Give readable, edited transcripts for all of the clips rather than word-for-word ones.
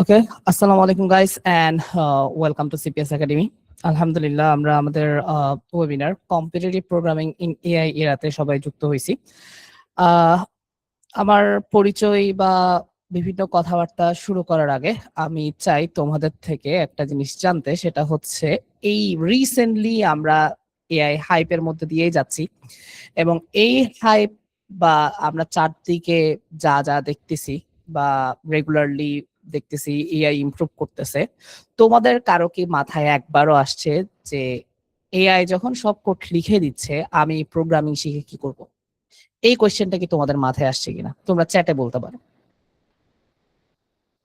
ওকে, আসসালামু আলাইকুম guys and welcome to CPS academy. আলহামদুলিল্লাহ আমরা আমাদের webinar competitive programming in AI এরাতে সবাই যুক্ত হয়েছি। আমার পরিচয় বা বিভিন্ন কথাবার্তা শুরু করার আগে আমি চাই তোমাদের থেকে একটা জিনিস জানতে, সেটা হচ্ছে এই রিসেন্টলি আমরা এআই হাইপের মধ্যে দিয়েই যাচ্ছি এবং এই হাইপ বা আমরা চারদিকে যা যা দেখতেছি বা রেগুলারলি দেখতেছি এআই ইমপ্রুভ করতেছে, তোমাদের কারো কি মাথায় একবারও আসছে যে এআই যখন সব কোড লিখে দিচ্ছে আমি প্রোগ্রামিং শিখে কি করব? এই কোয়েশ্চেনটা কি তোমাদের মাথায় আসছে কিনা? তোমরা চ্যাটে বলতে পারো,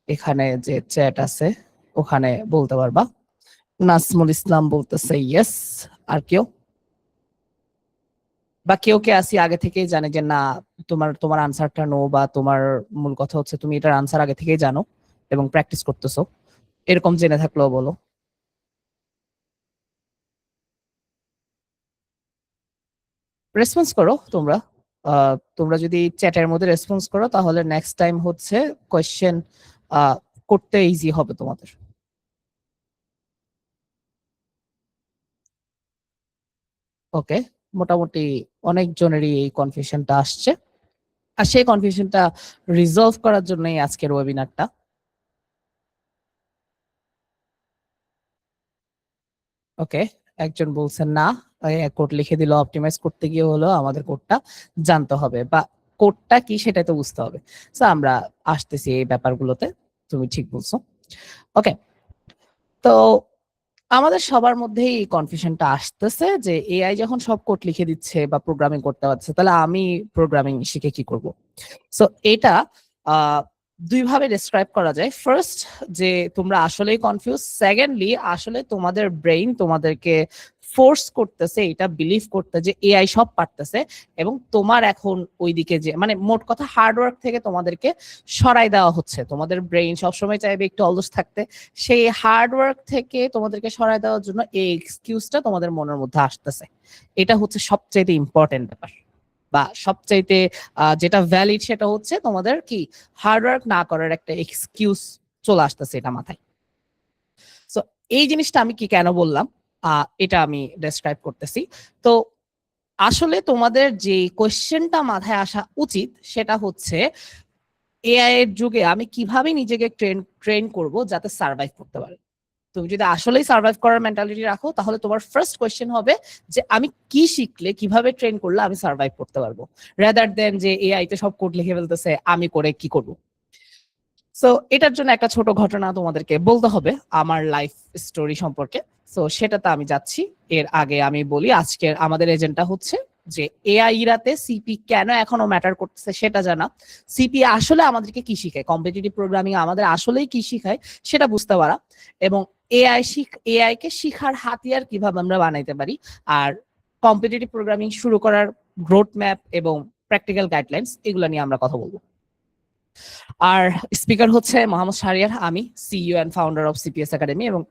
এখানে যে চ্যাট আছে ওখানে বলতে পারবা। নাজমুল ইসলাম বলতেছে ইয়েস। আর কেউ বা কেউ কে আসি আগে থেকেই জানে যে না, তোমার তোমার আনসারটা নো, বা তোমার মূল কথা হচ্ছে তুমি এটার আনসার আগে থেকেই জানো এবং প্র্যাকটিস করতেছো, এরকম জেনে থাকলেও বলো। রেসপন্স করো তোমরা। তোমরা যদি চ্যাটের মধ্যে রেসপন্স করো তাহলে নেক্সট টাইম হচ্ছে কোয়েশ্চেন করতে ইজি হবে তোমাদের। ওকে, মোটামুটি অনেক জনেরই এই কনফিউশনটা আসছে, আর সেই কনফিউশনটা রিজলভ করার জন্যই আজকের ওয়েবিনারটা। ওকে, একজন বলছেন না, কোড লিখে দিল, অপটিমাইজ করতে গিয়ে হলো আমাদের কোডটা জানতে হবে বা কোডটা কি সেটাই তো বুঝতে হবে। সো আমরা আসতেছি এই ব্যাপারগুলোতে, তুমি ঠিক বলছো। ওকে, তো আমাদের সবার মধ্যেই এই কনফিউশনটা আসতেছে যে এআই যখন সব কোড লিখে দিচ্ছে বা প্রোগ্রামিং করতে পারছে, তাহলে আমি প্রোগ্রামিং শিখে কি করব? সো এটা আহ দুই ভাবে ডেসক্রাইব করা যায়। ফার্স্ট, যে তোমরা আসলেই কনফিউজ। সেকেন্ডলি, আসলে তোমাদের ব্রেইন তোমাদেরকে ফোর্স করতেছে এটা বিলিভ করতে যে এআই সব পারতেছে, এবং তোমার এখন ওইদিকে যে মানে মোট কথা হার্ডওয়ার্ক থেকে তোমাদেরকে সরাই দেওয়া হচ্ছে। তোমাদের ব্রেইন সবসময় চাইবে একটু অলস থাকতে, সেই হার্ডওয়ার্ক থেকে তোমাদেরকে সরাই দেওয়ার জন্য এই এক্সকিউজটা তোমাদের মনের মধ্যে আসতেছে। এটা হচ্ছে সবচেয়ে ইম্পর্টেন্ট ব্যাপার, বা সবচাইতে যেটা ভ্যালিড সেটা হচ্ছে তোমাদের কি হার্ডওয়ার্ক না করার একটা এক্সকিউজ চলে আসতেছে এটা মাথায়। সো এই জিনিসটা আমি কি কেন বললাম এটা আমি ডেসক্রাইব করতেছি। তো আসলে তোমাদের যে কোয়েশ্চেনটা মাথায় আসা উচিত সেটা হচ্ছে এআই এর যুগে আমি কিভাবে নিজেকে ট্রেন করব যাতে সার্ভাইভ করতে পারে। তুমি যদি আসলেই সার্ভাইভ করার মেন্টালিটি রাখো তাহলে তোমার ফার্স্ট কোয়েশ্চেন হবে যে আমি কি শিখলে, কিভাবে ট্রেন করলে আমি সার্ভাইভ করতে পারবো, রাদার দেন যে এআই তে সব কোড লিখে ফেলতেছে আমি করে কি করব। সো এটার জন্য একটা ছোট ঘটনা তোমাদেরকে বলতে হবে আমার লাইফ স্টোরি সম্পর্কে। সো সেটাতে আমি যাচ্ছি। এর আগে আমি বলি আজকের আমাদের এজেন্ডা হচ্ছে যে এআই রাতে সিপি কেন এখনো ম্যাটার করতেছে সেটা জানা, সিপি আসলে আমাদেরকে কি শিখায়, কম্পিটিটিভ প্রোগ্রামিং আমাদের আসলেই কি শিখায় সেটা বুঝতে পারা, এবং এআই কে শিখার হাতিয়ার কিভাবে আমরা বানাইতে পারি, আর কম্পিটিটিভ প্রোগ্রামিং শুরু করার রোড ম্যাপ এবং প্র্যাকটিক্যাল গাইডলাইন্স, এগুলো নিয়ে আমরা কথা বলবো। আর স্পিকার হচ্ছে মোহাম্মদ শাহরিয়ার, আমি CEO and founder of CPS academy এবং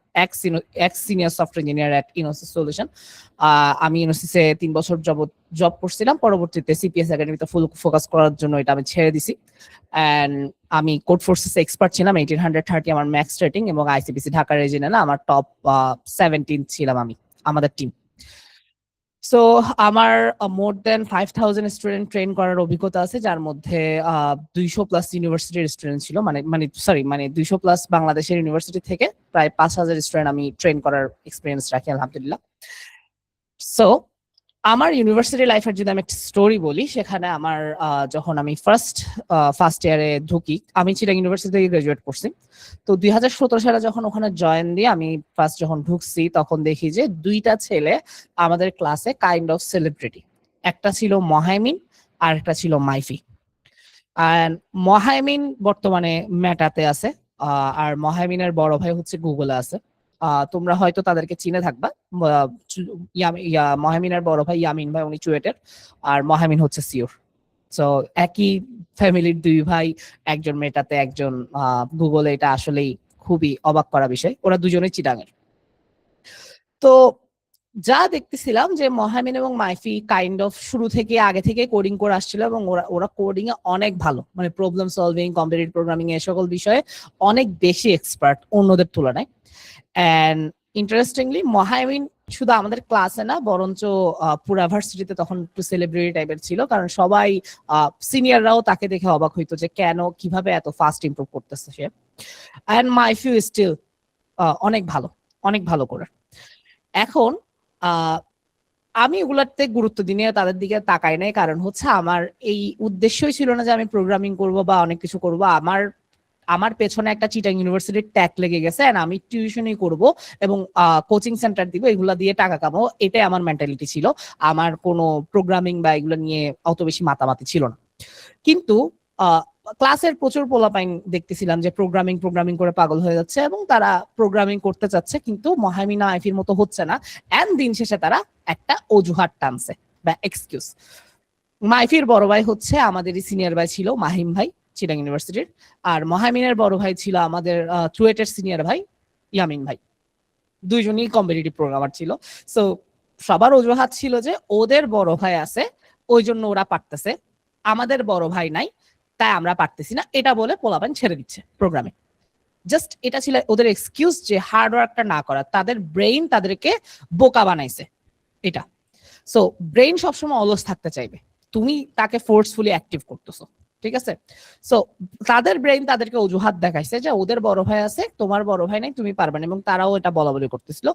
ex senior software engineer at Enosis solution. আমি ইনোসিসে 3 বছর যাবত জব করছিলাম, পরবর্তীতে সিপিএস একাডেমিতে ফুল ফোকাস করার জন্য এটা আমি ছেড়ে দিছি। অ্যান্ড আমি কোড ফোর্সেস এক্সপার্ট ছিলাম, 1830 আমার ম্যাক্স রেটিং, এবং আইসিপিসি ঢাকা রিজিয়নালে আমার টপ 17 ছিলাম আমি, আমাদের টিম। সো আমার মোর দেন 5000 স্টুডেন্ট ট্রেন করার অভিজ্ঞতা আছে, যার মধ্যে 200+ ইউনিভার্সিটির স্টুডেন্ট ছিল, মানে 200+ বাংলাদেশের ইউনিভার্সিটি থেকে প্রায় 5000 স্টুডেন্ট আমি ট্রেন করার এক্সপিরিয়েন্স রাখি আলহামদুলিল্লাহ। সো আমার ইউনিভার্সিটি লাইফের যদি আমি একটা স্টোরি বলি, সেখানে আমার যখন আমি ফার্স্ট ইয়ারে ঢুকি, আমি চিটাং ইউনিভার্সিটি থেকে গ্রাজুয়েট করছি। তো 2017 সালে যখন ওখানে জয়েন দিয়ে আমি ফার্স্ট যখন ঢুকছি, তখন দেখি যে দুইটা ছেলে আমাদের ক্লাসে কাইন্ড অফ সেলিব্রিটি। একটা ছিল মহাইমিন আর একটা ছিল মাইফি। আর মহাইমিন বর্তমানে মেটাতে আছে, আর মহাইমিনের বড় ভাই হচ্ছে গুগলে আছে। তোমরা হয়তো তাদেরকে চিনে থাকবা। মহামিনের বড় ভাই ইয়ামিন ভাই, উনি চুয়েটের, আর মহামিন হচ্ছে সিওর। সো একই ফ্যামিলির দুই ভাই, একজন মেটাতে একজন গুগলে। এটা আসলেই খুবই অবাক করা বিষয়, ওরা দুজনেই চিটাঙের। তো যা দেখতেছিলাম যে মহামিন এবং মাইফি কাইন্ড অফ শুরু থেকে আগে থেকে কোডিং করে আসছিল এবং ওরা ওরা কোডিং এ অনেক ভালো, মানে প্রবলেম সলভিং, কম্পিটিটিভ প্রোগ্রামিং এ সকল বিষয়ে অনেক বেশি এক্সপার্ট অন্যদের তুলনায়। অ্যান্ড ইন্টারেস্টিংলি মহামিন শুধু আমাদের ক্লাসে না, বরঞ্চ পুরা ভার্সিটিতে তখন একটু সেলিব্রিটি টাইপের ছিল, কারণ সবাই সিনিয়ররাও তাকে দেখে অবাক হইতো যে কেন কিভাবে এত ফাস্ট ইমপ্রুভ করতেছে সে। অ্যান্ড মাইফিউ স্টিল অনেক ভালো, অনেক ভালো করে। এখন আমি এগুলাতে গুরুত্ব দিয়ে তাদের দিকে তাকাই নাই, কারণ হচ্ছে আমার এই উদ্দেশ্যই ছিল না যে আমি প্রোগ্রামিং করব বা অনেক কিছু করব। আমার পেছনে একটা চিটাং ইউনিভার্সিটির ট্যাগ লেগে গেছে, এন্ড আমি টিউশনই করব এবং কোচিং সেন্টার দিব, এগুলা দিয়ে টাকা কামাবো, এটাই আমার মেন্টালিটি ছিল। আমার কোনো প্রোগ্রামিং বা এগুলো নিয়ে অত বেশি মাতামাতি ছিল না। কিন্তু ক্লাসের প্রচুর পোলাপাইন দেখতেছিলাম যে প্রোগ্রামিং প্রোগ্রামিং করে পাগল হয়ে যাচ্ছে এবং তারা প্রোগ্রামিং করতে চাচ্ছে, কিন্তু মহামিনা আইফির মতো হচ্ছে না। এন্ড দিন শেষে তারা একটা অজুহাত টানছে বা এক্সকিউজ। মাইফির বড় ভাই হচ্ছে আমাদেরই সিনিয়র ভাই ছিল মাহিম ভাই চিটাং ইউনিভার্সিটির, আর মহামিনের বড় ভাই ছিল আমাদের চুয়েটের সিনিয়র ভাই ইয়ামিন ভাই। দুইজনই কম্পিটিটিভ প্রোগ্রামার ছিল। সো সবার অজুহাত ছিল যে ওদের বড় ভাই আছে ওই জন্য ওরা পারতেছে, আমাদের বড় ভাই নাই তাই আমরা পারতেছি না, এটা বলে পোলাপান ছেড়ে দিচ্ছে প্রোগ্রামে। জাস্ট এটা ছিল ওদের এক্সকিউজ যে হার্ড ওয়ার্কটা না করা, তাদের ব্রেইন তাদেরকে বোকা বানাইছে এটা। সো ব্রেইন সবসময় অলস থাকতে চাইবে, তুমি তাকে ফোর্সফুলি অ্যাক্টিভ করতেছো, ঠিক আছে? সো তাদের ব্রেইন তাদেরকে অজুহাত দেখাইছে যে ওদের বড় ভাই আছে তোমার বড় ভাই নাই, তুমি পারবে না, এবং তারাও এটা বলা বলি করতেছিল।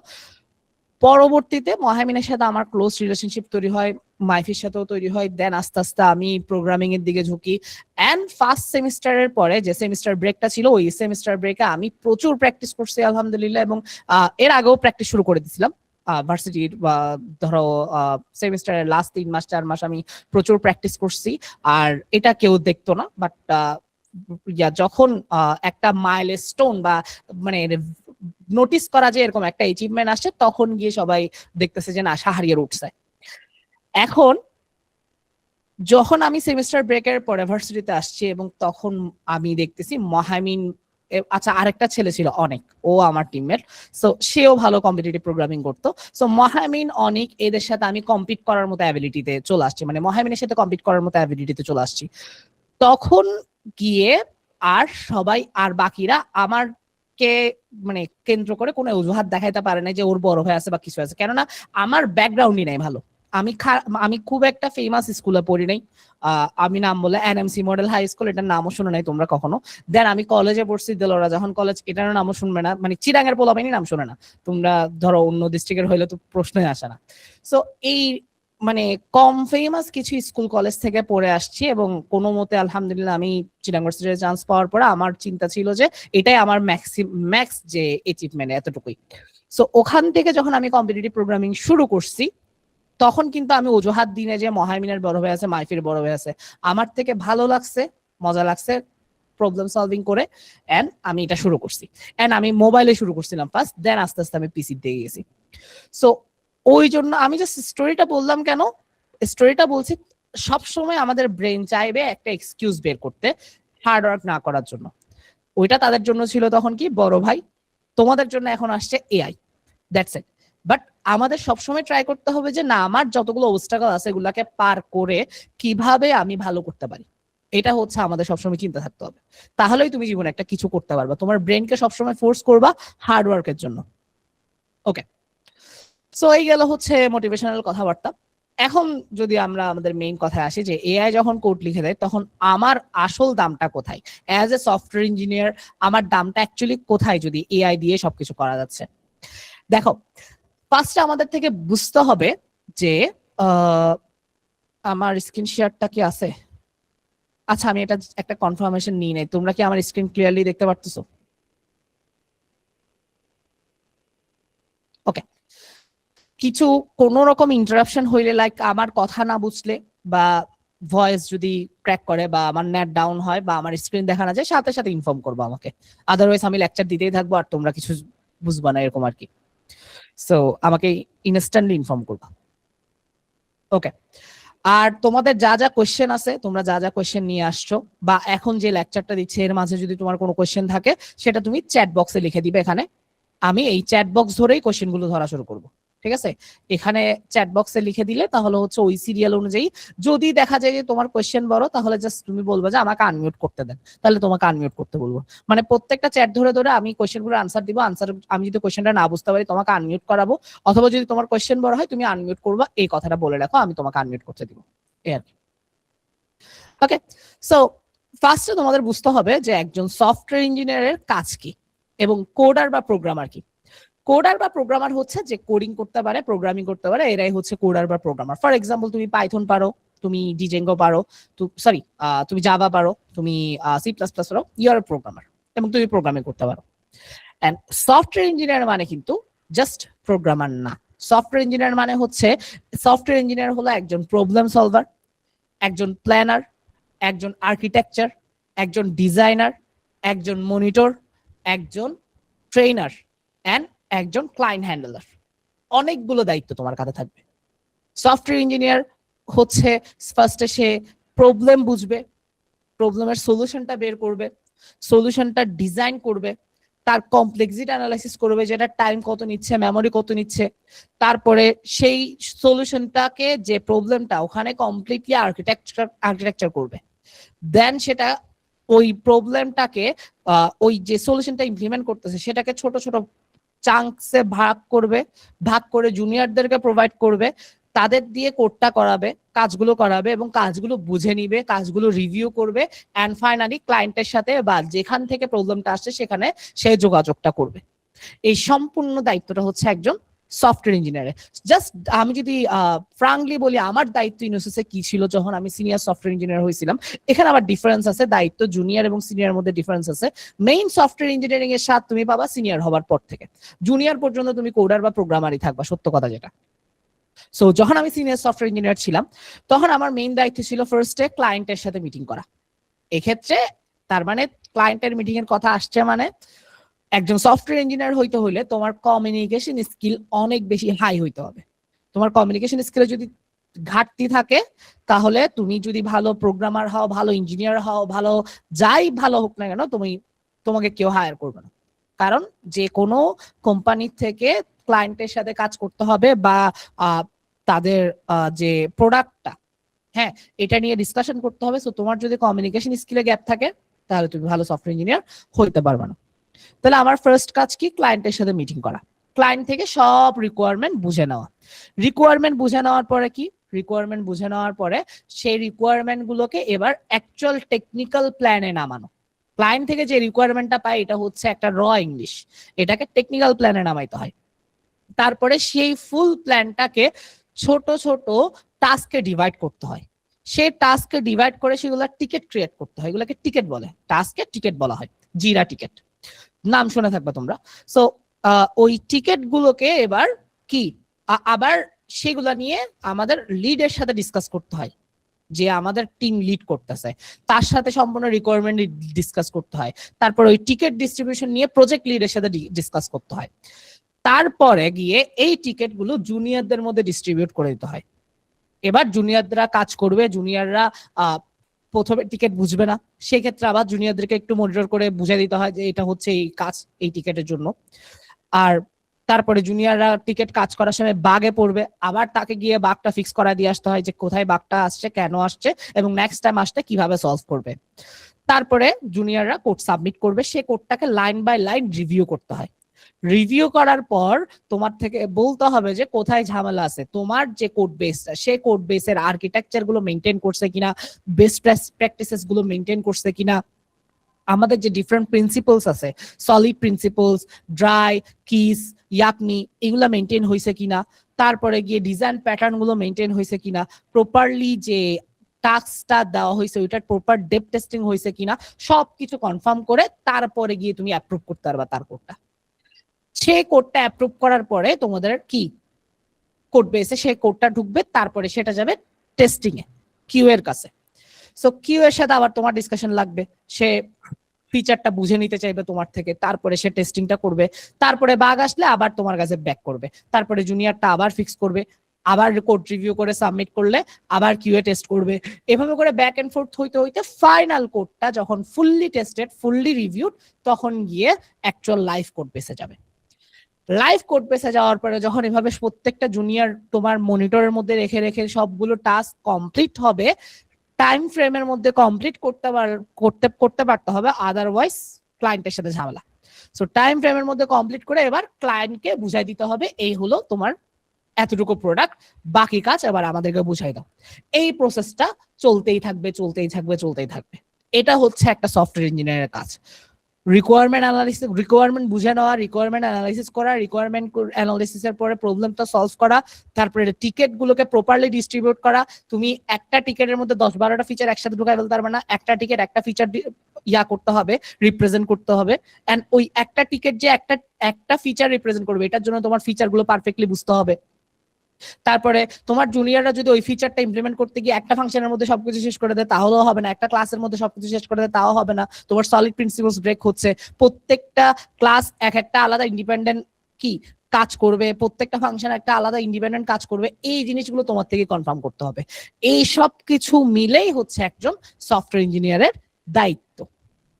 পরবর্তীতে মহামিনের সাথে আমার ক্লোজ রিলেশনশিপ তৈরি হয়, মাইফির সাথেও তৈরি হয়। দেন আস্তে আস্তে আমি প্রোগ্রামিং এর দিকে ঝুঁকি। এন্ড ফার্স্ট সেমিস্টারের পরে যে সেমিস্টার ব্রেকটা ছিল, ওই সেমিস্টার ব্রেকে আমি প্রচুর প্র্যাকটিস করছি আলহামদুলিল্লাহ, এবং এর আগেও প্র্যাকটিস শুরু করে দিয়েছিলাম। ভার্সিটির ধরো সেমিস্টারের লাস্ট 3 মাস 4 মাস আমি প্রচুর প্র্যাকটিস করছি, আর এটা কেউ দেখতো না। বাট যখন একটা মাইলস্টোন বা মানে নোটিস করা যে এরকম একটা অ্যাচিভমেন্ট আসছে, তখন গিয়ে সবাই দেখতেছে যে না শাহরিয়ার উঠছে। এখন যখন আমি সেমিস্টার ব্রেকের পরে ভার্সিটিতে আসছি এবং তখন আমি দেখতেছি মহামিন, আচ্ছা আরেকটা ছেলে ছিল অনেক, ও আমার টিমমেট, সো সেও ভালো কম্পিটিটিভ প্রোগ্রামিং করতো। সো মহামিন অনেক এদের সাথে আমি কম্পিট করার মতো অ্যাবিলিটিতে চলে আসছি, মানে মহামিনের সাথে কম্পিট করার মতো অ্যাবিলিটিতে চলে আসছি। তখন গিয়ে আর সবাই আর বাকিরা আমার কে মানে কেন্দ্র করে কোনো অজুহাত দেখাইতে পারে না যে ওর বড় ভাই আছে বা কিছু আছে, কেননা আমার ব্যাকগ্রাউন্ডই নাই ভালো। আমি খুব একটা ফেমাস স্কুলে পড়ি নাই। আমি নাম বলে এনএমসি মডেল হাই স্কুল, এটার নামও শুনে নাই তোমরা কখনো। দেন আমি কলেজে পড়ছি দেলোরা জাহান কলেজ, এটার নামও শুনবে না, মানে চিরাঙের পোলাপাইনি নাম শুনে না তোমরা, ধরো অন্য ডিস্ট্রিক্টের হইলে তো প্রশ্নই আসে না। সো এই মানে কম ফেমাস কিছু স্কুল কলেজ থেকে পড়ে আসছি, এবং কোনো মতে আলহামদুলিল্লাহ আমি চিটাং ভার্সিটিতে চান্স পাওয়ার পরে আমার চিন্তা ছিল যে এটাই আমার ম্যাক্স যে অ্যাচিভমেন্ট, এতটুকুই। সো ওখান থেকে যখন আমি কম্পিটিটিভ প্রোগ্রামিং শুরু করছি, তখন কিন্তু আমি অজুহাত দিনে যে মহামিনের বড় ভাই আছে, মাইফির বড় ভাই আছে, আমার থেকে ভালো লাগছে, মজা লাগছে প্রবলেম সলভিং করে, এন্ড আমি এটা শুরু করছি। এন্ড আমি মোবাইলে শুরু করছিলাম ফার্স্ট, দেন আস্তে আস্তে আমি পিসি দিয়ে গেছি। সো ওই জন্য আমি জাস্ট স্টোরিটা বললাম কেন, স্টোরিটা বলছি সব সময় আমাদের ব্রেন চাইবে একটা এক্সকিউজ বের করতে হার্ড ওয়ার্ক না করার জন্য। ওইটা তাদের জন্য ছিল তখন কি বড় ভাই, তোমাদের জন্য এখন আসছে এআই, দ্যাটস ইট। বাট আমাদের সবসময় ট্রাই করতে হবে যে না, আমার যতগুলো অবস্টাকল আছে এগুলাকে পার করে কিভাবে আমি ভালো করতে পারি, এটা হচ্ছে আমাদের সবসময় চিন্তা থাকতে হবে। তাহলেই তুমি জীবনে একটা কিছু করতে পারবা, তোমার ব্রেনকে সবসময় ফোর্স করবা হার্ড ওয়ার্কের জন্য। ওকে, সো এই গেল হচ্ছে মোটিভেশনাল কথাবার্তা। এখন যদি আমরা আমাদের মেইন কথায় আসি যে এআই যখন কোড লিখে দেয় তখন আমার আসল দামটা কোথায়, অ্যাজ এ সফটওয়্যার ইঞ্জিনিয়ার আমার দামটা অ্যাকচুয়ালি কোথায় যদি এআই দিয়ে সবকিছু করা যাচ্ছে। দেখো, ফার্স্টে আমাদের থেকে বুঝতে হবে যে আমার স্ক্রিন শেয়ারটা কি আছে। আচ্ছা আমি এটা একটা কনফার্মেশন নিই নাই, তোমরা কি আমার স্ক্রিন ক্লিয়ারলি দেখতে পারতেছো? ওকে, কিছু কোন রকম ইন্টারাপশন হইলে, লাইক আমার কথা না বুঝলে বা ভয়েস যদি ক্র্যাক করে বা আমার নেট ডাউন হয় বা আমার স্ক্রিন দেখা না যায়, সাথে সাথে ইনফর্ম করবো আমাকে। আদারওয়াইজ আমি লেকচার দিতেই থাকবো আর তোমরা কিছু বুঝবা না, এরকম আর কি। সো আমাকে ইনস্ট্যান্টলি ইনফর্ম করবা। ওকে, আর তোমাদের যা যা কোয়েশ্চেন আছে, তোমরা যা যা কোয়েশ্চেন নিয়ে আসছো বা এখন যে লেকচারটা দিচ্ছে এর মাঝে যদি তোমার কোনো কোয়েশ্চেন থাকে সেটা তুমি চ্যাট বক্সে লিখে দিবে এখানে, আমি এই চ্যাট বক্স ধরেই কোয়েশ্চেন গুলো ধরা শুরু করবো। ঠিক আছে, এখানে চ্যাট বক্সে লিখে দিলে তাহলে হচ্ছে ওই সিরিয়াল অনুযায়ী যদি দেখা যায় যে তোমার কোয়েশ্চেন বড় তাহলে জাস্ট তুমি বলবে যে আমাকে আনমিউট করতে দেন, তাহলে তোমাকে আনমিউট করতে বলবো। মানে প্রত্যেকটা চ্যাট ধরে ধরে আমি কোয়েশ্চেনগুলো আনসার দিব, আনসার আমি যদি কোয়েশ্চেনটা না বুঝতে পারি তোমাকে আনমিউট করাবো, অথবা যদি তোমার কোয়েশ্চেন বড় হয় তুমি আনমিউট করবা, এই কথাটা বলে রাখো, আমি তোমাকে আনমিউট করতে দিব, এই আর কি। ওকে, সো ফার্স্টে তোমাদের বুঝতে হবে যে একজন সফটওয়্যার ইঞ্জিনিয়ারের কাজ কি এবং কোডার বা প্রোগ্রামার কি। কোডার বা প্রোগ্রামার হচ্ছে যে কোডিং করতে পারে, প্রোগ্রামিং করতে পারে, এরাই হচ্ছে কোডার বা প্রোগ্রামার। ফর এক্সাম্পল তুমি পাইথন পারো, তুমি ডিজেঙ্গো পারো, সরি তুমি জাভা পারো, তুমি সি প্লাস প্লাস পারো, ইউ আর প্রোগ্রামার এবং তুমি প্রোগ্রামিং করতে পারো। এন্ড সফটওয়্যার ইঞ্জিনিয়ার মানে কিন্তু জাস্ট প্রোগ্রামার না। সফটওয়্যার ইঞ্জিনিয়ার মানে হচ্ছে, সফটওয়্যার ইঞ্জিনিয়ার হলো একজন প্রবলেম সলভার, একজন প্ল্যানার, একজন আর্কিটেকচার, একজন ডিজাইনার, একজন মনিটর, একজন ট্রেনার এন্ড একজন ক্লায়েন্ট হ্যান্ডলার। অনেকগুলো দায়িত্ব তোমার কাছে থাকবে। সফটওয়্যার ইঞ্জিনিয়ার হচ্ছে ফার্স্টে সে প্রবলেম বুঝবে, প্রবলেমের সলিউশনটা বের করবে, সলিউশনটা ডিজাইন করবে, তার কমপ্লেক্সিটি অ্যানালাইসিস করবে, যেটা টাইম কত নিচ্ছে, মেমোরি কত নিচ্ছে, তারপরে সেই সলিউশনটাকে যে প্রবলেমটা ওখানে কমপ্লিটলি আর্কিটেকচার করবে, দেন সেটা ওই প্রবলেমটাকে ওই যে সলিউশনটা ইমপ্লিমেন্ট করতেছে সেটাকে ছোট ছোট চাঙ্কসে ভাগ করবে, ভাগ করে জুনিয়রদেরকে প্রোভাইড করবে, তাদের দিয়ে কোডটা করাবে, কাজগুলো করাবে এবং কাজগুলো বুঝে নিবে, কাজগুলো রিভিউ করবে, এন্ড ফাইনালি ক্লায়েন্টের সাথে বা যেখান থেকে প্রবলেমটা আসছে সেখানে সে যোগাযোগটা করবে। এই সম্পূর্ণ দায়িত্বটা হচ্ছে একজন সফটওয়্যার ইঞ্জিনিয়ারের। জাস্ট আমি যদি ফ্রাঙ্কলি বলি আমার দায়িত্ব ইউনিভার্সিটিতে কি ছিল যখন আমি সিনিয়র সফটওয়্যার ইঞ্জিনিয়ার হয়েছিলাম, এখানে আবার ডিফারেন্স আছে, দায়িত্ব জুনিয়র এবং সিনিয়র মধ্যে ডিফারেন্স আছে। মেইন সফটওয়্যার ইঞ্জিনিয়ারিং এর স্বাদ তুমি পাবা সিনিয়র হবার পর থেকে, জুনিয়র পর্যন্ত তুমি কোডার বা প্রোগ্রামারই থাকবা, সত্য কথা যেটা। সো যখন আমি সিনিয়র সফটওয়্যার ইঞ্জিনিয়ার ছিলাম তখন আমার মেইন দায়িত্ব ছিল ফার্স্টে ক্লায়েন্টের সাথে মিটিং করা। এক্ষেত্রে তার মানে ক্লায়েন্টের মিটিং এর কথা আসছে মানে একজন সফটওয়্যার ইঞ্জিনিয়ার হইতে হলে তোমার কমিউনিকেশন স্কিল অনেক বেশি হাই হইতে হবে। তোমার কমিউনিকেশন স্কিলে যদি ঘাটতি থাকে তাহলে তুমি যদি ভালো প্রোগ্রামার হও, ভালো ইঞ্জিনিয়ার হও, ভালো যাই ভালো হোক না কেন তোমাকে কেউ হায়ার করবে না। কারণ যে কোনো কোম্পানির থেকে ক্লায়েন্টের সাথে কাজ করতে হবে বা তাদের যে প্রোডাক্টটা, হ্যাঁ, এটা নিয়ে ডিসকাশন করতে হবে। সো তোমার যদি কমিউনিকেশন স্কিলে গ্যাপ থাকে তাহলে তুমি ভালো সফটওয়্যার ইঞ্জিনিয়ার হইতে পারবে না। তাহলে আমার ফার্স্ট কাজ কি, ক্লায়েন্টের সাথে মিটিং করা, ক্লায়েন্ট থেকে সব রিকোয়ারমেন্ট বুঝে নেওয়া। রিকোয়ারমেন্ট বুঝে নেওয়ার পরে কি, রিকোয়ারমেন্ট বুঝে নেওয়ার পরে সেই রিকোয়ারমেন্ট গুলোকে এবার অ্যাকচুয়াল টেকনিক্যাল প্ল্যানে নামানো। ক্লায়েন্ট থেকে যে রিকোয়ারমেন্টটা পাই এটা হচ্ছে একটা র ইংলিশ, এটাকে টেকনিক্যাল প্ল্যানে নামাইতে হয়। তারপরে সেই ফুল প্ল্যানটাকে ছোট ছোট টাস্কে ডিভাইড করতে হয়। সেই টাস্কে ডিভাইড করে সেগুলো টিকেট ক্রিয়েট করতে হয়, এগুলোকে টিকেট বলে, টাস্কে টিকেট বলা হয়, জিরা টিকেট নাম শুনে থাকবে তোমরা। সো ওই টিকেট গুলোকে এবার কি আবার সেগুলা নিয়ে আমাদের লিডের সাথে ডিসকাস করতে হয়, যে আমাদের টিম লিড করতেছে তার সাথে সম্পূর্ণ রিকোয়ারমেন্ট ডিসকাস করতে হয়। তারপর ওই টিকেট ডিস্ট্রিবিউশন নিয়ে প্রজেক্ট লিডের সাথে ডিসকাস করতে হয়। তারপরে গিয়ে এই টিকেট গুলো জুনিয়রদের মধ্যে ডিস্ট্রিবিউট করে দিতে হয়। এবার জুনিয়ররা কাজ করবে, জুনিয়ররা প্রথমে টিকেট বুঝবে না, সেক্ষেত্রে আবার জুনিয়রদেরকে একটু মনিটর করে বুঝিয়ে দিতে হয় যে এটা হচ্ছে এই কাজ এই টিকেটের জন্য। আর তারপরে জুনিয়ররা টিকেট কাজ করার সময় বাগে পড়বে, আবার তাকে গিয়ে বাগটা ফিক্স করা দিয়ে আসতে হয় যে কোথায় বাগটা আসছে, কেন আসছে এবং নেক্সট টাইম আসতে কিভাবে সলভ করবে। তারপরে জুনিয়ররা কোড সাবমিট করবে, সে কোডটাকে লাইন বাই লাইন রিভিউ করতে হয়। রিভিউ করার পর তোমার থেকে বলতে হবে যে কোথায় ঝামেলা আছে, তোমার যে কোড বেসটা সেই কোড বেসের আর্কিটেকচার গুলো মেনটেন করছে কিনা, বেস্ট প্র্যাকটিসেস গুলো মেনটেন করছে কিনা, আমাদের যে ডিফারেন্ট প্রিন্সিপলস আছে, solid principles, dry, kiss, yakhni, এগুলা মেনটেন হয়েছে কিনা, তারপরে গিয়ে ডিজাইন প্যাটার্ন গুলো মেনটেন হয়েছে কিনা, প্রপারলি যে টাস্কটা দেওয়া হয়েছে ওইটার প্রপার ডেপ টেস্টিং হয়েছে কিনা, সবকিছু কনফার্ম করে তারপরে গিয়ে তুমি অ্যাপ্রুভ করতে পারবা তার কোডটা। সেই কোডটা অ্যাপ্রুভ করার পরে তোমাদের কি কোড বেসে সেই কোডটা ঢুকবে, তারপরে সেটা যাবে টেস্টিং এ কিউ এর কাছে। সো কিউ এর সাথে আবার তোমার ডিসকাশন লাগবে, সে ফিচারটা বুঝে নিতে চাইবে তোমার থেকে, তারপরে সে টেস্টিংটা করবে, তারপরে বাগ আসলে আবার তোমার কাছে ব্যাক করবে, তারপরে জুনিয়রটা আবার ফিক্স করবে, আবার কোড রিভিউ করে সাবমিট করলে আবার কিউএ টেস্ট করবে। এভাবে করে ব্যাক এন্ড ফোর্থ হইতে হইতে ফাইনাল কোডটা যখন ফুললি টেস্টেড, ফুললি রিভিউড, তখন গিয়ে অ্যাকচুয়াল লাইভ কোড বেসে যাবে। লাইভ কোড বেসে যাওয়ার পরে যখন এভাবে প্রত্যেকটা জুনিয়র তোমার মনিটরের মধ্যে রেখে রেখে সবগুলো টাস্ক কমপ্লিট হবে, টাইম ফ্রেমের মধ্যে কমপ্লিট করতে পারতে হবে, আদারওয়াইজ ক্লায়েন্টের সাথে ঝামেলা। সো টাইম ফ্রেমের মধ্যে কমপ্লিট করে এবার ক্লায়েন্টকে বুঝাই দিতে হবে এই হলো তোমার এতটুকু প্রোডাক্ট, বাকি কাজ এবার আমাদেরকে বুঝাই দাও। এই প্রসেসটা চলতেই থাকবে। এটা হচ্ছে একটা সফটওয়্যার ইঞ্জিনিয়ারের কাজ। রিকোয়ারমেন্ট বুঝে নেওয়া, রিকোয়ারমেন্ট অ্যানালাইসিস করা, রিকোয়ারমেন্ট অ্যানালাইসিসের পরে প্রবলেমটা সলভ করা, তারপরে টিকেট গুলোকে প্রপারলি ডিস্ট্রিবিউট করা। তুমি একটা টিকেটের মধ্যে 10-12টা ফিচার একসাথে ঢুকাই ফেলতে পারবে না। একটা টিকেট একটা ফিচার করতে হবে, রিপ্রেজেন্ট করতে হবে, এন্ড ওই একটা টিকেট যে একটা ফিচার রিপ্রেজেন্ট করবে, এটার জন্য তোমার ফিচার গুলো পারফেক্টলি বুঝতে হবে। তারপরে তোমার জুনিয়ররা যদি ওই ফিচারটা ইমপ্লিমেন্ট করতে গিয়ে একটা ফাংশনের মধ্যে সবকিছু শেষ করে দেয় তাহলেও হবে না, একটা ক্লাসের মধ্যে সবকিছু শেষ করে দেয় তাও হবে না। তোমার সলিড প্রিন্সিপলস ব্রেক হচ্ছে, প্রত্যেকটা ক্লাস একটা আলাদা ইন্ডিপেন্ডেন্ট কাজ করবে, প্রত্যেকটা ফাংশন একটা আলাদা ইন্ডিপেন্ডেন্ট কাজ করবে। এই জিনিসগুলো তোমার থেকে কনফার্ম করতে হবে। এই সব কিছু মিলেই হচ্ছে একজন সফটওয়্যার ইঞ্জিনিয়ারের দায়িত্ব।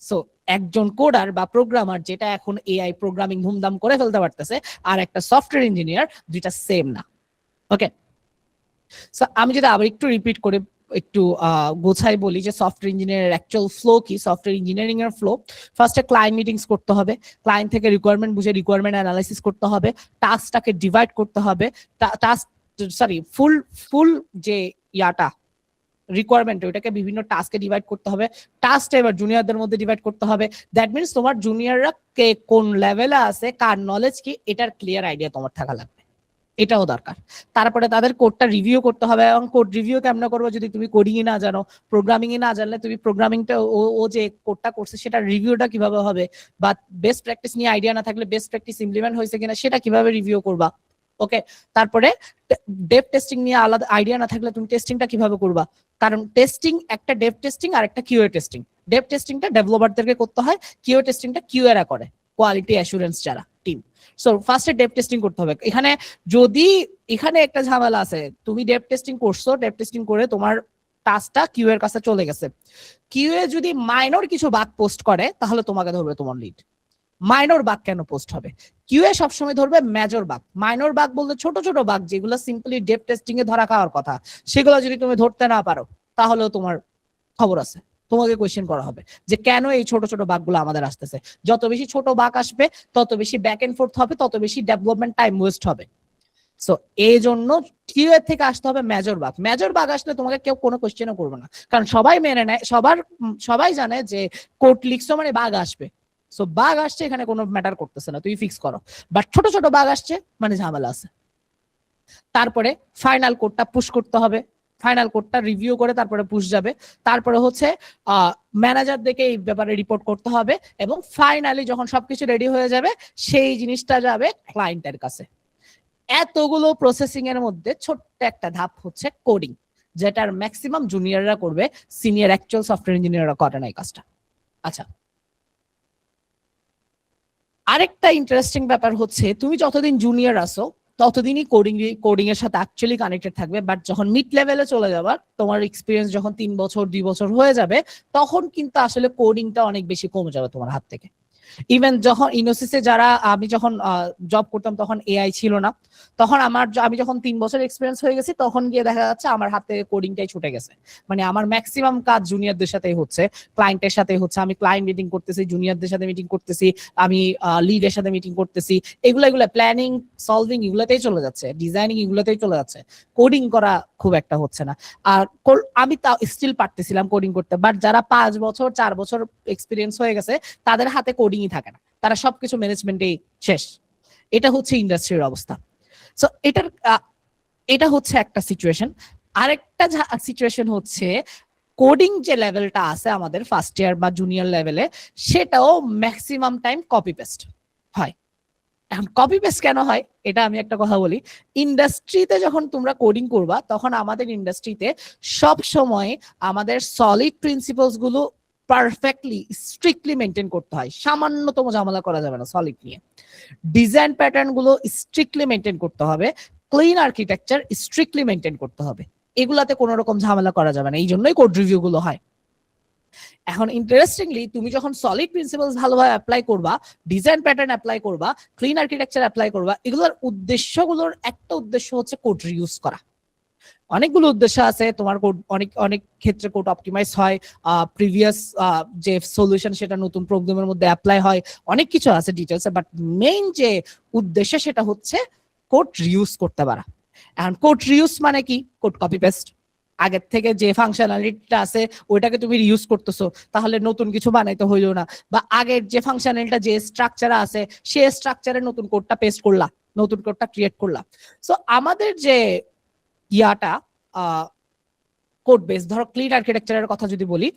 সো একজন কোডার বা প্রোগ্রামার, যেটা এখন এআই প্রোগ্রামিং ধুমধাম করে ফেলতে পারতেছে, আর একটা সফটওয়্যার ইঞ্জিনিয়ার, দুইটা সেম না। ওকে, সো আমি যদি আবার একটু রিপিট করে একটু গোছাই বলি যে সফটওয়্যার ইঞ্জিনিয়ারের অ্যাকচুয়াল ফ্লো কি। সফটওয়্যার ইঞ্জিনিয়ারিং এর ফ্লো, ফার্স্টে ক্লায়েন্ট মিটিংস করতে হবে, ক্লায়েন্ট থেকে রিকোয়ারমেন্ট বুঝে রিকোয়ারমেন্ট অ্যানালাইসিস করতে হবে, টাস্কটাকে ডিভাইড করতে হবে, ফুল যে রিকোয়ারমেন্ট ওইটাকে বিভিন্ন টাস্কে ডিভাইড করতে হবে, টাস্কটা এবার জুনিয়রদের মধ্যে ডিভাইড করতে হবে। দ্যাট মিনস তোমার জুনিয়ররা কে কোন লেভেলে আছে, কার নলেজ কি, এটার ক্লিয়ার আইডিয়া তোমার থাকা লাগবে, এটাও দরকার। তারপরে তাদের কোডটা রিভিউ করতে হবে, এবং কোড রিভিউ কেমন করবো যদি তুমি কোডিং ই না জানো, প্রোগ্রামিং ই না জানলে তুমি প্রোগ্রামিংটা ও যে কোডটা করছে সেটা রিভিউটা কিভাবে হবে, বা বেস্ট প্র্যাকটিস নিয়ে আইডিয়া না থাকলে বেস্ট প্র্যাকটিস ইমপ্লিমেন্ট হয়েছে কিনা সেটা কিভাবে রিভিউ করবা। ওকে, তারপরে ডেভ টেস্টিং নিয়ে আলাদা আইডিয়া না থাকলে তুমি টেস্টিংটা কিভাবে করবা, কারণ টেস্টিং একটা ডেভ টেস্টিং আর একটা কিউএ টেস্টিং। ডেভ টেস্টিংটা ডেভেলপারদেরকে করতে হয়, কিউএ টেস্টিংটা কিউএরা করে, কোয়ালিটি অ্যাসুরেন্স যারা টিম। সো ফার্স্টে ডেভ টেস্টিং করতে হবে। এখানে একটা ঝামেলা আছে, তুমি ডেভ টেস্টিং করছো, ডেভ টেস্টিং করে তোমার টাস্কটা কিউ এর কাছে চলে গেছে, কিউএ যদি মাইনর কিছু বাগ পোস্ট করে তাহলে তোমাকে ধরবে তোমার লিড। মাইনর বাগ কেন পোস্ট হবে? কিউএ সবসময় ধরবে মেজর বাগ। মাইনর বাগ বলতে ছোট ছোট বাগ যেগুলো সিম্পলি ডেভ টেস্টিং এ ধরা খাওয়ার কথা, সেগুলো যদি তুমি ধরতে না পারো তাহলেও তোমার খবর আছে, তোমাকে কোয়েশ্চেন করা হবে যে কেন এই ছোট ছোট বাগগুলো আমাদের আসতেছে। যত বেশি ছোট বাগ আসবে তত বেশি ব্যাক এন্ড ফোর্থ হবে, তত বেশি ডেভেলপমেন্ট টাইম ওয়েস্ট হবে। সো এই জন্য কিউএ থেকে আসতে হবে মেজর বাগ। মেজর বাগ আসলে তোমাকে কেউ কোনো কোয়েশ্চেনও করবে না, কারণ সবাই মেনে নেয়, সবাই জানে যে কোড লিখছো মানে বাগ আসবে। সো বাগ আসছে এখানে কোনো ম্যাটার করতেছে না, তুই ফিক্স করো। বাট ছোট ছোট বাগ আসছে মানে ঝামেলা আছে। তারপরে ফাইনাল কোডটা পুশ করতে হবে, ফাইনাল কোডটা রিভিউ করে তারপরে পুশ যাবে। তারপরে হচ্ছে ম্যানেজারদেরকে এই ব্যাপারে রিপোর্ট করতে হবে, এবং ফাইনালি যখন সবকিছু রেডি হয়ে যাবে সেই জিনিসটা যাবে ক্লায়েন্টের কাছে। এতগুলো প্রসেসিং এর মধ্যে ছোট্ট একটা ধাপ হচ্ছে কোডিং, যেটার ম্যাক্সিমাম জুনিয়ররা করবে, সিনিয়র অ্যাকচুয়াল সফটওয়্যার ইঞ্জিনিয়াররা করে না এই কাজটা। আচ্ছা, আরেকটা ইন্টারেস্টিং ব্যাপার হচ্ছে তুমি যতদিন জুনিয়র আসো ততদিনই কোডিং এর সাথে অ্যাকচুয়ালি কানেক্টেড থাকবে। বাট যখন মিড লেভেলে চলে যাবার, তোমার এক্সপিরিয়েন্স যখন 3 বছর 2 বছর হয়ে যাবে, তখন কিন্তু আসলে কোডিংটা অনেক বেশি কমে যাবে তোমার হাত থেকে। ইভেন যখন ইনোসিসে আমি যখন জব করতাম তখন এআই ছিল না, তখন আমি যখন 3 বছর এক্সপিরিয়েন্স হয়ে গেছি তখন গিয়ে দেখা যাচ্ছে আমার হাতে কোডিংটাই ছুটে গেছে। মানে আমার ম্যাক্সিমাম কাজ জুনিয়রদের সাথেই হচ্ছে, ক্লায়েন্টের সাথে হচ্ছে, আমি ক্লায়েন্ট মিটিং করতেছি, জুনিয়রদের সাথে মিটিং করতেছি, আমি লিডের সাথে মিটিং করতেছি, এগুলো প্ল্যানিং সলভিং এগুলোতেই চলে যাচ্ছে, ডিজাইনিং এগুলোতেই চলে যাচ্ছে, কোডিং করা খুব একটা হচ্ছে না। আর আমি তাও স্টিল পারতেছিলাম কোডিং করতে, বাট যারা 5 বছর 4 বছর এক্সপিরিয়েন্স হয়ে গেছে তাদের হাতে কোডিংই থাকে না, তারা সবকিছু ম্যানেজমেন্টেই শেষ। এটা হচ্ছে ইন্ডাস্ট্রির অবস্থা। সো এটা হচ্ছে একটা সিচুয়েশন। আরেকটা সিচুয়েশন হচ্ছে কোডিং যে লেভেলটা আছে আমাদের ফার্স্ট ইয়ার বা জুনিয়র লেভেলে, সেটাও ম্যাক্সিমাম টাইম কপি পেস্ট হয়। এখন কপি পেস্ট কেন হয় এটা আমি একটা কথা বলি। ইন্ডাস্ট্রিতে যখন তোমরা কোডিং করবা তখন আমাদের ইন্ডাস্ট্রিতে সব সময় আমাদের সলিড প্রিন্সিপালস গুলো পারফেক্টলি স্ট্রিক্টলি মেনটেন করতে হয়, সামান্যতম ঝামেলা করা যাবে না সলিড নিয়ে। ডিজাইন প্যাটার্ন গুলো স্ট্রিক্টলি মেনটেন করতে হবে, ক্লিন আর্কিটেকচার স্ট্রিক্টলি মেনটেন করতে হবে, এগুলাতে কোনো রকম ঝামেলা করা যাবে না। এই জন্যই কোড রিভিউ গুলো হয়। এখন ইন্টারেস্টিংলি তুমি যখন সলিড প্রিন্সিপালস ভালোভাবে অ্যাপ্লাই করবা, ডিজাইন প্যাটার্ন অ্যাপ্লাই করবা, ক্লিন আর্কিটেকচার অ্যাপ্লাই করবা, এগুলোর উদ্দেশ্যগুলোর একটা উদ্দেশ্য হচ্ছে কোড রিউজ করা। অনেকগুলো উদ্দেশ্য আছে, তোমার কোড অনেক অনেক ক্ষেত্রে কোড অপটিমাইজ হয়, প্রিভিয়াস যে সলিউশন সেটা নতুন প্রবলেমের মধ্যে অ্যাপ্লাই হয়, অনেক কিছু আছে ডিটেলসে, বাট মেইন যে উদ্দেশ্য সেটা হচ্ছে কোড রিউজ করতে পারা। এখন কোড রিউজ মানে কি? কোড কপি পেস্ট, আগের থেকে যে ফাংশনালিটিটা আছে ওইটাকে তুমি রিউজ করতেছো, তাহলে নতুন কিছু বানাইতে হইলো না, বা আগের যে ফাংশনালিটিটা যে স্ট্রাকচার আছে সেই স্ট্রাকচারে নতুন কোডটা পেস্ট করলা, নতুন কোডটা ক্রিয়েট করলা। সো আমাদের যে ইয়াটা কোড বেস, ধরো ক্লিন আর্কিটেকচারের কথা যদি বলি,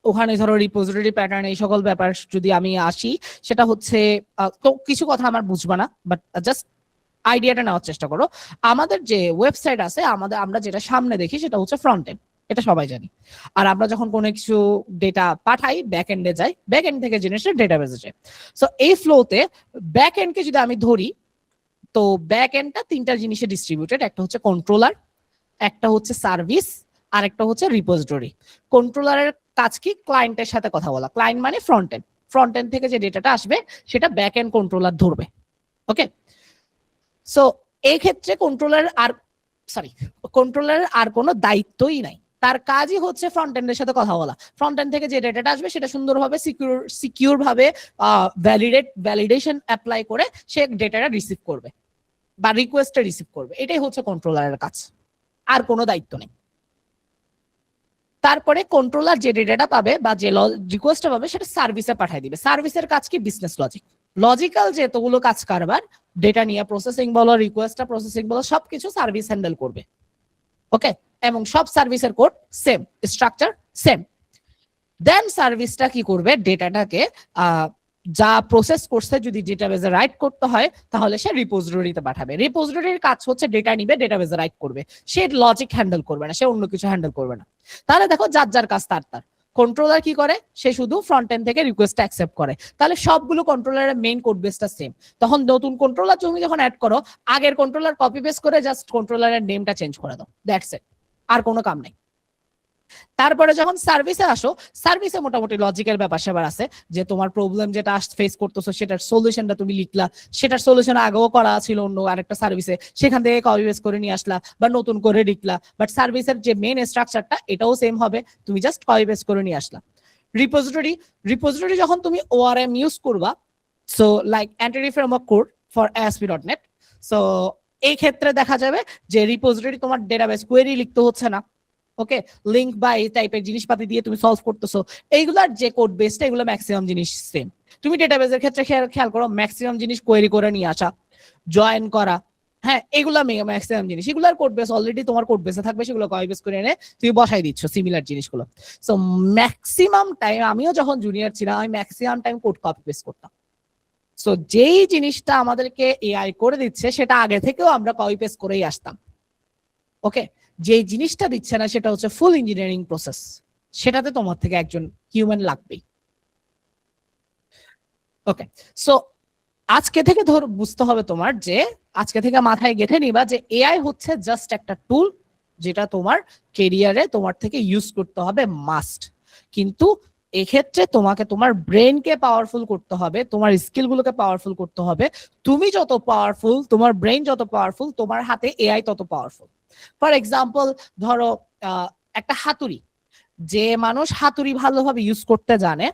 ওখানে ধরো রিপোজিটরি প্যাটার্ন এই সকল ব্যাপার যদি আমি আসি, সেটা হচ্ছে তো কিছু কথা আমার বুঝবা না, বাট জাস্ট আইডিয়াটা নেওয়ার চেষ্টা করো। আমাদের যে ওয়েবসাইট আছে, আমরা যেটা সামনে দেখি সেটা হচ্ছে ফ্রন্ট এন্ড, এটা সবাই জানি। আর আমরা যখন কোনো কিছু ডেটা পাঠাই ব্যাক এন্ডে যাই, ব্যাক এন্ড থেকে জিনিসটা ডেটাবেসে যায়। সো এই ফ্লোতে ব্যাক এন্ডকে যদি আমি ধরি, তো ব্যাক এন্ডটা তিনটা জিনিসে ডিস্ট্রিবিউটেড, একটা হচ্ছে কন্ট্রোলার, একটা হচ্ছে সার্ভিস, আর একটা হচ্ছে রিপোজিটরি। কন্ট্রোলারের কাজ কি? ক্লায়েন্টের সাথে কথা বলা। ক্লায়েন্ট মানে ফ্রন্ট এন্ড, ফ্রন্ট এন্ড থেকে যে ডেটাটা আসবে সেটা ব্যাক এন্ড কন্ট্রোলার ধরবে। ওকে, সো এই ক্ষেত্রে কন্ট্রোলারের আর কোনো দায়িত্বই নাই, তার কাজই হচ্ছে ফ্রন্ট এন্ডের সাথে কথা বলা। ফ্রন্ট এন্ড থেকে যে ডেটাটা আসবে সেটা সুন্দরভাবে সিকিউর ভাবে ভ্যালিডেশন অ্যাপ্লাই করে সে ডেটাটা রিসিভ করবে বা রিকোয়েস্টটা রিসিভ করবে, এটাই হচ্ছে কন্ট্রোলারের কাজ, আর কোনো দায়িত্ব নেই। তারপরে কন্ট্রোলার যে ডেটাটা পাবে বা যে রিকোয়েস্টটা পাবে সেটা সার্ভিসে পাঠিয়ে দিবে। সার্ভিসের কাজ কি? বিজনেস লজিক, লজিক্যাল যে এতগুলো কাজ কারবার, ডেটা নিয়ে প্রসেসিং বলো, রিকোয়েস্টটা প্রসেসিং বলো, সবকিছু সার্ভিস হ্যান্ডেল করবে। ওকে, এবং সব সার্ভিসের কোড সেম, স্ট্রাকচার সেম। দেন সার্ভিসটা কি করবে? ডেটাটাকে যা প্রসেস করছে যদি ডেটাবেজে রাইট করতে হয় তাহলে সে রিপোজিটরিতে পাঠাবে। রিপোজিটরির কাজ হচ্ছে ডেটা নিবে, ডেটাবেজে রাইট করবে, সে লজিক হ্যান্ডেল করবে না, সে অন্য কিছু হ্যান্ডেল করবে না। তাহলে দেখো যার যার কাজ তার তার। কন্ট্রোলার কি করে? সে শুধু ফ্রন্ট এন্ড থেকে রিকোয়েস্ট অ্যাকসেপ্ট করে। তাহলে সবগুলো কন্ট্রোলারের মেইন কোড বেসটা সেম। তখন নতুন কন্ট্রোলার তুমি যখন অ্যাড করো, আগের কন্ট্রোলার কপি পেস্ট করে জাস্ট কন্ট্রোলারের নেমটা চেঞ্জ করে দাও, দ্যাটস ইট, আর কোনো কাম নাই। তারপরে যখন সার্ভিসে আসো, সার্ভিসে মোটামুটি লজিক্যাল ব্যাপার স্যাপার আছে, যে তোমার প্রবলেম যেটা ফেস করতেছো সেটার সলিউশনটা তুমি লিখলা, সেটার সলিউশন আগেও করা ছিল অন্য আরেকটা সার্ভিসে, সেখান থেকে কপি পেস্ট করে নিয়ে আসলা বা নতুন করে লিখলা, বাট সার্ভিসের যে মেইন স্ট্রাকচারটা এটাও সেম হবে, তুমি জাস্ট কপি পেস্ট করে নিয়ে আসলা। রিপোজিটরি যখন তুমি ORM ইউজ করবা, so like entity framework code for ASP.NET, so এই ক্ষেত্রে দেখা যাবে যে রিপোজিটরি তোমার ডেটাবেস কোয়েরি লিখতে হচ্ছে না। ওকে, লিংক বা এই টাইপের জিনিসপাতি দিয়ে তুমি সলভ করতেছো, এইগুলার যে কোড বেসটা এগুলো ম্যাক্সিমাম জিনিস সেম। তুমি ডেটাবেসের ক্ষেত্রে খেয়াল করো, ম্যাক্সিমাম জিনিস কোয়েরি করে নিয়ে আসা, জয়েন করা, হ্যাঁ, এগুলা ম্যাক্সিমাম জিনিস, এগুলার কোড বেস অলরেডি তোমার কোড বেসে থাকবে, সেগুলো কপি পেস্ট করে এনে তুমি বসাই দিচ্ছ সিমিলার জিনিসগুলো। সো ম্যাক্সিমাম টাইম, আমিও যখন জুনিয়র ছিলাম আমি maximum time code copy paste করতাম। সো যেই জিনিসটা আমাদেরকে এআই করে দিচ্ছে সেটা আগে থেকেও আমরা কপি পেস্ট করেই আসতাম। ওকে, যে জিনিসটা দিচ্ছে না সেটা হচ্ছে ফুল ইঞ্জিনিয়ারিং প্রসেস, সেটাতে তোমার থেকে একজন হিউম্যান লাগবেই। ওকে, সো আজকে থেকে বুঝতে হবে তোমার, যে আজকে থেকে মাথায় গেঁথে নিবা যে এআই হচ্ছে জাস্ট একটা টুল, যেটা তোমার কেরিয়ারে তোমার থেকে ইউজ করতে হবে মাস্ট। কিন্তু এক্ষেত্রে তোমাকে তোমার ব্রেনকে পাওয়ারফুল করতে হবে, তোমার স্কিলগুলোকে পাওয়ারফুল করতে হবে। তুমি যত পাওয়ারফুল, তোমার ব্রেন যত পাওয়ারফুল, তোমার হাতে এআই তত পাওয়ারফুল। ফর এক্সাম্পল, ধরো একটা হাতুড়ি, যে মানুষ হাতুড়ি ভালোভাবে ইউজ করতে জানে,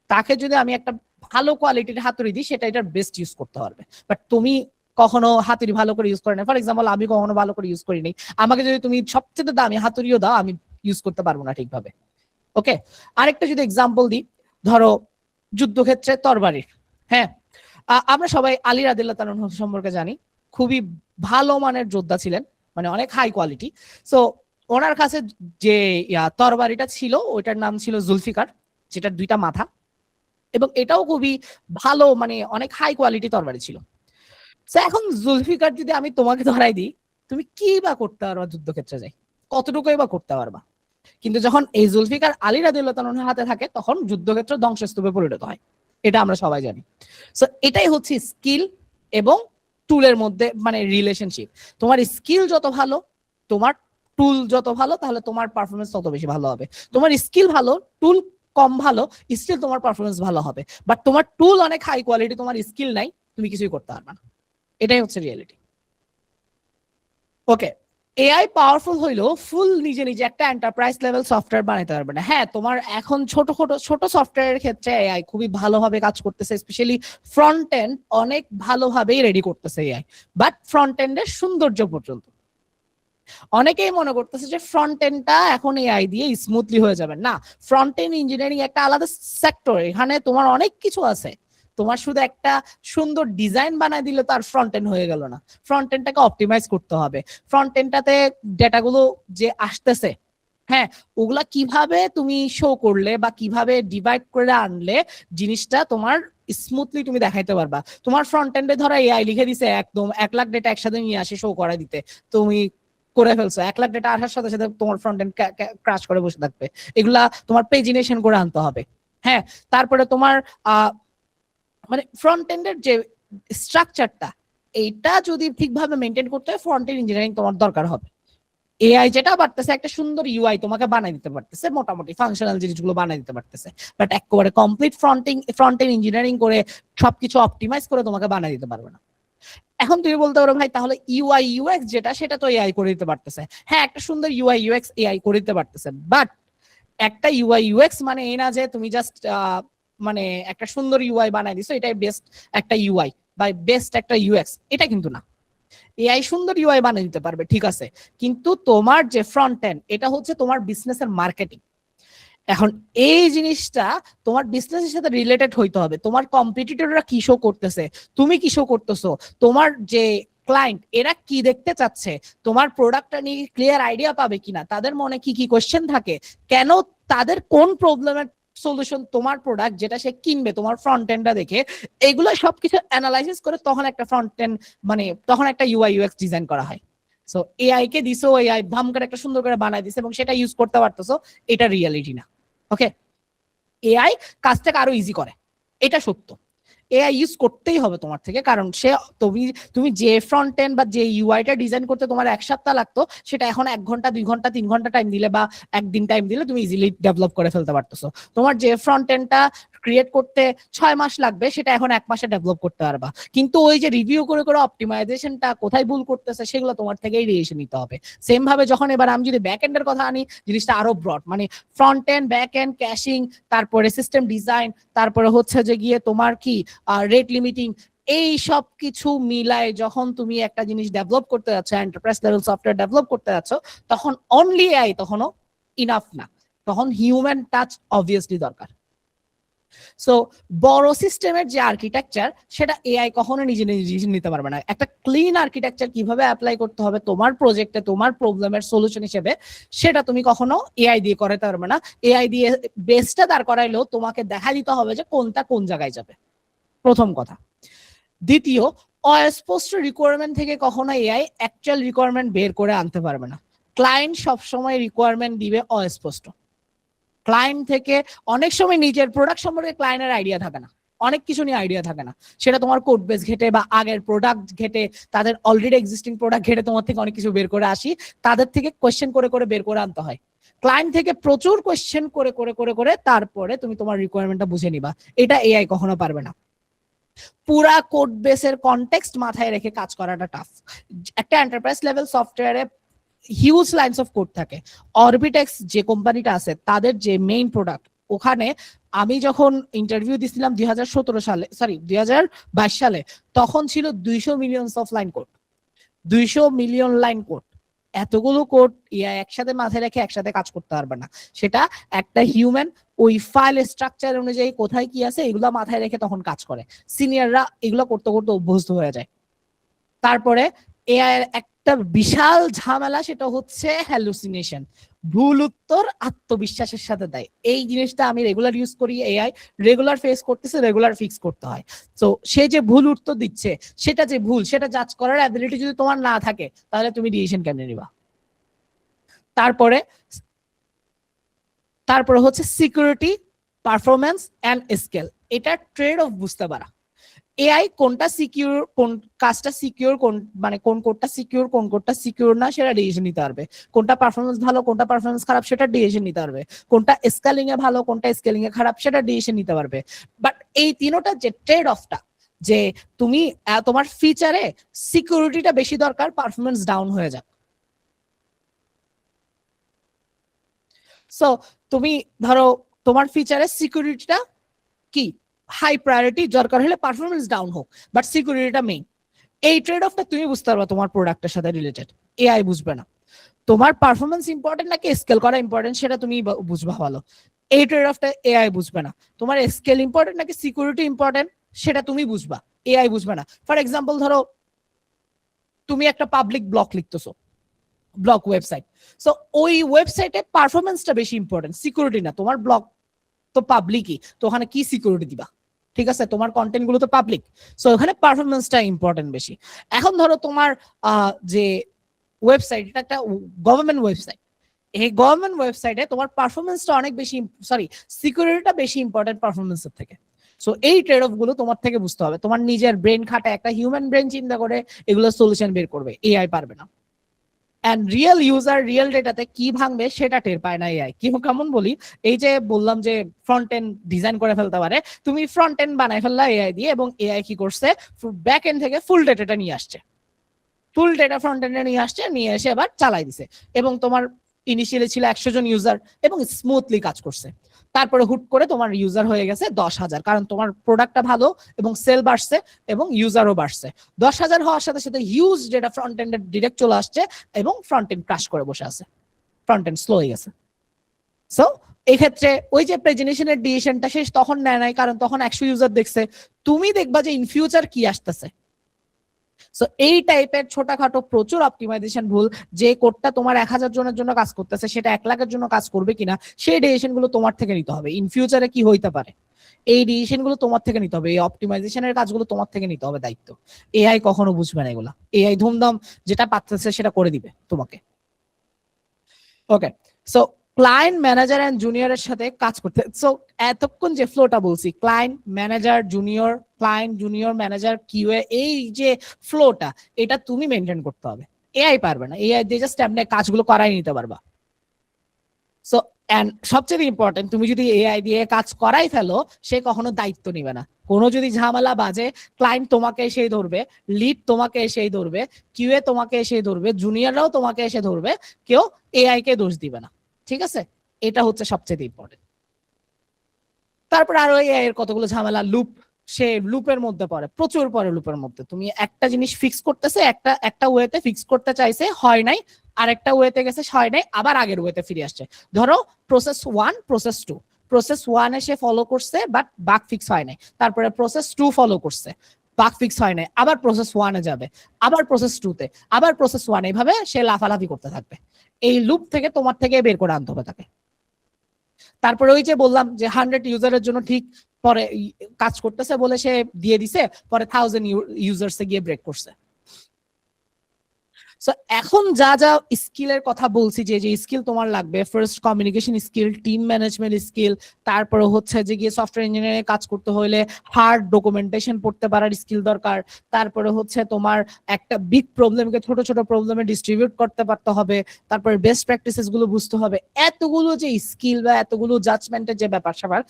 তাকে যদি আমি একটা ভালো কোয়ালিটির হাতুড়ি দিই, সেটা এটার বেস্ট ইউজ করতে পারবে। বাট তুমি কখনো হাতুড়ি ভালো করে ইউজ করে না, ফর এক্সাম্পল আমি কখনো ভালো করে ইউজ করি নাই, আমাকে যদি তুমি সবচেয়ে দামি হাতুড়িও দাও, আমি ইউজ করতে পারবো না ঠিকভাবে। ওকে, আরেকটা যদি এক্সাম্পল দিই, ধরো যুদ্ধক্ষেত্রে তরবারির, হ্যাঁ, আমরা সবাই আলী রাদিয়াল্লাহু তাআলা সম্পর্কে জানি, খুবই ভালো মানের যোদ্ধা ছিলেন, মানে অনেক হাই কোয়ালিটি। সো ওনার কাছে যে তরবারিটা ছিল ওইটার নাম ছিল জুলফিকার, যেটার দুইটা মাথা, এবং এটাও খুবই ভালো, মানে অনেক হাই কোয়ালিটি তরবারি ছিল। তো এখন জুলফিকার যদি আমি তোমাকে ধরাই দিই, তুমি কি বা করতে পারবা যুদ্ধক্ষেত্রে যাই, কতটুকুই বা করতে পারবা? কিন্তু যখন এই জুলফিকার আলী রাদিয়াল্লাহু তাআলার হাতে থাকে, তখন যুদ্ধক্ষেত্র ধ্বংসস্তূপে পরিণত হয়, এটা আমরা সবাই জানি। সো এটাই হচ্ছে স্কিল এবং টুলের মধ্যে মানে রিলেশনশিপ। তোমার স্কিল যত ভালো, তোমার টুল যত ভালো তাহলে তোমার পারফরমেন্স তত বেশি ভালো হবে। তোমার স্কিল ভালো, টুল কম ভালো, স্টিল তোমার পারফরমেন্স ভালো হবে। বাট তোমার টুল অনেক হাই কোয়ালিটি, তোমার স্কিল নাই, তুমি কিছুই করতে পারবে না। এটাই হচ্ছে রিয়েলিটি। ওকে, এআই পাওয়ারফুল হইলেও ফুল নিজে নিজে একটা এন্টারপ্রাইজ লেভেল সফটওয়্যার বানাতে পারবে না। হ্যাঁ, তোমার এখন ছোট সফটওয়্যারের ক্ষেত্রে এআই খুবই ভালোভাবে কাজ করতেছে, স্পেশালি ফ্রন্ট এন্ড অনেক ভালোভাবেই রেডি করতেছে এআই। বাট ফ্রন্ট এন্ডের সৌন্দর্য পর্যন্ত অনেকেই মনে করতেছে যে ফ্রন্ট এন্ডটা এখন এআই দিয়ে স্মুথলি হয়ে যাবে। না, ফ্রন্ট এন্ড ইঞ্জিনিয়ারিং একটা আলাদা সেক্টর, এখানে তোমার অনেক কিছু আছে। তোমার শুধু একটা সুন্দর ডিজাইন বানায় দিলে তার ফ্রন্ট এন্ড হয়ে গেল না, ফ্রন্ট এন্ডটাকে অপটিমাইজ করতে হবে। ফ্রন্ট এন্ডটাতে ডেটাগুলো যে আসতেছে, হ্যাঁ, ওগুলা কিভাবে তুমি শো করলে বা কিভাবে ডিভাইড করে আনলে জিনিসটা তোমার স্মুথলি তুমি দেখাইতে পারবা। তোমার ফ্রন্ট এন্ডে ধরো এআই লিখে দিছে একদম 1 লাখ ডেটা একসাথে নিয়ে আসে শো করা দিতে, তুমি করে ফেলছো, 1 লাখ ডেটা আসার সাথে সাথে তোমার ফ্রন্ট এন্ড ক্রাশ করে বসে থাকবে। এগুলা তোমার পেজিনেশন করে আনতে হবে। হ্যাঁ, তারপরে তোমার মানে ফ্রন্ট এন্ডের যে স্ট্রাকচারটা, এইটা যদি ঠিকভাবে মেনটেন করতে হয় ফ্রন্ট এন্ড ইঞ্জিনিয়ারিং তোমার দরকার হবে। এআই যেটা পারতেছে একটা সুন্দর ইউআই তোমাকে বানাই দিতে পারতেছে, মোটামুটি ফাংশনাল জিনিসগুলো বানাই দিতে পারতেছে, বাট একেবারে কমপ্লিট ফ্রন্ট এন্ড ইঞ্জিনিয়ারিং করে সবকিছু অপটিমাইজ করে তোমাকে বানাই দিতে পারবে না। এখন তুমি বলতে পারো ভাই তাহলে ইউআই ইউএক্স যেটা সেটা তো এআই করে দিতে পারতেছে। হ্যাঁ, একটা সুন্দর ইউআই ইউএক্স এআই করে দিতে পারতেছে, বাট একটা ইউআই ইউএক্স মানে এই না যে তুমি জাস্ট মানে একটা সুন্দর ইউআই বানাই দিছো এটাই বেস্ট একটা ইউআই বা বেস্ট একটা ইউএক্স, এটা কিন্তু না। এআই সুন্দর ইউআই বানিয়ে দিতে পারবে, ঠিক আছে, কিন্তু তোমার যে ফ্রন্ট এন্ড এটা হচ্ছে তোমার বিজনেসের মার্কেটিং। এখন এই জিনিসটা তোমার বিজনেসের সাথে রিলেটেড হইতে হবে। তোমার কম্পিটিটররা কি শো করতেছে, তুমি কি শো করতেছো, তোমার যে ক্লায়েন্ট এরা কি দেখতে চাচ্ছে, তোমার প্রোডাক্টটা নিয়ে ক্লিয়ার আইডিয়া পাবে কিনা, তাদের মনে কি কি কোয়েশ্চেন থাকে, কেন তাদের কোন প্রবলেমের সলিউশন তোমার প্রোডাক্ট যেটা সে কিনবে তোমার ফ্রন্ট এন্ডটা দেখে, এগুলো সবকিছু অ্যানালাইসিস করে তখন একটা ফ্রন্ট এন্ড মানে তখন একটা ইউআই ইউএক্স ডিজাইন করা হয়। সো এআই কে দিছো, এআই ভাম করে একটা সুন্দর করে বানাই দিছে এবং সেটা ইউজ করতে পারতেছো, এটা রিয়েলিটি না। ওকে, এআই কাজটাকে আরো ইজি করে, এটা সত্য। এআই ইউজ করতেই হবে তোমার থেকে, কারণ সে তুমি যে ফ্রন্ট এন্ড বা যে ইউআইটা ডিজাইন করতে তোমার 1 সপ্তাহ লাগতো সেটা এখন 1 ঘন্টা 2 ঘন্টা 3 ঘন্টা টাইম দিলে বা একদিন টাইম দিলে তুমি ইজিলি ডেভেলপ করে ফেলতে পারতেছো। তোমার যে ফ্রন্ট এন্ডটা ক্রিয়েট করতে 6 মাস লাগবে সেটা এখন 1 মাসে ডেভেলপ করতে পারবা। কিন্তু ওই যে রিভিউ করে করে অপটিমাইজেশনটা কোথায় ভুল করতেছে সেগুলো তোমার থেকেই রিয়েকশন নিতে হবে। সেম ভাবে যখন এবার আমি যদি ব্যাক এন্ডের কথা আনি, জিনিসটা আরো ব্রড, মানে ফ্রন্ট এন্ড ব্যাক এন্ড ক্যাশিং, তারপরে সিস্টেম ডিজাইন, তারপরে হচ্ছে যে গিয়ে তোমার কি রেট লিমিটিং, এই সব কিছু মিলায় যখন তুমি একটা জিনিস ডেভেলপ করতে যাচ্ছ, এন্টারপ্রাইজ লেভেল সফটওয়্যার ডেভেলপ করতে যাচ্ছ, তখন অনলি এআই তখনও ইনাফ না, তখন হিউম্যান টাচ অবভিয়াসলি দরকার। সো বড় সিস্টেমের যে আর্কিটেকচার সেটা এআই কখনো নিজে নিজে নিতে পারবে না। একটা ক্লিন আর্কিটেকচার কিভাবে অ্যাপ্লাই করতে হবে তোমার প্রজেক্টে তোমার প্রবলেমের সলিউশন হিসেবে, সেটা তুমি কখনো এআই দিয়ে করাতে পারবে না। এআই দিয়ে বেসটা দাঁড় করাইলেও তোমাকে দেখা দিতে হবে যে কোনটা কোন জায়গায় যাবে, প্রথম কথা। দ্বিতীয়, অস্পষ্ট রিকোয়ারমেন্ট থেকে কখনো এআই অ্যাকচুয়াল রিকোয়ারমেন্ট বের করে আনতে পারবে না। ক্লায়েন্ট সবসময় রিকোয়ারমেন্ট দিবে অস্পষ্ট। ক্লায়েন্ট থেকে অনেক সময় নিজের প্রোডাক্ট সম্পর্কে ক্লায়েন্টের আইডিয়া থাকে না, অনেক কিছু নিয়ে আইডিয়া থাকে না, সেটা তোমার কোড বেস ঘেটে বা আগের প্রোডাক্ট ঘেটে, তাদের অলরেডি এক্সিস্টিং প্রোডাক্ট ঘেটে তোমার থেকে অনেক কিছু বের করে আসি, তাদের থেকে কোয়েশ্চেন করে করে বের করে আনতে হয়। ক্লায়েন্ট থেকে প্রচুর কোয়েশ্চেন করে করে করে করে তারপরে তুমি তোমার রিকোয়ারমেন্টটা বুঝে নিবা, এটা এআই কখনো পারবে না। পুরা কোড বেসের কনটেক্সট মাথায় রেখে কাজ করাটা টাফ। একটা এন্টারপ্রাইজ লেভেল সফটওয়্যারে হিউজ লাইনস অফ কোড থাকে। অরবিটেক্স যে কোম্পানিটা আছে তাদের যে মেইন প্রোডাক্ট, ওখানে আমি যখন ইন্টারভিউ দিছিলাম 2017 সালে, সরি 2022 সালে, তখন ছিল 200 million of line code, 200 million line code. এতগুলো কোড ইয়া একসাথে মাথায় রেখে একসাথে কাজ করতে পারবে না, সেটা একটা হিউম্যান ওই ফাইল স্ট্রাকচার অনুযায়ী কোথায় কি আছে এগুলো মাথায় রেখে তখন কাজ করে। সিনিয়ররা এগুলো করতে করতে অভ্যস্ত হয়ে যায়। তারপরে এআই এর একটা বিশাল ঝামেলা, সেটা হচ্ছে হ্যালুসিনেশন, ভুল উত্তর আত্মবিশ্বাসের সাথে দেয়। এই জিনিসটা আমি রেগুলার ইউজ করি, এআই রেগুলার ফেস করতেছে, রেগুলার ফিক্স করতে হয়। তো সে যে ভুল উত্তর দিচ্ছে সেটা যে ভুল, সেটা জাজ করার অ্যাবিলিটি যদি তোমার না থাকে তাহলে তুমি ডিসিশন কেমনে নিবা। তারপরে হচ্ছে সিকিউরিটি, পারফরমেন্স এন্ড স্কেল, এটা ট্রেড অফ বুঝতে পারা। এআই কোনটা সিকিউর, কোন কাজটা সিকিউর, কোন মানে কোন কোডটা সিকিউর, কোন কোডটা সিকিউর না সেটা ডিসিশন নিতে পারবে। কোনটা পারফরমেন্স ভালো, কোনটা পারফরমেন্স খারাপ সেটা ডিসিশন নিতে পারবে। কোনটা স্কেলিং এ ভালো, কোনটা স্কেলিং এ খারাপ সেটা ডিসিশন নিতে পারবে। বাট এই তিনোটা যে ট্রেড অফটা, যে তুমি তোমার ফিচারে সিকিউরিটিটা বেশি দরকার, পারফরমেন্স ডাউন হয়ে যাক। সো তুমি ধরো তোমার ফিচারে সিকিউরিটিটা কি হাই প্রায়োরিটি, দরকার হলে পারফরমেন্স ডাউন হোক, বাট সিকিউরিটিটা মেইন। এই ট্রেড অফটা তুমি বুঝতে পারবা তোমার প্রোডাক্টের সাথে রিলেটেড, এআই বুঝবে না। তোমার পারফরমেন্স ইম্পর্টেন্ট নাকি স্কেল করা ইম্পর্টেন্ট সেটা তুমি বুঝবা ভালো, এই ট্রেড অফটা এআই বুঝবে না। তোমার স্কেল ইম্পর্টেন্ট নাকি সিকিউরিটি ইম্পর্টেন্ট সেটা তুমি বুঝবা, এআই বুঝবে না। ফর এক্সাম্পল ধরো তুমি একটা পাবলিক ব্লগ লিখতেছো, ব্লগ ওয়েবসাইট, সো ওই ওয়েবসাইটে পারফরমেন্সটা বেশি ইম্পর্টেন্ট, সিকিউরিটি না। তোমার ব্লগ তো পাবলিকই, তো ওখানে কি সিকিউরিটি দিবা? ঠিক আছে, তোমার কন্টেন্ট গুলো তো পাবলিক, সো ওখানে পারফরমেন্সটা ইম্পর্টেন্ট বেশি। এখন ধরো তোমার যে ওয়েবসাইট, এটা একটা গভর্নমেন্ট ওয়েবসাইট, এই গভর্নমেন্ট ওয়েবসাইটে তোমার পারফরমেন্সটা অনেক বেশি, সরি সিকিউরিটিটা বেশি ইম্পর্টেন্ট পারফরমেন্সের থেকে। সো এই ট্রেড অফ গুলো তোমার থেকে বুঝতে হবে, তোমার নিজের ব্রেন খাটে, একটা হিউম্যান ব্রেন চিন্তা করে এগুলো সলিউশন বের করবে, এআই পারবে না। এন্ড রিয়েল ইউজার রিয়েল ডেটাতে কি ভাঙবে সেটা টের পায় না এআই। কি কেমন বলি, এই যে বললাম যে ফ্রন্ট এন্ড ডিজাইন করে ফেলতে পারে, তুমি ফ্রন্ট এন্ড বানাই ফেললা এআই দিয়ে, এবং এআই কি করছে, ব্যাক এন্ড থেকে ফুল ডেটাটা নিয়ে আসছে, ফুল ডেটা ফ্রন্ট এন্ডে নিয়ে আসছে, নিয়ে এসে এবার চালাই দিছে, এবং তোমার ইনিশিয়ালি ছিল 100 জন ইউজার এবং স্মুথলি কাজ করছে। তারপরে হুট করে তোমার ইউজার হয়ে গেছে 10,000, কারণ তোমার প্রোডাক্টটা ভালো এবং সেল বাড়ছে এবং ইউজারও বাড়ছে। 10,000 হওয়ার সাথে সাথে হিউজ ডেটা ফ্রন্ট এন্ডে ডিরেক্ট চলে আসছে এবং ফ্রন্ট এন্ড ক্রাশ করে বসে আছে, ফ্রন্ট এন্ড স্লো হয়ে গেছে। সো এই ক্ষেত্রে ওই যে প্রেজেন্টেশনের ডিসিশনটা শেষ তখন নেয় নাই, কারণ তখন 100 ইউজার দেখছে। তুমি দেখবা যে ইন ফিউচার কি আসতেছে। সো এই টাইপের ছোটখাটো প্রচুর অপটিমাইজেশন ভুল, যে কোডটা তোমার 1000 জনের জন্য কাজ করতেছে সেটা 1 লাখের জন্য কাজ করবে কিনা, সেই ডিসিশন গুলো তোমার থেকে নিতে হবে। ইন ফিউচারে কি হইতে পারে, এই ডিসিশন গুলো তোমার থেকে নিতে হবে, এই অপটিমাইজেশনের কাজগুলো তোমার থেকে নিতে হবে দায়িত্ব। এআই কখনো বুঝবে না এগুলা, এআই ধুমধাম যেটা পাচ্ছে সেটা করে দিবে তোমাকে। ওকে, সো ক্লায়েন্ট ম্যানেজার এন্ড জুনিয়রের সাথে কাজ করতে, সো এতক্ষণ যে ফ্লোটা বলছি, client manager junior, client junior manager QA, এই যে ফ্লোটা এটা তুমি মেনটেন করতে হবে, এআই পারবে না। এআই দিয়ে জাস্ট আপনি কাজগুলো করাই নিতে পারবা। সো এন্ড সবচেয়ে ইম্পর্টেন্ট, তুমি যদি এআই দিয়ে কাজ করাই ফেলো, সে কখনো দায়িত্ব নিবে না। কোনো যদি ঝামেলা বাজে, ক্লায়েন্ট তোমাকে এসেই ধরবে, লিড তোমাকে এসেই ধরবে, কিউএ তোমাকে এসে ধরবে, জুনিয়ররাও তোমাকে এসে ধরবে, কেউ এআই কে দোষ দিবে না। ঠিক আছে, এটা হচ্ছে সবচেয়ে ইম্পর্টেন্ট। তারপর আরো এআই এর কতগুলো ঝামেলা, লুপ, সে লুপের মধ্যে পড়ে, প্রচুর পড়ে লুপের মধ্যে। তুমি একটা জিনিস ফিক্স করতেছে, একটা ওয়েতে ফিক্স করতে চাইছে, হয় নাই, আরেকটা ওয়েতে গেছে, হয় নাই, আবার আগের ওয়েতে ফিরে আসছে। ধরো প্রসেস 1, প্রসেস 2, প্রসেস 1 এ সে ফলো করছে বাট বাগ ফিক্স হয় নাই, তারপরে প্রসেস 2 ফলো করছে, বাগ ফিক্স হয় নাই, আবার প্রসেস 1 এ যাবে, আবার প্রসেস 2 তে, আবার প্রসেস 1, এইভাবে সে লাফালাফি করতে থাকবে। এই লুপ থেকে তোমার থেকে বের করে আনতে হবে তাকে। তারপরে ওই যে বললাম যে 100 ইউজারের জন্য ঠিক, পরে কাজ করতেছে বলে সে দিয়ে দিছে, পরে 1000 ইউজার্সে গিয়ে ব্রেক করছে। সো এখন যা যা স্কিলের কথা বলছি, যে যে স্কিল তোমার লাগবে, first communication skill, team management skill, তারপরে হচ্ছে যে গিয়ে সফটওয়্যার ইঞ্জিনিয়ারিং কাজ করতে হলে হার্ড ডকুমেন্টেশন পড়তে পারার স্কিল দরকার। তারপরে হচ্ছে তোমার একটা বিগ প্রবলেমকে ছোট ছোট প্রবলেমে ডিস্ট্রিবিউট করতে পারতে হবে। তারপরে বেস্ট প্র্যাকটিসেস গুলো বুঝতে হবে। এতগুলো যে স্কিল বা এতগুলো জাজমেন্টের যে ব্যাপার স্যাপার,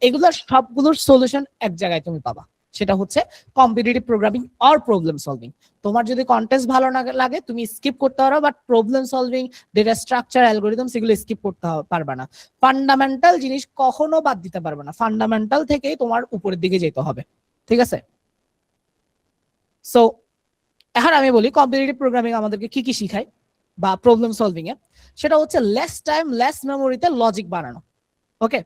এগুলোর সবগুলোর সলিউশন এক জায়গায় তুমি পাবা, সেটা হচ্ছে competitive programming or problem solving. তোমার যদি কন্টেস্ট ভালো না লাগে তুমি স্কিপ করতে পারো, but problem solving, data structure, algorithm, সেগুলো স্কিপ করতে পারবে না। ফান্ডামেন্টাল জিনিস কখনো বাদ দিতে পারবে না, ফান্ডামেন্টাল থেকেই তোমার উপরের দিকে যেতে হবে। ঠিক আছে, সো এখন আমি বলি কম্পিটিটিভ প্রোগ্রামিং আমাদেরকে কি কি শিখায় বা প্রবলেম সলভিং এ, সেটা হচ্ছে লেস টাইম লেস মেমোরিতে লজিক বানানো। ওকে,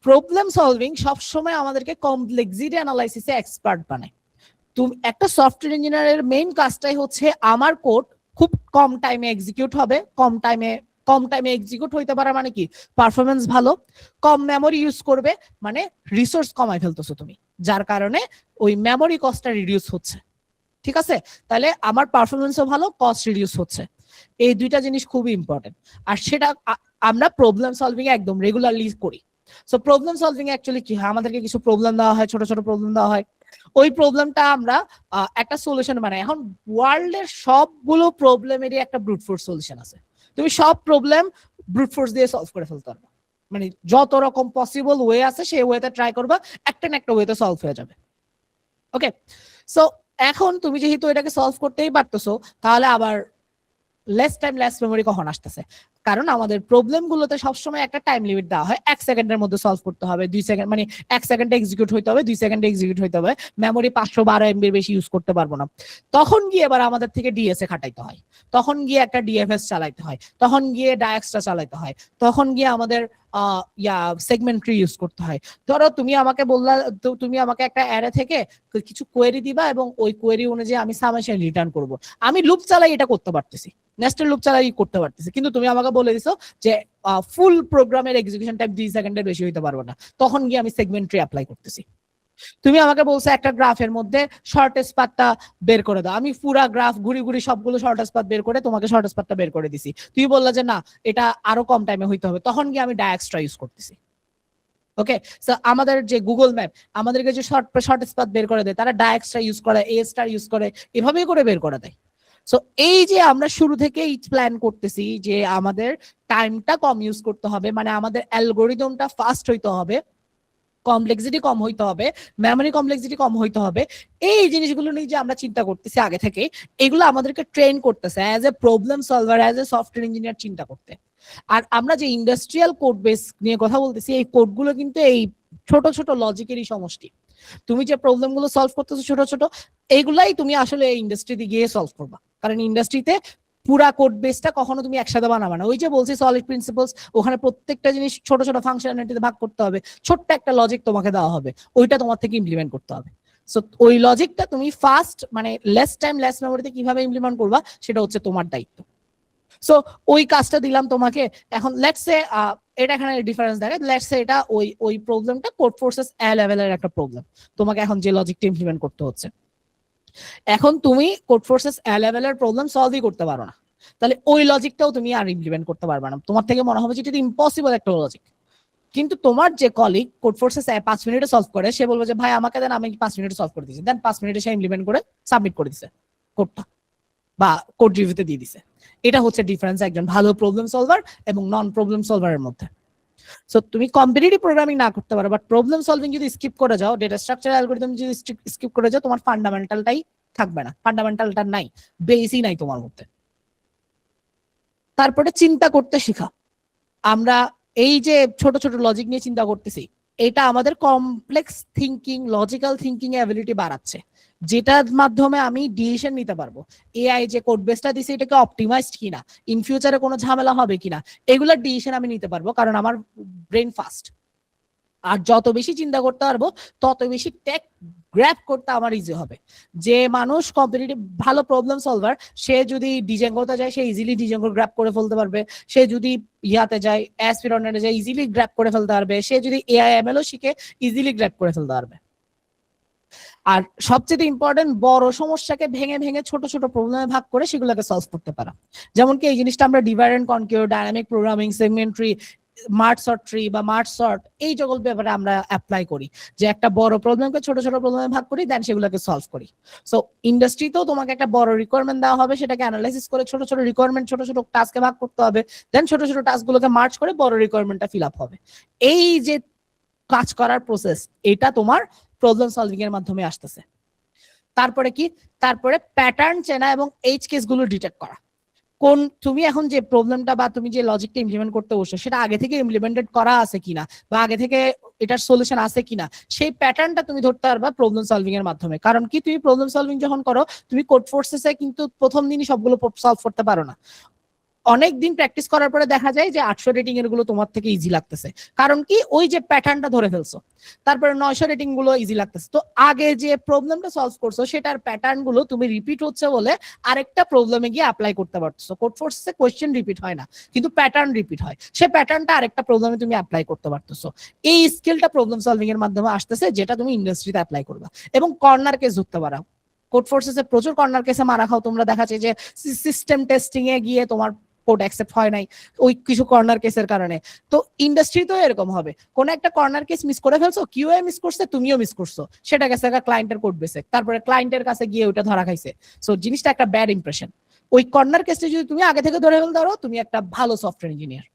প্রবলেম সলভিং সবসময় আমাদেরকে কমপ্লেক্সিটি অ্যানালাইসিসে এক্সপার্ট বানায়। তুমি একটা সফটওয়্যার ইঞ্জিনিয়ারের মেইন কাজটাই হচ্ছে আমার কোড খুব কম টাইমে এক্সিকিউট হবে, কম টাইমে এক্সিকিউট হইতে পারে মানে কি, পারফরমেন্স ভালো, কম মেমোরি ইউজ করবে, মানে রিসোর্স কমাই ফেলতেছো তুমি, যার কারণে ওই মেমোরি কস্টটা রিডিউস হচ্ছে। ঠিক আছে, তাহলে আমার পারফরমেন্সও ভালো, কস্ট রিডিউস হচ্ছে। এই দুইটা জিনিস খুবই ইম্পর্টেন্ট, আর সেটা আমরা প্রবলেম সলভিং এ একদম রেগুলারলি করি। সো প্রবলেম সলভিং অ্যাকচুয়ালি কি হয়, আমাদেরকে কিছু প্রবলেম দেওয়া হয়, ছোট ছোট প্রবলেম দেওয়া হয়, ওই প্রবলেমটা আমরা একটা সলিউশন বানাই। এখন ওয়ার্ল্ডের সবগুলো প্রবলেমেরই একটা ব্রুট ফোর্স সলিউশন আছে। তুমি সব প্রবলেম ব্রুট ফোর্স দিয়ে সলভ করে ফেলতে পারবে, মানে যত রকম পসিবল ওয়ে আছে সেই ওয়েতে ট্রাই করবা, একটা না একটা ওয়েতে সলভ হয়ে যাবে। ওকে, সো এখন তুমি যেহেতু এটাকে সলভ করতেই পারতেছো, তাহলে আবার লেস টাইম লেস মেমোরি কখন আসতেছে? কারণ আমাদের প্রবলেম গুলোতে সবসময় একটা টাইম লিমিট দেওয়া হয়, 1 সেকেন্ডের মধ্যে সলভ করতে হবে, 2 সেকেন্ড মানে 1 সেকেন্ডে এক্সিকিউট হইতে হবে, 2 সেকেন্ডে এক্সিকিউট হইতে হবে, মেমোরি 512 এমবির বেশি ইউজ করতে পারবো না। তখন গিয়ে এবার আমাদের থেকে ডিএসএ খাটাইতে হয়, তখন গিয়ে একটা ডিএফএস চালাইতে হয়, তখন গিয়ে ডায়াক্সটা চালাইতে হয়, তখন গিয়ে আমাদের সেগমেন্ট্রি ইউজ করতে হয়। ধরো তুমি আমাকে বললা, তুমি আমাকে একটা অ্যারে থেকে কিছু কোয়েরি দিবা এবং ওই কোয়েরি অনুযায়ী আমি সামেশন রিটার্ন করব। আমি লুপ চালাই এটা করতে পারতেছি, নেস্টেড লুপ চালাই করতে পারতেছি, কিন্তু তুমি আমাকে বলে দিছো যে ফুল প্রোগ্রামের এক্সিকিউশন টাইম 2 সেকেন্ডের বেশি হইতে পারবো না, তখন গিয়ে আমি সেগমেন্ট্রি অ্যাপ্লাই করতেছি। তুমি আমাকে বলছো একটা গ্রাফের মধ্যে শর্টেস্ট পাথটা বের করে দাও, আমি পুরা গ্রাফ ঘুরি ঘুরি সবগুলো শর্টেস্ট পাথ বের করে তোমাকে শর্টেস্ট পাথটা বের করে দিছি, তুমি বললা যে না এটা আরো কম টাইমে হইতে হবে, তখন গিয়ে আমি ডায়াক্সট্রা ইউজ করতেছি। ওকে, সো আমাদের যে গুগল ম্যাপ আমাদেরকে যে শর্টেস্ট পাথ বের করে দেয়, তারা ডায়াক্সট্রা ইউজ করে, এ স্টার ইউজ করে, এভাবেই করে বের করে দেয়। সো এই যে আমরা শুরু থেকেই প্ল্যান করতেছি যে আমাদের টাইমটা কম ইউজ করতে হবে, মানে আমাদের অ্যালগোরিদমটা ফাস্ট হইতে হবে, কমপ্লেক্সিটি কম হইতে হবে, মেমোরি কমপ্লেক্সিটি কম হইতে হবে, এই জিনিসগুলো নিয়ে যে আমরা চিন্তা করতেছি আগে থেকে, এগুলো আমাদেরকে ট্রেন করতেছে as a problem solver, as a software engineer চিন্তা করতে। আর আমরা যে ইন্ডাস্ট্রিয়াল কোড বেস নিয়ে কথা বলতেছি, এই কোডগুলো কিন্তু এই ছোট ছোট লজিকেরই সমষ্টি। তুমি যে প্রবলেমগুলো সলভ করতেছো ছোট ছোট, এইগুলাই তুমি আসলে এই ইন্ডাস্ট্রিতে গিয়ে সলভ করবা, কারণ ইন্ডাস্ট্রিতে পুরা কোড বেসটা কখনো তুমি একসাথে বানাবে না। ওই যে বলছি সলিড প্রিন্সিপলস, ওখানে প্রত্যেকটা জিনিস ছোট ছোট ফাংশনালিটিতে ভাগ করতে হবে, ছোট্ট একটা লজিক তোমাকে দেওয়া হবে, ওইটা তোমার থেকে ইমপ্লিমেন্ট করতে হবে। সো ওই লজিকটা তুমি ফাস্ট মানে লেস টাইম লেস মেমোরিতে কিভাবে ইমপ্লিমেন্ট করবা সেটা হচ্ছে তোমার দায়িত্ব। সো ওই কাজটা দিলাম তোমাকে। এখন লেটস সে এটা এখানে ডিফারেন্স দেখে, লেটস সে এটা ওই ওই প্রবলেমটা কোড ফোর্সেস এ লেভেলের একটা প্রবলেম, তোমাকে এখন যে লজিকটা ইমপ্লিমেন্ট করতে হচ্ছে, এখন তুমি কোড ফোর্সেস এ লেভেলের প্রবলেম সলভই করতে পারো না, তাহলে ওই লজিকটাও তুমি আর ইমপ্লিমেন্ট করতে পারবে না, তোমার থেকে মনে হবে যে এটা ইম্পসিবল একটা লজিক। কিন্তু তোমার যে কলিগ কোড ফোর্সেস 5 মিনিটে সলভ করে, সে বলবে যে ভাই আমাকে দেন, আমি 5 মিনিটে সলভ করে দিয়েছি, দেন 5 মিনিটে সে ইমপ্লিমেন্ট করে সাবমিট করে দিছে কোডটা, বা কোড রিভিউতে দিয়ে দিছে। এটা হচ্ছে ডিফারেন্স একজন ভালো প্রবলেম সলভার এবং নন প্রবলেম সলভারের মধ্যে। সো তুমি কম্পিটিটিভ প্রোগ্রামিং না করতে পারো, বাট প্রবলেম সলভিং যদি স্কিপ করে যাও, ডেটা স্ট্রাকচার অ্যালগরিদম যদি স্কিপ করে যাও, তোমার ফান্ডামেন্টালটাই থাকবে না, ফান্ডামেন্টালটা নাই, বেসই নাই তোমার মধ্যে। তারপরে চিন্তা করতে শেখা। আমরা এই যে ছোট ছোট লজিক নিয়ে চিন্তা করতেছি, এটা আমাদের complex thinking, logical thinking ability বাড়াচ্ছে, যেটার মাধ্যমে আমি ডিসিশন নিতে পারবো। এআই যে কোড বেসটা দিছে এটাকে অপটিমাইজড কিনা, ইন ফিউচারে কোনো ঝামেলা হবে কিনা, এগুলোর ডিসিশন আমি নিতে পারবো, কারণ আমার ব্রেন ফাস্ট। আর যত বেশি চিন্তা করতে পারবো, তত বেশি টেক গ্র্যাব করতে আমার ইজি হবে। যে মানুষ কম্পিটিটিভ ভালো প্রবলেম সলভার, সে যদি ডিজেঙ্গোতে যায়, সে ইজিলি ডিজেঙ্গো গ্র্যাব করে ফেলতে পারবে, সে যদি ইয়াতে যায় অ্যাসপিরনেটে যায় ইজিলি গ্র্যাব করে ফেলতে পারবে, সে যদি এআই এমএলও শিখে ইজিলি গ্র্যাব করে ফেলতে পারবে। আর সবচেয়ে ইম্পর্টেন্ট, বড় সমস্যাকে ভেঙে ভেঙে ছোট ছোট প্রবলেমে ভাগ করে সেগুলোকে সলভ করতে পারা। যেমন কি এই জিনিসটা আমরা divide and conquer, dynamic programming, segment tree, merge sort tree বা মার্জ সর্ট, এই সকল ব্যাপারে আমরা অ্যাপ্লাই করি, যে একটা বড় প্রবলেমকে ছোট ছোট প্রবলেমে ভাগ করি, দেন সেগুলোকে সলভ করি। সো ইন্ডাস্ট্রিতেও তোমাকে একটা বড় রিকোয়ারমেন্ট দেওয়া হবে, সেটাকে অ্যানালাইসিস করে ছোট ছোট রিকোয়ারমেন্ট, ছোট ছোট টাস্কে ভাগ করতে হবে, দেন ছোট ছোট টাস্কগুলোকে মার্জ করে বড় রিকোয়ারমেন্টটা ফিল আপ হবে। এই যে কাজ করার প্রসেস, এটা তোমার প্রবলেম সলভিং এর মাধ্যমে আসতেছে। তারপরে কি, তারপরে প্যাটার্ন চেনা এবং এইচ কেস গুলো ডিটেক্ট করা। কোন তুমি এখন যে প্রবলেমটা বা তুমি যে লজিকটা ইমপ্লিমেন্ট করতে বসছো, সেটা আগে থেকে ইমপ্লিমেন্টেড করা আছে কিনা, বা আগে থেকে এটার সলিউশন আছে কিনা, সেই প্যাটার্নটা তুমি ধরতে পারবা প্রবলেম সলভিং এর মাধ্যমে। কারণ কি, তুমি প্রবলেম সলভিং যখন করো, তুমি কোড ফোর্সেসে কিন্তু প্রথম দিনই সবগুলো সলভ করতে পারো না। অনেক দিন প্র্যাকটিস করার পরে দেখা যায় যে 800 রেটিং এর গুলো তোমার থেকে ইজি লাগতেছে, কারণ কি ওই যে প্যাটার্নটা ধরে ফেলছো। তারপরে 900 রেটিং গুলো ইজি লাগতেছে, তো আগে যে প্রবলেমটা সলভ করছো সেটার প্যাটার্ন গুলো তুমি রিপিট হচ্ছে বলে আরেকটা প্রবলেমে গিয়ে অ্যাপ্লাই করতে পারছো। কোড ফোর্সে কোয়েশ্চেন রিপিট হয় না, কিন্তু প্যাটার্ন রিপিট হয়, সে প্যাটার্নটা আরেকটা প্রবলেমে তুমি অ্যাপ্লাই করতে পারতেছো। এই স্কিলটা প্রবলেম সলভিং এর মাধ্যমে আসতেছে, যেটা তুমি ইন্ডাস্ট্রিতে অ্যাপ্লাই করবা। এবং কর্নার কেস ধরতে পারো, কোড ফোর্সেসে প্রচুর কর্নার কেসে মারা খাও তোমরা, দেখা যায় যে সিস্টেম টেস্টিং এ গিয়ে তোমার কোড অ্যাকসেপ্ট হয় নাই ওই কিছু কর্নার কেসের কারণে। তো ইন্ডাস্ট্রিতেও এরকম হবে, কোন একটা কর্নার কেস মিস করে ফেলছো, কিউএ মিস করছে, তুমিও মিস করছো, সেটা গেছে ক্লায়েন্টের কোড বেসে, তারপরে ক্লায়েন্টের কাছে গিয়ে ওটা ধরা খাইছে। সো জিনিসটা একটা ব্যাড ইমপ্রেশন। ওই কর্নার কেসটা যদি তুমি আগে থেকে ধরে ফেলতে পারো, তুমি একটা ভালো সফটওয়্যার ইঞ্জিনিয়ার।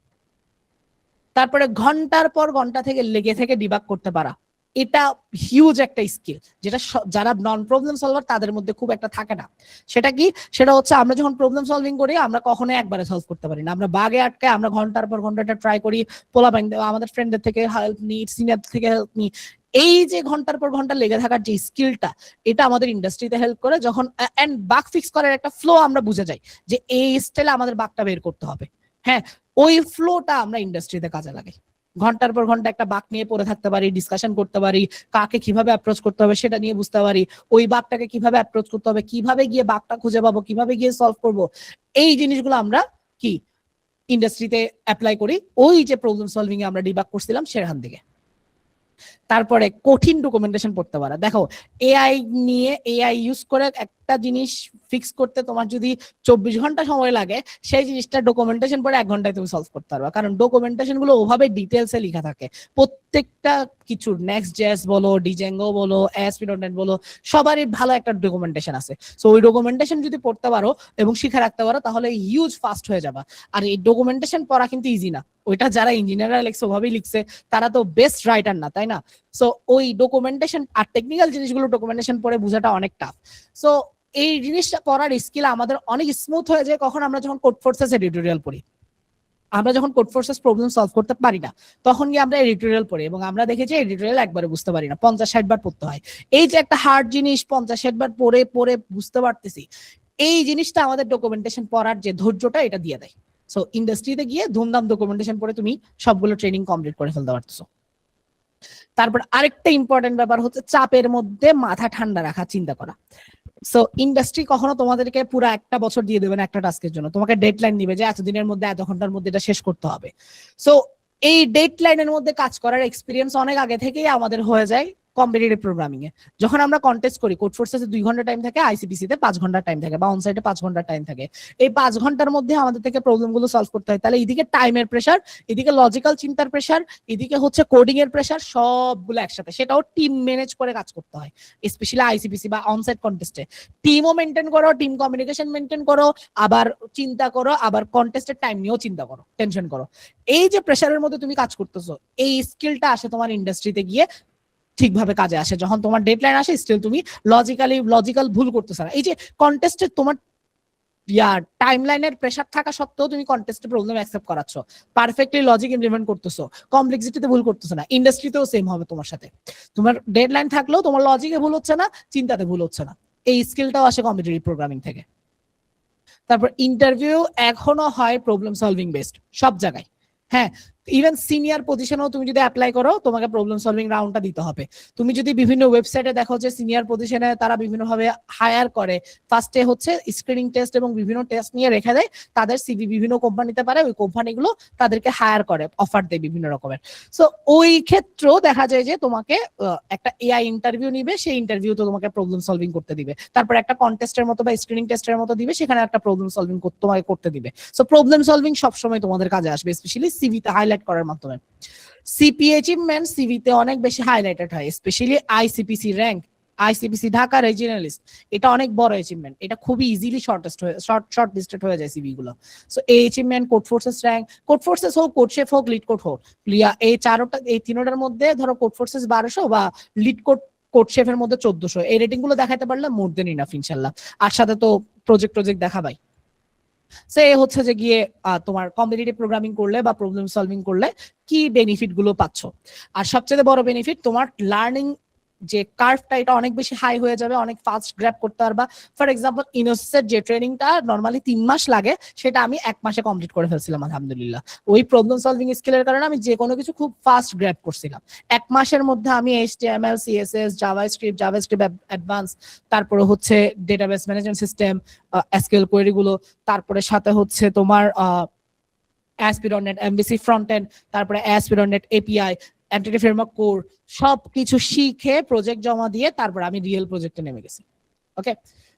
তারপরে ঘন্টার পর ঘন্টা থেকে লেগে থেকে ডিবাগ করতে পারা, এটা হিউজ একটা স্কিল, যেটা যারা নন প্রবলেম সলভার তাদের মধ্যে খুব একটা থাকে না। সেটা কি? সেটা হচ্ছে আমরা যখন প্রবলেম সলভিং করি আমরা কখনোই একবারে সলভ করতে পারি না, আমরা বাগে আটকে আমরা ঘন্টার পর ঘন্টাটা ট্রাই করি, পোলাপাইন আমাদের ফ্রেন্ডদের থেকে হেল্প নি, সিনিয়র থেকে হেল্প নি। এই যে ঘন্টার পর ঘন্টা লেগে থাকার যে স্কিলটা, এটা আমাদের ইন্ডাস্ট্রিতে হেল্প করে। যখন এন্ড বাগ ফিক্স করার একটা ফ্লো আমরা বুঝে যাই যে এই স্টাইলে আমাদের বাগটা বের করতে হবে, হ্যাঁ, ওই ফ্লোটা আমরা ইন্ডাস্ট্রিতে কাজে লাগাই। ঘন্টার পর ঘন্টা একটা বাক নিয়ে পড়ে থাকতে পারি, ডিসকাশন করতে পারি, কাকে কিভাবে অ্যাপ্রোচ করতে হবে সেটা নিয়ে বুঝতে পারি, ওই বাকটাকে কিভাবে অ্যাপ্রোচ করতে হবে, কিভাবে গিয়ে বাকটা খুঁজে পাবো, কিভাবে গিয়ে সলভ করব, এই জিনিসগুলো আমরা কি ইন্ডাস্ট্রিতে অ্যাপ্লাই করি, ওই যে প্রবলেম সলভিং এ আমরা ডিবাগ করছিলাম সেখান থেকে। তারপরে কঠিন ডকুমেন্টেশন পড়তে পারা। দেখো এআই নিয়ে, এআই ইউজ করে একটা জিনিস ফিক্স করতে তোমার যদি 24 ঘন্টা সময় লাগে, সেই জিনিসটা ডকুমেন্টেশন পড়ে 1 ঘন্টায় তুমি সলভ করতে পারবা, কারণ ডকুমেন্টেশন গুলো ওভাবে ডিটেলসে লেখা থাকে প্রত্যেকটা কিছু। নেক্সট জেএস বলো, ডিজেঙ্গো বলো, ASP.NET বলো, সবারই ভালো একটা ডকুমেন্টেশন আছে। সো ওই ডকুমেন্টেশন যদি পড়তে পারো এবং শিখে রাখতে পারো, তাহলে হিউজ ফাস্ট হয়ে যাবা। আর এই ডকুমেন্টেশন পড়া কিন্তু ইজি না, ওইটা যারা ইঞ্জিনিয়াররা লিখছে ওভাবেই লিখছে, তারা তো বেস্ট রাইটার না, তাই না? সো ওই ডকুমেন্টেশন আর টেকনিক্যাল জিনিসগুলো ডকুমেন্টেশন পড়ে বোঝাটা অনেক টাফ। সো এই জিনিসটা পড়ার স্কিল আমাদের অনেক স্মুথ হয়ে যায় কখন আমরা যখন কোড ফোর্সেস এডিটোরিয়াল পড়ি। আমরা যখন কোড ফোর্সেস প্রবলেম সলভ করতে পারি না, তখন গিয়ে আমরা এডিটোরিয়াল পড়ি, এবং আমরা দেখেছি এডিটোরিয়াল একবারে বুঝতে পারি না, 50-60 বার পড়তে হয়। এই যে একটা হার্ড জিনিস 50-60 বার পড়ে পড়ে বুঝতে পারতেছি, এই জিনিসটা আমাদের ডকুমেন্টেশন পড়ার যে ধৈর্যটা এটা দিয়ে দেয়। সো ইন্ডাস্ট্রিতে গিয়ে ধুমধাম ডকুমেন্টেশন পড়ে তুমি সবগুলো ট্রেনিং কমপ্লিট করে ফেলতে পারতেছো। তারপর আরেকটা ইম্পর্টেন্ট ব্যাপার হচ্ছে চাপের মধ্যে মাথা ঠান্ডা রাখা, চিন্তা করা। সো ইন্ডাস্ট্রি কখনো তোমাদেরকে পুরো একটা বছর দিয়ে দেবে না একটা টাস্কের জন্য, তোমাকে ডেডলাইন দিবে যে এতদিনের মধ্যে এত ঘন্টার মধ্যে এটা শেষ করতে হবে। সো এই ডেডলাইনের মধ্যে কাজ করার এক্সপিরিয়েন্স অনেক আগে থেকেই আমাদের হয়ে যায় কম্পিটিটিভ প্রোগ্রামিং এ। যখন আমরা কন্টেস্ট করি, কোড ফোর্সেসে 2 ঘন্টা টাইম থাকে, আইসিপিসি তে 5 ঘন্টা টাইম থাকে, বা অনসাইটে 5 ঘন্টা টাইম থাকে। এই 5 ঘন্টার মধ্যে আমাদের থেকে প্রবলেম গুলো সলভ করতে হয়। তাহলে এদিকে টাইমের প্রেসার, এদিকে লজিক্যাল চিন্তার প্রেসার, এদিকে হচ্ছে কোডিং এর প্রেসার, সবগুলো একসাথে, সেটাও টিম ম্যানেজ করে কাজ করতে হয়। স্পেশালি আইসিপিসি বা অনসাইট কন্টেস্টে টিমও মেনটেন করো, টিম কমিউনিকেশন মেনটেন করো, আবার চিন্তা করো, আবার কন্টেস্টের টাইম নিয়েও চিন্তা করো, টেনশন করো। এই যে প্রেসারের মধ্যে তুমি কাজ করতেছো, এই স্কিলটা আসে তোমার ইন্ডাস্ট্রিতে গিয়ে ঠিকভাবে কাজে আসে। যখন তোমার ডেডলাইন আসে, স্টিল তুমি লজিক্যাল ভুল করতেছো না। এই যে কন্টেস্টে তোমার টাইমলাইনের প্রেসার থাকা সত্ত্বেও তুমি কন্টেস্টে প্রবলেম অ্যাকসেপ্ট করাচ্ছ, পারফেক্টলি লজিক ইমপ্লিমেন্ট করতেছো, কমপ্লেক্সিটিতে ভুল করতেছো না। ইন্ডাস্ট্রিতেও সেম হবে তোমার সাথে, তোমার ডেডলাইন থাকলেও তোমার লজিকে ভুল হচ্ছে না, চিন্তাতে ভুল হচ্ছে না। এই স্কিলটাও আসে কম্পিটিটিভ প্রোগ্রামিং থেকে। তারপর ইন্টারভিউ এখনো হয় প্রবলেম সলভিং বেসড সব জায়গায়, হ্যাঁ। ইভেন সিনিয়র পজিশনেও তুমি যদি অ্যাপ্লাই করো, তোমাকে প্রবলেম সলভিং রাউন্ডটা দিতে হবে। তুমি যদি বিভিন্ন ওয়েবসাইটে দেখো যে সিনিয়র পজিশনে তারা বিভিন্নভাবে হায়ার করে, ফার্স্টে হচ্ছে স্ক্রিনিং টেস্ট এবং বিভিন্ন টেস্ট নিয়ে রেখে দেয়, তাদের সিভি বিভিন্ন কোম্পানিতে পারে, ওই কোম্পানিগুলো তাদেরকে হায়ার করে, অফার দেয় বিভিন্ন রকমের। সো ওই ক্ষেত্রেও দেখা যায় যে তোমাকে একটা এআই ইন্টারভিউ নিবে, সেই ইন্টারভিউ তো তোমাকে প্রবলেম সলভিং করতে দিবে, তারপর একটা কন্টেস্টের মতো বা স্ক্রিনিং টেস্টের মতো দিবে, সেখানে একটা প্রবলেম সলভিং তোমাকে করতে দিবে। সো প্রবলেম সলভিং সবসময় তোমাদের কাজে আসবে, স্পেশালি সিভিতে হাইলাইট করার মাধ্যমে। সিপি অ্যাচিভমেন্ট সিভিতে অনেক বেশি হাইলাইটেড হয়, specially ICPC rank, ICPC Dhaka regionalist, এটা অনেক বড় অ্যাচিভমেন্ট, এটা খুবই ইজিলি শর্ট লিস্টেড হয়ে যায় সিভি গুলো। সো এই achievement, code forces rank, code forces হোক, কোড শেফ হোক, লিড কোড হোক, এই চারটা, এই তিনটার মধ্যে ধরো কোড ফোর্সেস 1200 বা লিড কোড শেফের মধ্যে 1400, এই রেটিং গুলো দেখাতে পারলে মোর দেন ইনাফ ইনশাল্লাহ। আর সাথে তো প্রজেক্ট দেখাবাই। সে হচ্ছে যে গিয়ে তোমার কম্পিটিটিভ প্রোগ্রামিং করলে বা প্রবলেম সলভিং করলে কি বেনিফিট গুলো পাচ্ছ। আর সবচেয়ে বড় বেনিফিট, তোমার লার্নিং যে কার্ভটা এটা অনেক বেশি হাই হয়ে যাবে, অনেক ফাস্ট গ্র্যাব করতে পারবা। ফর এক্সাম্পল ইনোসিসের যে ট্রেনিংটা নরমালি 3 মাস লাগে, সেটা আমি 1 মাসে কমপ্লিট করে ফেলছিলাম আলহামদুলিল্লাহ। ওই প্রবলেম সলভিং স্কিলের কারণে আমি যে কোনো কিছু খুব ফাস্ট গ্র্যাব করছিলাম। 1 মাসের মধ্যে আমি HTML, CSS, জাভাস্ক্রিপ্ট অ্যাডভান্স, তারপরে হচ্ছে database management system, SQL query গুলো, তারপরে সাথে হচ্ছে তোমার ASP.NET MVC ফ্রন্ট এন্ড, তারপরে ASP.NET API, entity framework core, সবকিছু শিখে প্রজেক্ট জমা দিয়ে তারপর আমি রিয়েল প্রজেক্টে নেমে গেছি। ওকে,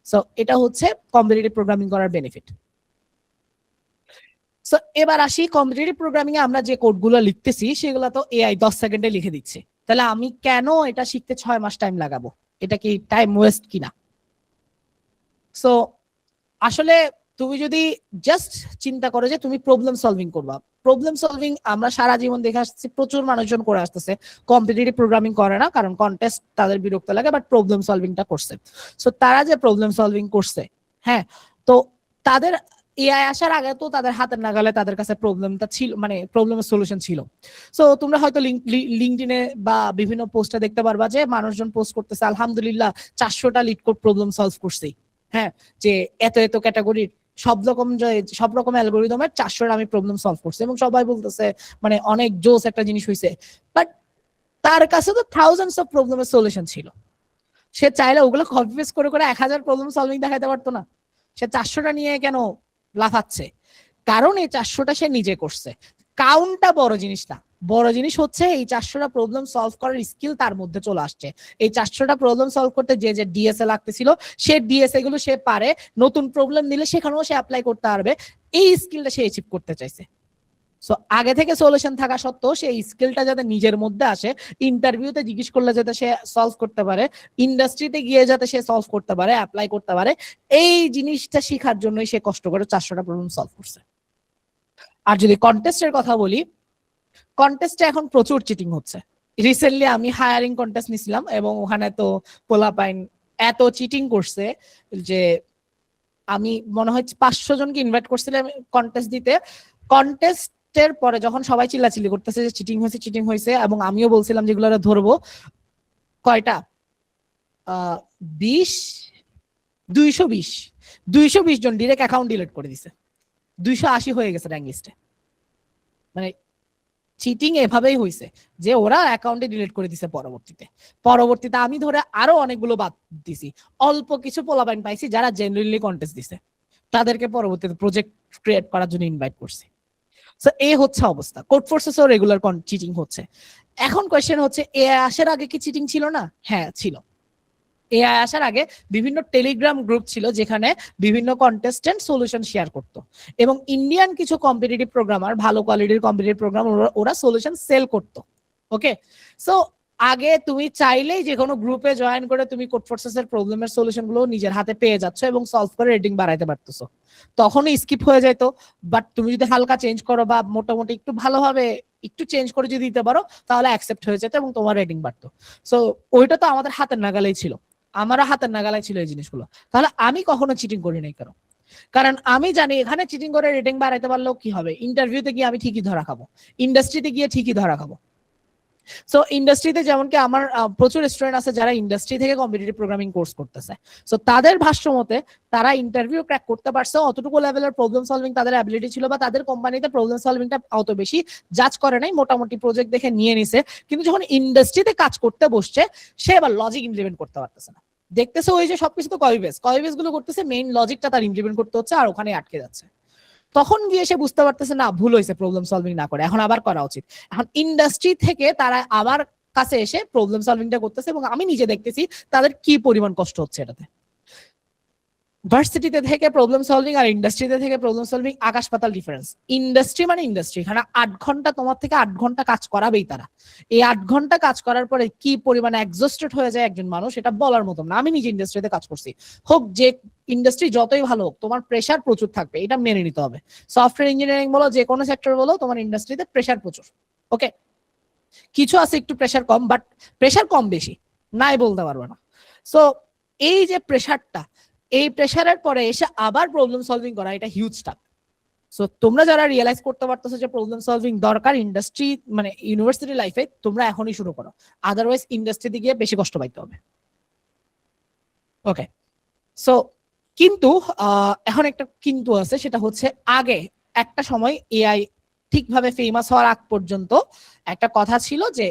সো এটা হচ্ছে কম্পিটিটিভ প্রোগ্রামিং করার বেনিফিট। সো এবার আসি কম্পিটিটিভ প্রোগ্রামিং এ আমরা যে কোডগুলো লিখতেছি সেগুলো তো এআই 10 সেকেন্ডে লিখে দিচ্ছে, তাহলে আমি কেন এটা শিখতে 6 মাস টাইম লাগাবো? এটা কি টাইম ওয়েস্ট কিনা? সো আসলে তুমি যদি জাস্ট চিন্তা করো যে তুমি প্রবলেম সলভিং করবা, প্রবলেম সলভিং আমরা সারা জীবন দেখে আসছি, প্রচুর মানুষজন করে আসতেছে, কম্পিটিটিভ প্রোগ্রামিং করে না কারণ কন্টেস্ট তাদের বিরক্ত লাগে, বাট প্রবলেম সলভিংটা করছে। সো তারা যে প্রবলেম সলভিং করছে, হ্যাঁ, তো তাদের এআই আসার আগে তো তাদের হাতের নাগালে তাদের কাছে প্রবলেমটা ছিল, মানে প্রবলেমের সলিউশন ছিল। সো তোমরা হয়তো লিঙ্কডইনে বা বিভিন্ন পোস্টে দেখতে পারবা যে মানুষজন পোস্ট করতেছে আলহামদুলিল্লাহ 400টা লিড কোড প্রবলেম সলভ করছি, হ্যাঁ, যে এত এত ক্যাটাগরির সব রকম অ্যালগোরিদমের 400 আমি প্রবলেম সলভ করছি, এবং সবাই বলতেছে মানে অনেক জোস একটা জিনিস হয়েছে। বাট তার কাছে তো থাউজেন্ডস অফ প্রবলেমের সলিউশন ছিল, সে চাইলে ওগুলো কপি পেস্ট করে করে 1000 প্রবলেম সলভিং দেখাতে পারতো না? সে 400টা নিয়ে কেন লাফাচ্ছে? কারণ এই 400টা সে নিজে করছে। কাউন্টটা বড় জিনিস না, বড় জিনিস হচ্ছে এই 400টা প্রবলেম সলভ করার স্কিল তার মধ্যে চলে আসছে। এই 400টা প্রবলেম সলভ করতে যে যে ডিএসএ লাগতেছিল সে ডিএসএ গুলো সে পারে, নতুন প্রবলেম নিলে সেখানেও সে অ্যাপ্লাই করতে পারবে, এই স্কিলটা সে অ্যাচিভ করতে চাইছে। সো আগে থেকে সলিউশন থাকা সত্ত্বেও সেই স্কিলটা যাতে নিজের মধ্যে আসে, ইন্টারভিউতে জিজ্ঞেস করলে যাতে সে সলভ করতে পারে, ইন্ডাস্ট্রিতে গিয়ে যাতে সে সলভ করতে পারে, অ্যাপ্লাই করতে পারে, এই জিনিসটা শেখার জন্যই সে কষ্ট করে 400টা প্রবলেম সলভ করছে। আর যদি কন্টেস্টের কথা বলি, কন্টেস্টে এখন প্রচুর চিটিং হচ্ছে। রিসেন্টলি আমি হায়ারিং কন্টেস্ট নিছিলাম এবং ওখানে তো পোলাপাইন এত চিটিং করছে যে আমি মনে হয় 500 জনকে ইনভাইট করছিলাম কন্টেস্ট দিতে। কন্টেস্টের পরে যখন সবাই চিল্লাচিল্লি করতেছে যে চিটিং হয়েছে চিটিং হয়েছে, এবং আমিও বলছিলাম যেগুলো ধরবো, কয়টা 20 220 জন ডিরেক্ট অ্যাকাউন্ট ডিলিট করে দিছে, 280 হয়ে গেছে র্যাঙ্ক লিস্টে। মানে চিটিং এভাবেই হয়েছে যে ওরা অ্যাকাউন্টে ডিলিট করে দিছে পরবর্তীতে আমি ধরে আরো অনেকগুলো বাদ দিছি। অল্প কিছু পোলাপাইন পাইছি যারা জেনুইনলি কন্টেস্ট দিছে, তাদেরকে পরবর্তীতে প্রজেক্ট ক্রিয়েট করার জন্য ইনভাইট করছি। সো এই হচ্ছে অবস্থা। কোড ফোর্সেসও রেগুলার চিটিং হচ্ছে। এখন কোয়েশ্চেন হচ্ছে এআই আসার আগে কি চিটিং ছিল না? হ্যাঁ ছিল। এআই আসার আগে বিভিন্ন টেলিগ্রাম গ্রুপ ছিল যেখানে বিভিন্ন কন্টেস্টেন্ট সলিউশন শেয়ার করতো, এবং ইন্ডিয়ান কিছু কম্পিটিটিভ প্রোগ্রামার, ভালো কোয়ালিটির কম্পিটিটিভ প্রোগ্রাম, ওরা সলিউশন সেল করতো। ওকে, সো আগে তুমি চাইলেই যে কোনো গ্রুপে জয়েন করে তুমি কোড ফোর্সেস এর প্রবলেমের সলিউশন গুলো নিজের হাতে পেয়ে যাচ্ছ এবং সলভ করে রেটিং বাড়াইতে পারতেছো। তখনই স্কিপ হয়ে যেত, বাট তুমি যদি হালকা চেঞ্জ করো বা মোটামুটি একটু ভালোভাবে একটু চেঞ্জ করে যদি দিতে পারো তাহলে অ্যাকসেপ্ট হয়ে যেত এবং তোমার রেটিং বাড়তো। সো ওইটা তো আমাদের হাতের নাগালেই ছিল, আমারও হাতের নাগালায় ছিল এই জিনিসগুলো। তাহলে আমি কখনো চিটিং করি নাই কেন? কারণ আমি জানি এখানে চিটিং করে রেটিং বাড়াইতে পারলেও কি হবে, ইন্টারভিউতে গিয়ে আমি ঠিকই ধরা খাবো, ইন্ডাস্ট্রিতে গিয়ে ঠিকই ধরা খাবো। সো ইন্ডাস্ট্রিতে যেমন কি আমার প্রচুর স্টুডেন্ট আছে যারা ইন্ডাস্ট্রি থেকে কম্পিটিটিভ প্রোগ্রামিং কোর্স করতেছে। সো তাদের ভাষ্য মতে তারা ইন্টারভিউ ক্র্যাক করতে পারছে, অতটুকু লেভেলের প্রবলেম সলভিং তাদের অ্যাবিলিটি ছিল, বা তাদের কোম্পানিতে প্রবলেম সলভিংটা অত বেশি জাজ করে নাই, মোটামুটি প্রজেক্ট দেখে নিয়ে নিছে। কিন্তু যখন ইন্ডাস্ট্রিতে কাজ করতে বসছে সে এবার লজিক ইমপ্লিমেন্ট করতে পারতেছে না, দেখতেছে ওই যে সবকিছু তো কপি পেস্ট গুলো করতেছে, মেইন লজিকটা তার ইমপ্লিমেন্ট করতে হচ্ছে আর ওখানে আটকে যাচ্ছে। তখন গিয়ে সে বুঝতে পারতেছে না ভুল হয়েছে, প্রবলেম সলভিং না করে এখন আবার করা উচিত। এখন ইন্ডাস্ট্রি থেকে তারা আবার কাছে এসে প্রবলেম সলভিংটা করতেছে এবং আমি নিজে দেখতেছি তাদের কি পরিমাণ কষ্ট হচ্ছে এটাতে। ভার্সিটিতে থেকে প্রবলেম সলভিং আর ইন্ডাস্ট্রিতে থেকে প্রবলেম সলভিং আকাশ পাতাল ডিফারেন্স। ইন্ডাস্ট্রি মানে ইন্ডাস্ট্রি, এখানে 8 ঘন্টা তোমার থেকে 8 ঘন্টা কাজ করাবেই তারা। এই 8 ঘন্টা কাজ করার পরে কি পরিমাণে এক্সস্টেড হয়ে যায় একজন মানুষ এটা বলার মতো না। আমি নিজে ইন্ডাস্ট্রিতে কাজ করছি, হোক যে ইন্ডাস্ট্রি যতই ভালো হোক তোমার প্রেশার প্রচুর থাকবে, এটা মেনে নিতে হবে। সফটওয়্যার ইঞ্জিনিয়ারিং বলো যে কোনো সেক্টর বলো তোমার ইন্ডাস্ট্রিতে প্রেশার প্রচুর। ওকে, কিছু আছে একটু প্রেশার কম, বাট প্রেশার কম বেশি নাই বলতে পারবো না। সো এই যে প্রেশারটা, এই প্রেশারের পরে এসে আবার প্রবলেম সলভিং করা, এটা হিউজ টাফ। সো তোমরা যারা রিয়েলাইজ করতে পারতেছো যে প্রবলেম সলভিং দরকার ইন্ডাস্ট্রি মানে ইউনিভার্সিটি লাইফে, তোমরা এখনই শুরু করো, আদারওয়াইজ ইন্ডাস্ট্রিতে গিয়ে বেশি কষ্ট পাইতে হবে। ওকে, সো কিন্তু এখন একটা কিন্তু আছে, সেটা হচ্ছে আগে একটা সময় এআই ঠিকভাবে ফেমাস হওয়ার আগ পর্যন্ত একটা কথা ছিল যে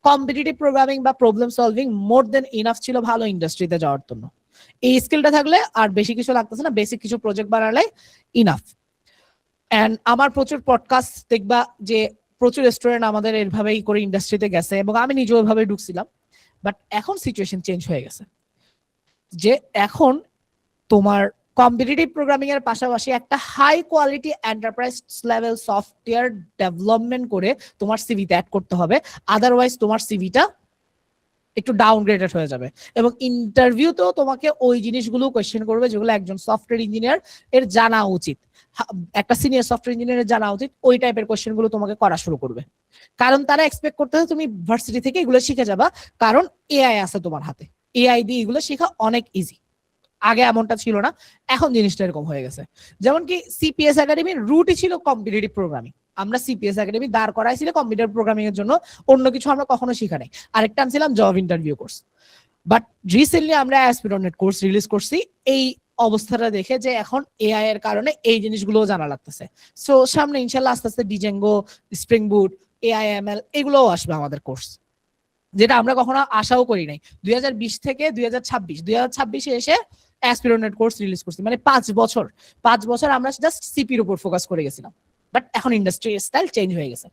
কম্পিটিটিভ প্রোগ্রামিং বা প্রবলেম সলভিং মোর দেন ইনাফ ছিল ভালো ইন্ডাস্ট্রিতে যাওয়ার জন্য। এই স্কিলটা থাকলে আর বেশি কিছু লাগতেছে না, বেসিক কিছু প্রজেক্ট বানালে ইনাফ। এন্ড আমার প্রচুর পডকাস্ট দেখবা যে প্রচুর স্টুডেন্ট আমাদের এভাবেই করে ইন্ডাস্ট্রিতে গেছে এবং আমি নিজেও এভাবে ঢুকছিলাম। বাট এখন সিচুয়েশন চেঞ্জ হয়ে গেছে, যে এখন তোমার কম্পিটিটিভ প্রোগ্রামিং এর পাশাপাশি একটা high quality enterprise level software development করে তোমার সিভিতে অ্যাড করতে হবে, আদারওয়াইজ তোমার সিভিটা একটু ডাউনগ্রেডেড হয়ে যাবে। এবং ইন্টারভিউতেও তোমাকে ওই জিনিসগুলো কোয়েশ্চেন করবে যেগুলো একজন সফটওয়্যার ইঞ্জিনিয়ার এর জানা উচিত, একটা সিনিয়র সফটওয়্যার ইঞ্জিনিয়ারের জানা উচিত, ওই টাইপের কোয়েশ্চেন গুলো তোমাকে করা শুরু করবে। কারণ তারা এক্সপেক্ট করতেছে তুমি ভার্সিটি থেকে এগুলো শিখে যাবা, কারণ এআই আছে তোমার হাতে, এআই দিয়ে এগুলো শেখা অনেক ইজি। আগে এমনটা ছিল না, এখন জিনিসটা এরকম হয়ে গেছে। যেমন কি সিপিএস একাডেমির রুটই ছিল কম্পিটিটিভ প্রোগ্রামিং, আমরা সিপিএস একাডেমি দাঁড় করাইছিল কম্পিউটার প্রোগ্রামিং এর জন্য, অন্য কিছু আমরা কখনো শিখা নাই। আরেকটা আনছিলাম job interview course. But recently আমরা অ্যাসপিরনেট কোর্স রিলিজ করছি এই অবস্থাটা দেখে যে এখন এআই এর কারণে এই জিনিসগুলো জানা লাগতেছে। সো সামনে ইনশাল্লাহ আস্তে আস্তে ডিজেঙ্গো, স্প্রিং বুট, এআইএমএল এগুলোও আসবে আমাদের কোর্স, যেটা আমরা কখনো আশাও করি নাই। 2020 থেকে 2026 এসে অ্যাসপিরনেট কোর্স রিলিজ করছি, মানে 5 বছর আমরা জাস্ট সিপির উপর ফোকাস করে গেছিলাম। বাট এখন ইন্ডাস্ট্রি স্টাইল চেঞ্জ হয়ে গেছে।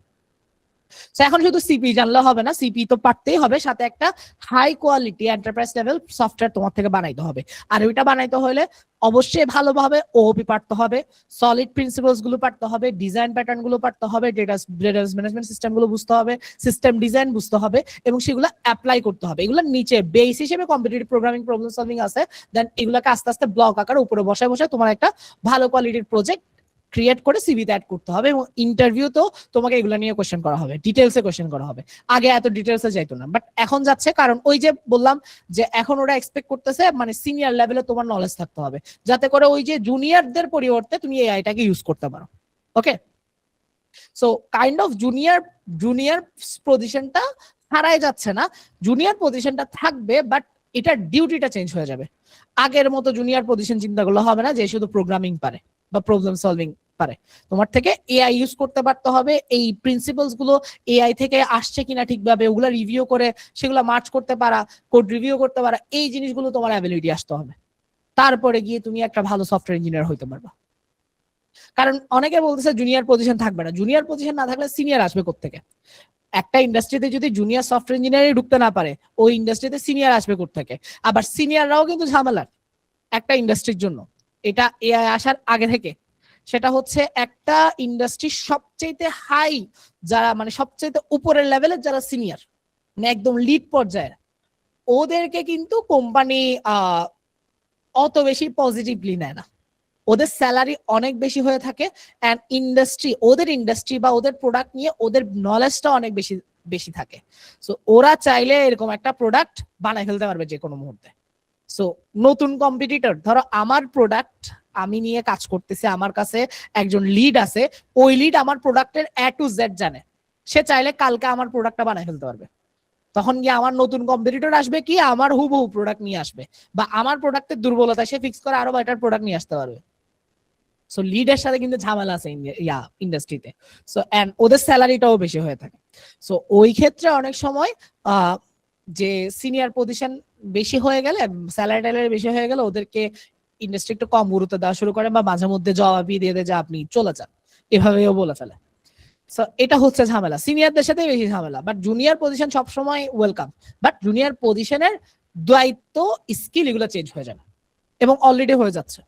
এখন শুধু সিপি জানলে হবে না, সিপি তো পারতেই হবে, সাথে একটা high quality enterprise level software তোমার থেকে বানাইতে হবে। আর ওইটা বানাইতে হলে অবশ্যই ভালোভাবে ওওপি পারতে হবে, সলিড প্রিন্সিপালস গুলো পারতে হবে, ডিজাইন প্যাটার্ন গুলো পারতে হবে, ডেটা ম্যানেজমেন্ট সিস্টেম গুলো বুঝতে হবে, সিস্টেম ডিজাইন বুঝতে হবে, এবং সেগুলো অ্যাপ্লাই করতে হবে। এগুলোর নিচে বেস হিসেবে কম্পিটিটিভ প্রোগ্রামিং, প্রবলেম সলভিং আছে, দেন এগুলোকে আস্তে আস্তে ব্লক আকারে উপরে বসে বসে তোমার একটা ভালো কোয়ালিটির প্রজেক্ট ক্রিয়েট করে সিভিতে অ্যাড করতে হবে। এবং ইন্টারভিউতেও তোমাকে এগুলো নিয়ে কোশ্চেন করা হবে, ডিটেলসে কোশ্চেন করা হবে। আগে এত ডিটেলসে যাইতো না, বাট এখন যাচ্ছে, কারণ ওই যে বললাম যে এখন ওরা এক্সপেক্ট করতেছে মানে সিনিয়র লেভেলে তোমার নলেজ থাকতে হবে, যাতে করে ওই যে জুনিয়রদের পরিবর্তে তুমি এআইটাকে ইউজ করতে পারো। ওকে, সো কাইন্ড অফ জুনিয়র পজিশনটা হারাই যাচ্ছে না, জুনিয়র পজিশনটা থাকবে, বাট এটার ডিউটিটা চেঞ্জ হয়ে যাবে। আগের মতো জুনিয়র পজিশন চিন্তাগুলো হবে না যে শুধু প্রোগ্রামিং পারে বা প্রবলেম সলভিং পারে, তোমার থেকে এআই ইউজ করতে পারতে হবে। এই প্রিন্সিপালস গুলো এআই থেকে আসছে কিনা ঠিকভাবে ওগুলা রিভিউ করে সেগুলো মার্চ করতে পারা, কোড রিভিউ করতে পারা, এই জিনিসগুলো তোমার অ্যাবিলিটি আসতে হবে। তারপরে গিয়ে তুমি একটা ভালো সফটওয়্যার ইঞ্জিনিয়ার হইতে পারবা। কারণ অনেকে বলতেছে জুনিয়র পজিশন থাকবে না, জুনিয়র পজিশন না থাকলে সিনিয়র আসবে কোত্থেকে? একটা ইন্ডাস্ট্রিতে যদি জুনিয়র সফটওয়্যার ইঞ্জিনিয়ারই ঢুকতে না পারে, ওই ইন্ডাস্ট্রিতে সিনিয়র আসবে কোত্থেকে? আবার সিনিয়ররাও কিন্তু ঝামেলার একটা ইন্ডাস্ট্রির জন্য, এটা এআই আসার আগে থেকে। সেটা হচ্ছে একটা ইন্ডাস্ট্রির সবচেয়ে হাই যারা, মানে সবচেয়ে উপরের লেভেলের যারা সিনিয়র, মানে একদম লিড পর্যায়ের, ওদেরকে কিন্তু কোম্পানি অত বেশি পজিটিভলি নেয় না। ওদের স্যালারি অনেক বেশি হয়ে থাকে, এন্ড ওদের ইন্ডাস্ট্রি বা ওদের প্রোডাক্ট নিয়ে ওদের নলেজটা অনেক বেশি বেশি থাকে। সো ওরা চাইলে এরকম একটা প্রোডাক্ট বানাই ফেলতে পারবে যে কোনো মুহূর্তে। সো নতুন কম্পিটিটর, ধরো আমার প্রোডাক্ট আমি নিয়ে কাজ করতেছি, আমার কাছে একজন লিড আছে, ওই লিড আমার প্রোডাক্টের এ টু জেড জানে, সে চাইলে কালকে আমার প্রোডাক্টটা বানাই ফেলতে পারবে। তখন গিয়ে আমার নতুন কম্পিটিটর আসবে কি আমার হুবহু প্রোডাক্ট নিয়ে আসবে, বা আমার প্রোডাক্টের দুর্বলতা সে ফিক্স করে আরো বেটার প্রোডাক্ট নিয়ে আসতে পারবে। সো লিডের সাথে কিন্তু ঝামেলা আছে ইন্ডাস্ট্রিতে। সো এন্ড ওদের স্যালারিটাও বেশি হয়ে থাকে। সো ওই ক্ষেত্রে অনেক সময় যে সিনিয়র পজিশন বেশি হয়ে গেলে, স্যালারি ট্যালারি বেশি হয়ে গেলে, ওদেরকে ইন্ডাস্ট্রি একটু কম গুরুত্ব দেওয়া শুরু করে, বা মাঝে মধ্যে জবাবই দিয়ে দেয় যে আপনি চলে যান, এভাবেও বলে ফেলে। সো এটা হচ্ছে ঝামেলা, সিনিয়রদের সাথে বেশি ঝামেলা। বাট জুনিয়র পজিশন সবসময় ওয়েলকাম, বাট জুনিয়র পজিশনের দায়িত্ব, স্কিল এগুলো চেঞ্জ হয়ে যাবে, এবং অলরেডি হয়ে যাচ্ছে।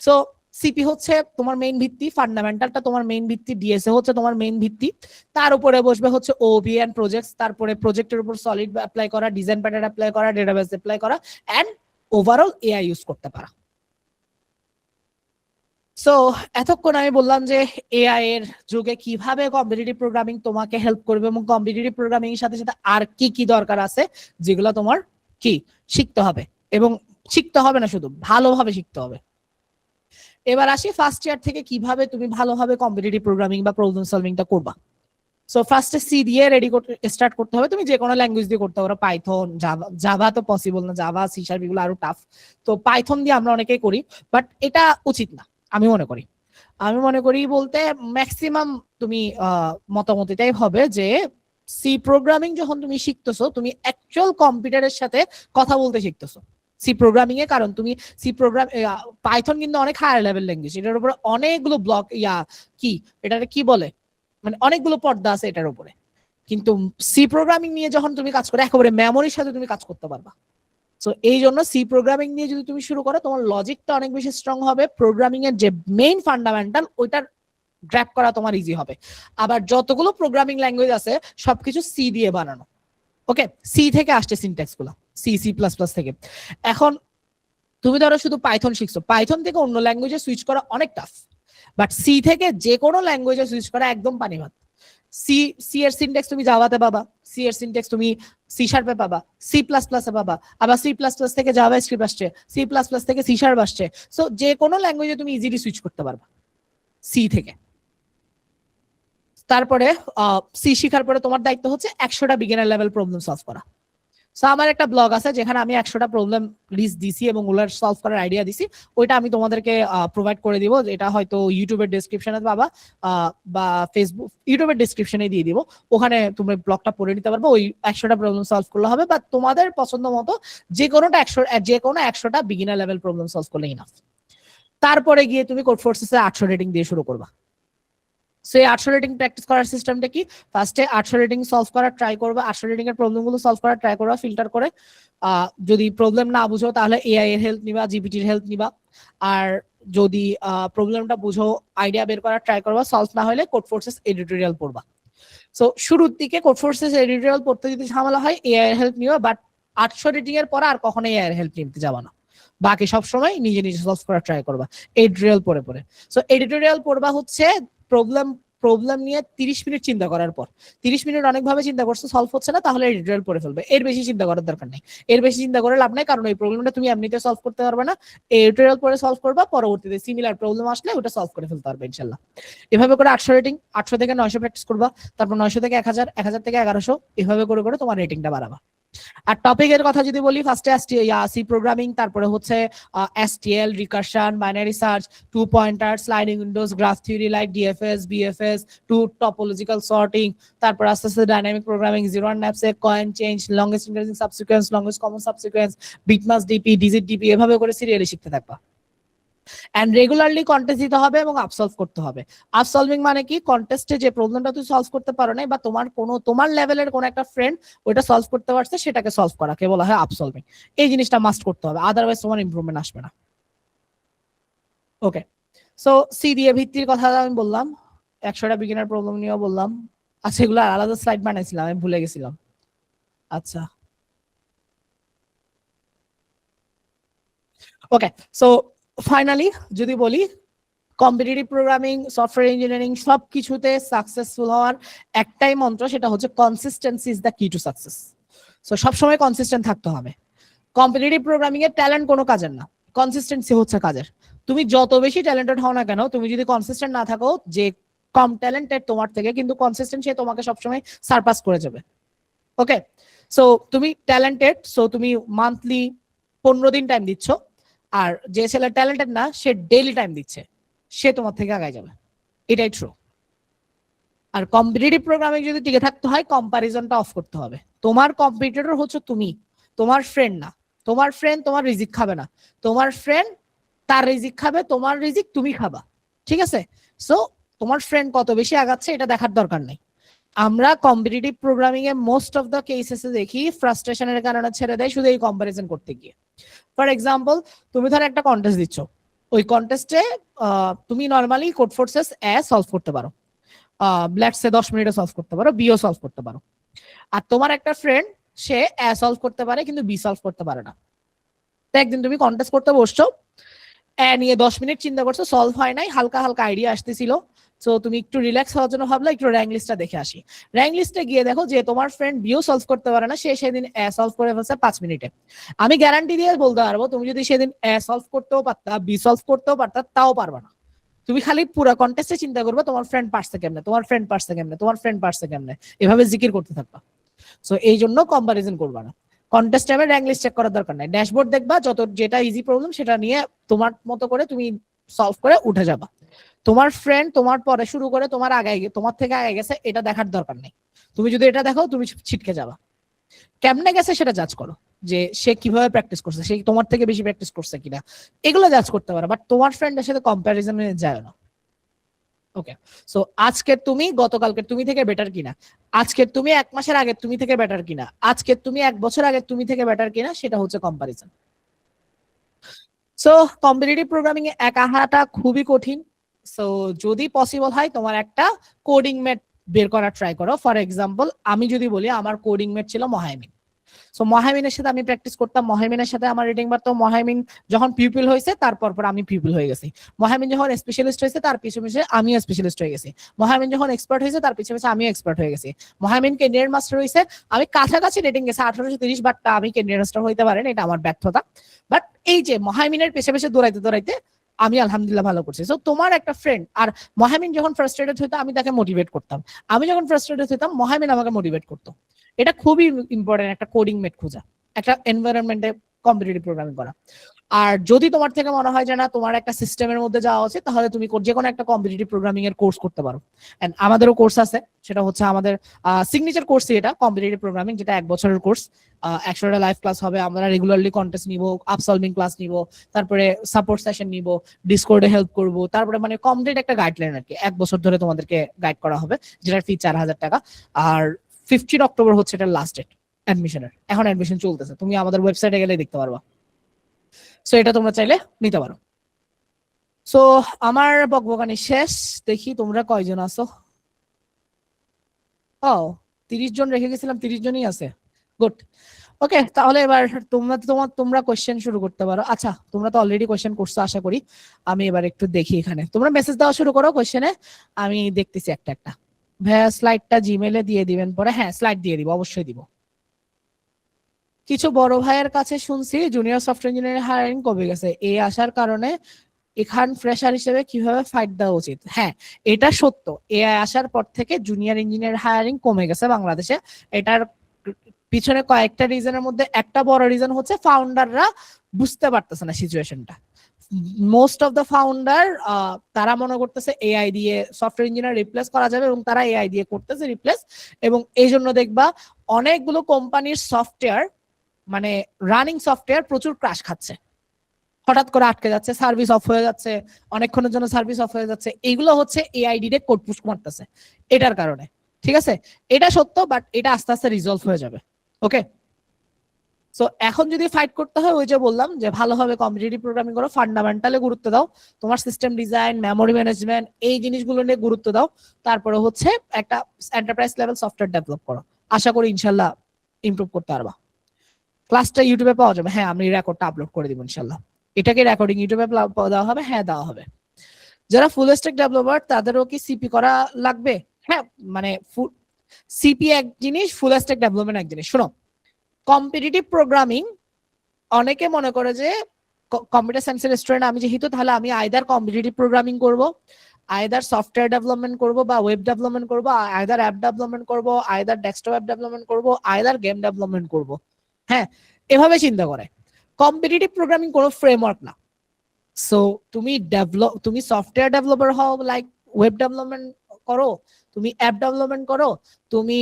সো সিপি হচ্ছে তোমার মেইন ভিত্তি, ফান্ডামেন্টালটা তোমার মেইন ভিত্তি, ডিএসএ হচ্ছে তোমার মেইন ভিত্তি, তার উপরে বসবে হচ্ছে ওবি এন্ড প্রজেক্টস, তারপরে প্রজেক্টের উপর সলিড অ্যাপ্লাই করা, ডিজাইন প্যাটার্ন অ্যাপ্লাই করা, ডেটাবেস অ্যাপ্লাই করা, এন্ড ওভারঅল এআই ইউজ করতে পারা। সো এতক্ষণ আমি বললাম যে এআই এর যুগে কিভাবে কম্পিটিটিভ প্রোগ্রামিং তোমাকে হেল্প করবে, এবং কম্পিটিটিভ প্রোগ্রামিং এর সাথে সাথে আর কি কি দরকার আছে যেগুলো তোমার কি শিখতে হবে, এবং শিখতে হবে না শুধু ভালোভাবে শিখতে হবে। এবার আসি ফার্স্ট ইয়ার থেকে কিভাবে তুমি ভালোভাবে কম্পিটিটিভ প্রোগ্রামিং বা প্রবলেম সলভিংটা করবা। সো ফার্স্টে সি দিয়ে রেডি করতে স্টার্ট করতে হবে, তুমি যে কোনো ল্যাঙ্গুয়েজ দিয়ে করতে পারো, পাইথন, জাভা তো পসিবল না, জাভা সি শার্প এগুলো আরো টাফ, তো পাইথন দিয়ে আমরা অনেকেই করি, বাট এটা উচিত না আমি মনে করি বলতে ম্যাক্সিমাম তুমি মতামত এটাই হবে যে সি প্রোগ্রামিং যখন তুমি শিখতেছো, তুমি অ্যাকচুয়াল কম্পিউটারের সাথে কথা বলতে শিখতেছো সি প্রোগ্রামিং এ। কারণ তুমি সি প্রোগ্রাম, পাইথন কিন্তু অনেক হায়ার লেভেল ল্যাঙ্গুয়েজ, এটার উপরে অনেকগুলো ব্লক কি এটাকে কি বলে, মানে অনেকগুলো পর্দা আছে এটার উপরে। কিন্তু সি প্রোগ্রামিং নিয়ে যখন তুমি কাজ করো, একেবারে মেমোরির সাথে তুমি কাজ করতে পারবা। সো এই জন্য সি প্রোগ্রামিং নিয়ে যদি তুমি শুরু করো তোমার লজিকটা অনেক বেশি স্ট্রং হবে, প্রোগ্রামিং এর যে মেইন ফান্ডামেন্টাল ওইটার গ্র্যাপ করা তোমার ইজি হবে। আবার যতগুলো প্রোগ্রামিং ল্যাঙ্গুয়েজ আছে সবকিছু সি দিয়ে বানানো। ওকে, সি থেকে আসছে সিনট্যাক্স গুলো, সি সি প্লাস প্লাস থেকে। এখন তুমি ধরো শুধু পাইথন শিখছো, পাইথন থেকে অন্য ল্যাঙ্গুয়েজে সুইচ করা অনেক টাফ, বাট সি থেকে যে কোনো ল্যাঙ্গুয়েজে সুইচ করা একদম পানি ভাত। সি সি এর সিনট্যাক্স তুমি জাভাতে পাবা, সি এর সিনট্যাক্স তুমি সি শার্পে পাবা, সি প্লাস প্লাসে পাবা, আবার সি প্লাস প্লাস থেকে জাভা স্ক্রিপ্ট আসছে, সি প্লাস প্লাস থেকে সি শার্প আসছে। সো যে কোনো ল্যাঙ্গুয়েজে তুমি ইজিলি সুইচ করতে পারবা সি থেকে। তারপরে সি শিখার পরে তোমার দায়িত্ব হচ্ছে 100টা বিগিনার লেভেল প্রবলেম সলভ করা। সো আমার একটা ব্লগ আছে যেখানে আমি 100টা প্রবলেম লিস্ট দিছি এবং ওগুলোর সলভ করার আইডিয়া দিছি, ওইটা আমি তোমাদেরকে প্রোভাইড করে দিব। এটা হয়তো ইউটিউবের ডেসক্রিপশনে পাবা বা ফেসবুক, ইউটিউবের ডেসক্রিপশনে দিয়ে দিব, ওখানে তুমি ব্লগটা পড়ে নিতে পারবে। ওই 100টা প্রবলেম সলভ করলে হবে, বা তোমাদের পছন্দ মতো যে কোনোটা 100টা বিগিনার লেভেল প্রবলেম সলভ করলে ইনাফ। তারপরে গিয়ে তুমি কোডফোর্সেসে 800 রেটিং দিয়ে শুরু করবা। সো এই 800 রেটিং প্র্যাকটিস করার সিস্টেমটা কি, ফার্স্টে 800 রেটিং সলভ করার ট্রাই করবা, 800 রেটিং এর প্রবলেমগুলো সলভ করার ট্রাই করবা ফিল্টার করে। যদি প্রবলেম না বুঝো তাহলে এআই এর হেল্প নিবা, জিপিটির হেল্প নিবা। আর যদি প্রবলেমটা বুঝো আইডিয়া বের করার ট্রাই করবা, সলভ না হলে কোডফোর্সেস এডিটোরিয়াল পড়বা। সো শুরুর দিকে কোডফোর্সেস এডিটোরিয়াল পড়তে যদি ঝামেলা হয় এআই এর হেল্প নিবা, বাট 800 রেটিং এর পর আর কখনো এআই এর হেল্প নিতে যাবা না, বাকি সব সময় নিজে নিজে সলভ করার ট্রাই করবা এডিটোরিয়াল পড়ে পড়ে। সো এডিটোরিয়াল পড়বা হচ্ছে প্রবলেম নিয়ে 30 মিনিট চিন্তা করার পর, 30 মিনিট অনেকভাবে চিন্তা করছো সলভ হচ্ছে না, তাহলে এডিটোরিয়াল পড়ে ফেলবে। এর বেশি চিন্তা করার দরকার নেই, এর বেশি চিন্তা করে লাভ নাই, কারণ এই প্রবলেমটা তুমি এমনিতে সলভ করতে পারবে না, এডিটোরিয়াল পড়ে সলভ করবা, পরবর্তীতে সিমিলার প্রবলেম আসলে ওটা সলভ করে ফেলতে পারবে ইনশাআল্লাহ। এভাবে করে 800 রেটিং, 800 থেকে 900 প্র্যাকটিস করবা, তারপর 900 থেকে 1000, 1000 থেকে 1100, এভাবে করে করে তোমার রেটিংটা বাড়াবা। আর টপিকের কথা যদি বলি, ফার্স্টে সি প্রোগ্রামিং, তারপরে হচ্ছে STL, recursion, binary search, two pointer, sliding windows, graph theory like DFS, BFS, to topological sorting, তারপর আস্তে আস্তে dynamic programming, zero and knapsack, coin change, longest interesting subsequence, longest common subsequence, bitmask DP, digit DP, এভাবে করে serially শিখতে থাকবা। And regularly contest দিতে হবে এবং আপসলভ করতে হবে। আপসলভিং মানে কি, কন্টেস্টে যে প্রবলেমটা তুই সলভ করতে পারো নাই, বা তোমার লেভেলের কোন একটা ফ্রেন্ড ওইটা সলভ করতে পারছে, সেটাকে সলভ করা কে বলা হয় আপসলভিং। এই জিনিসটা মাস্ট করতে হবে, আদারওয়াইজ তোমার ইমপ্রুভমেন্ট আসবে না। ওকে, সো সি দিয়ে ভিত্তির কথা আমি বললাম, 100টা বিগিনার প্রবলেম নিয়েও বললাম। আচ্ছা, এগুলো আলাদা স্লাইড বানাইছিলাম, আমি ভুলে গেছিলাম। আচ্ছা, ওকে, সো ফাইনালি যদি বলি, কম্পিটিটিভ প্রোগ্রামিং, সফটওয়্যার ইঞ্জিনিয়ারিং সবকিছুতে সাকসেসফুল হওয়ার একটাই মন্ত্র, সেটা হচ্ছে কনসিস্টেন্সি ইজ দ্য কি টু সাকসেস। সো সবসময় কনসিস্টেন্ট থাকতে হবে। কম্পিটিটিভ প্রোগ্রামিং এর ট্যালেন্ট কোনো কাজের না, কনসিস্টেন্সি হচ্ছে কাজের। তুমি যত বেশি ট্যালেন্টেড হও না কেন, তুমি যদি কনসিস্টেন্ট না থাকো, যে কম ট্যালেন্টেড তোমার থেকে কিন্তু কনসিস্টেন্ট, সে তোমাকে সবসময় সারপাস করে যাবে। ওকে, সো তুমি ট্যালেন্টেড, সো তুমি মান্থলি 15 দিন টাইম দিচ্ছ, আর যে ছেলে ট্যালেন্টেড না সে ডেইলি টাইম দিচ্ছে, সে তোমার থেকে আগায় যাবে, এটাই ট্রু। আর কম্পিটিটিভ প্রোগ্রামিং যদি টিকে থাকতে হয়, কম্পারিজনটা অফ করতে হবে। তোমার কম্পিটিটর হচ্ছে তুমি, তোমার ফ্রেন্ড না। তোমার ফ্রেন্ড তোমার রিজিক খাবে না, তোমার ফ্রেন্ড তার রিজিক খাবে, তোমার রিজিক তুমি খাবা, ঠিক আছে? সো তোমার ফ্রেন্ড কত বেশি আগাচ্ছে এটা দেখার দরকার নেই। আমরা কম্পিটিটিভ প্রোগ্রামিং এ মোস্ট অফ দ্য কেসেসে দেখি ফ্রাস্ট্রেশনের কারণে ছেড়ে দেয় শুধু এই কম্পারিজন করতে গিয়ে। ফর এক্সাম্পল, তুমি ধরো একটা কন্টেস্ট দিচ্ছ, ওই কন্টেস্টে তুমি নর্মালি কোডফোর্সেস এ সলভ করতে পারো, লেটস সে 10 মিনিটে সলভ করতে পারো, বিও সলভ করতে পারো। আর তোমার একটা ফ্রেন্ড সে এ সলভ করতে পারে কিন্তু বি সলভ করতে পারে না। তো একদিন তুমি কন্টেস্ট করতে বসছো, এ নিয়ে 10 মিনিট চিন্তা করছো, সলভ হয় নাই, হালকা হালকা আইডিয়া আসতেছিল, সো তুমি একটু রিল্যাক্স হওয়ার জন্য ভাবলা একটু র্যাঙ্ক লিস্টটা দেখে আসি। র্যাঙ্ক লিস্টে গিয়ে দেখো যে তোমার ফ্রেন্ড বিও সলভ করতে পারে না, সে সেদিন এ সলভ করে ফেলছে 5 মিনিটে। আমি গ্যারান্টি দিয়ে বলতে পারবো, তুমি যদি সেদিন এ সলভ করতেও পারতা, বি সলভ করতেও পারতা, তাও পারবা না। তুমি খালি পুরো কন্টেস্টে চিন্তা করবে তোমার ফ্রেন্ড পারছে কেমনে, তোমার ফ্রেন্ড পারছে কেমনে, তোমার ফ্রেন্ড পারছে কেমনে, এভাবে জিকির করতে থাকবা। সো এই জন্য কম্পারিজন করবা না। কন্টেস্ট টাইমে র্যাঙ্ক লিস্ট চেক করার দরকার নাই, ড্যাশবোর্ড দেখবা, যত যেটা ইজি প্রবলেম সেটা নিয়ে তোমার মতো করে তুমি সলভ করে উঠে যাবা। তোমার ফ্রেন্ড তোমার পরে শুরু করে তোমার আগে, তোমার থেকে আগে গেছে এটা দেখার দরকার নেই। তুমি যদি এটা দেখো তুমি ছিটকে যাবা। কেমনে গেছে সেটা জাজ করো, যে সে কিভাবে প্র্যাকটিস করছে, সে তোমার থেকে বেশি প্র্যাকটিস করছে কিনা, এগুলো জাজ করতে পারো, বাট তোমার ফ্রেন্ডের সাথে কম্পারিজনে যায় না। ওকে, সো আজকের তুমি গতকালকের তুমি থেকে বেটার কিনা, আজকের তুমি 1 মাসের আগের তুমি থেকে বেটার কিনা, আজকের তুমি 1 বছর আগের তুমি থেকে বেটার কিনা, সেটা হচ্ছে কম্পারিজন। সো কম্পিটিটিভ প্রোগ্রামিং এ একা হাঁটা খুবই কঠিন। সো যদি পসিবল হয় তোমার একটা কোডিং মেট বের করার ট্রাই করো। ফর এক্সাম্পল আমি যদি বলি আমার কোডিং মেট ছিল মহাইমিন। সো মহাইমিনের সাথে আমি প্র্যাকটিস করতাম, মহাইমিনের সাথে আমার রিডিং বাড়তো। মহাইমিন যখন পিপল হয়েছে তারপর আমি পিপল হয়ে গেছি। মহাইমিন যখন স্পেশালিস্ট হয়েছে তার পিছনে পিছনে আমিও স্পেশালিস্ট হয়ে গেছি। মহাইমিন যখন এক্সপার্ট হয়েছে তার পিছনে পিছনে আমিও এক্সপার্ট হয়ে গেছি। মহাইমিন কেন্দ্রের মাস্টার হয়েছে, আমি কাছাকাছি রেটিং গেছে 1830, বাট আমি কেন্দ্রের মাস্টার হইতে পারেন, এটা আমার ব্যর্থতা। বাট এই যে মহাইমিনের পেছে পেছে দৌড়াইতে দৌড়াইতে আমি আলহামদুলিল্লাহ ভালো করছি। সো তোমার একটা ফ্রেন্ড, আর মহাইমিন যখন ফ্রাস্ট্রেটেড হইতো আমি তাকে মোটিভেট করতাম, আমি যখন ফ্রাস্ট্রেটেড হইতাম মহাইমিন আমাকে মোটিভেট করতো। এটা খুবই ইম্পর্টেন্ট একটা কোডিং মেট খোঁজা, একটা এনভায়রনমেন্টে কম্পিটিটিভ প্রোগ্রামিং করা। আর যদি তোমার থেকে মনে হয় যে না তোমার একটা সিস্টেমের মধ্যে যাওয়া উচিত, তাহলে তুমি যে কোনো একটা কম্পিটিটিভ প্রোগ্রামিং এর কোর্স করতে পারো। এন্ড আমাদেরও কোর্স আছে, সেটা হচ্ছে আমাদের সিগনেচার কোর্স, এটা কম্পিটিটিভ প্রোগ্রামিং, যেটা 1 বছরের কোর্স। 100টা লাইভ ক্লাস হবে, আমরা রেগুলারলি কন্টেস্ট নিব, আপসলভিং ক্লাস নিব, তারপরে সাপোর্ট সেশন নিব, ডিসকর্ডে হেল্প করব, তারপরে মানে কমপ্লিট একটা গাইডলাইন আর কি 1 বছর ধরে তোমাদেরকে গাইড করা হবে, যেটার ফি 4000 টাকা। আর 15 অক্টোবর হচ্ছে এটা লাস্ট ডেট অ্যাডমিশনের। এখন অ্যাডমিশন চলতেছে, তুমি আমাদের ওয়েবসাইটে গেলে দেখতে পারবা। সো এটা তোমরা চাইলে নিতে পারো। সো আমার বকবকানি শেষ, দেখি তোমরা কয়জন আছো। ও 30 জন রেখে গেছিলাম, 30 জনই আছে, গুড। ওকে, তাহলে এবার তোমরা কোশ্চেন শুরু করতে পারো। আচ্ছা, তোমরা তো অলরেডি কোশ্চেন করছো আশা করি। আমি এবার একটু দেখি, এখানে তোমরা মেসেজ দেওয়া শুরু করো কোশ্চেনে, আমি দেখতেছি একটা একটা। ভাইয়া স্লাইডটা জিমেলে দিয়ে দিবেন পরে? হ্যাঁ, স্লাইড দিয়ে দিব, অবশ্যই দিব। কিছু বড় ভাইয়ের কাছে শুনছি জুনিয়র সফটওয়্যার ইঞ্জিনিয়ার হায়ারিং কমে গেছে, এই আসার কারণে এখান ফ্রেশার হিসেবে কিভাবে ফাইট দেওয়া উচিত? হ্যাঁ, এটা সত্য, এআই আসার পর থেকে জুনিয়র ইঞ্জিনিয়ার হায়ারিং কমে গেছে বাংলাদেশে। এটার পিছনে কয়েকটা রিজনের মধ্যে একটা বড় রিজন হচ্ছে ফাউন্ডাররা বুঝতে পারতেছে না সিচুয়েশনটা। মোস্ট অফ দ্য ফাউন্ডার তারা মনে করতেছে এআই দিয়ে সফটওয়্যার ইঞ্জিনিয়ার রিপ্লেস করা যাবে, এবং তারা এআই দিয়ে করতেছে রিপ্লেস। এবং এই জন্য দেখবা অনেকগুলো কোম্পানির সফটওয়্যার, মানে রানিং সফটওয়্যার প্রচুর ক্র্যাশ খাচ্ছে, হঠাৎ করে আটকে যাচ্ছে, সার্ভিস অফ হয়ে যাচ্ছে, অনেকক্ষণের জন্য সার্ভিস অফ হয়ে যাচ্ছে। এইগুলো হচ্ছে এআই ডিরেক্ট কোড পুশ মারতেছে এটার কারণে। ঠিক আছে, এটা সত্য, বাট এটা আস্তে আস্তে রিজলভ হয়ে যাবে। ওকে, সো এখন যদি ফাইট করতে হয়, ওই যে বললাম যে ভালোভাবে কম্পিটিটিভ প্রোগ্রামিং করো, ফান্ডামেন্টালে গুরুত্ব দাও, তোমার সিস্টেম ডিজাইন, মেমোরি ম্যানেজমেন্ট, এই জিনিসগুলো নিয়ে গুরুত্ব দাও। তারপরে হচ্ছে একটা এন্টারপ্রাইজ লেভেল সফটওয়্যার ডেভেলপ করো, আশা করি ইনশাল্লাহ ইমপ্রুভ করতে পারবা। ক্লাসটা ইউটিউবে পাওয়া যাবে, হ্যাঁ আমি রেকর্ডটা আপলোড করে দিব ইনশাল্লাহ। এটাকে রেকর্ডিং ইউটিউবে দেওয়া হবে? হ্যাঁ দেওয়া হবে। যারা ফুল স্ট্যাক ডেভেলপার তাদেরও কি সিপি করা লাগবে? হ্যাঁ, মানে সিপি এক জিনিস, ফুল স্ট্যাক ডেভেলপমেন্ট এক জিনিস। শোনো, কম্পিটিটিভ প্রোগ্রামিং অনেকে মনে করে যে কম্পিউটার সায়েন্সের স্টুডেন্ট আমি যেহেতু, তাহলে আমি আইদার কম্পিটিটিভ প্রোগ্রামিং করব, আইদার সফটওয়্যার ডেভেলপমেন্ট করব, বা ওয়েব ডেভেলপমেন্ট করব, আইদার অ্যাপ ডেভেলপমেন্ট করব, আইদার ডেস্কটপ অ্যাপ ডেভেলপমেন্ট করব, আইদার গেম ডেভেলপমেন্ট করব। হ্যাঁ, এভাবে চিন্তা করে। কম্পিটিটিভ প্রোগ্রামিং কোনো ফ্রেমওয়ার্ক না। সো তুমি সফটওয়্যার ডেভেলপার হও, লাইক ওয়েব ডেভেলপমেন্ট করো, তুমি অ্যাপ ডেভেলপমেন্ট করো, তুমি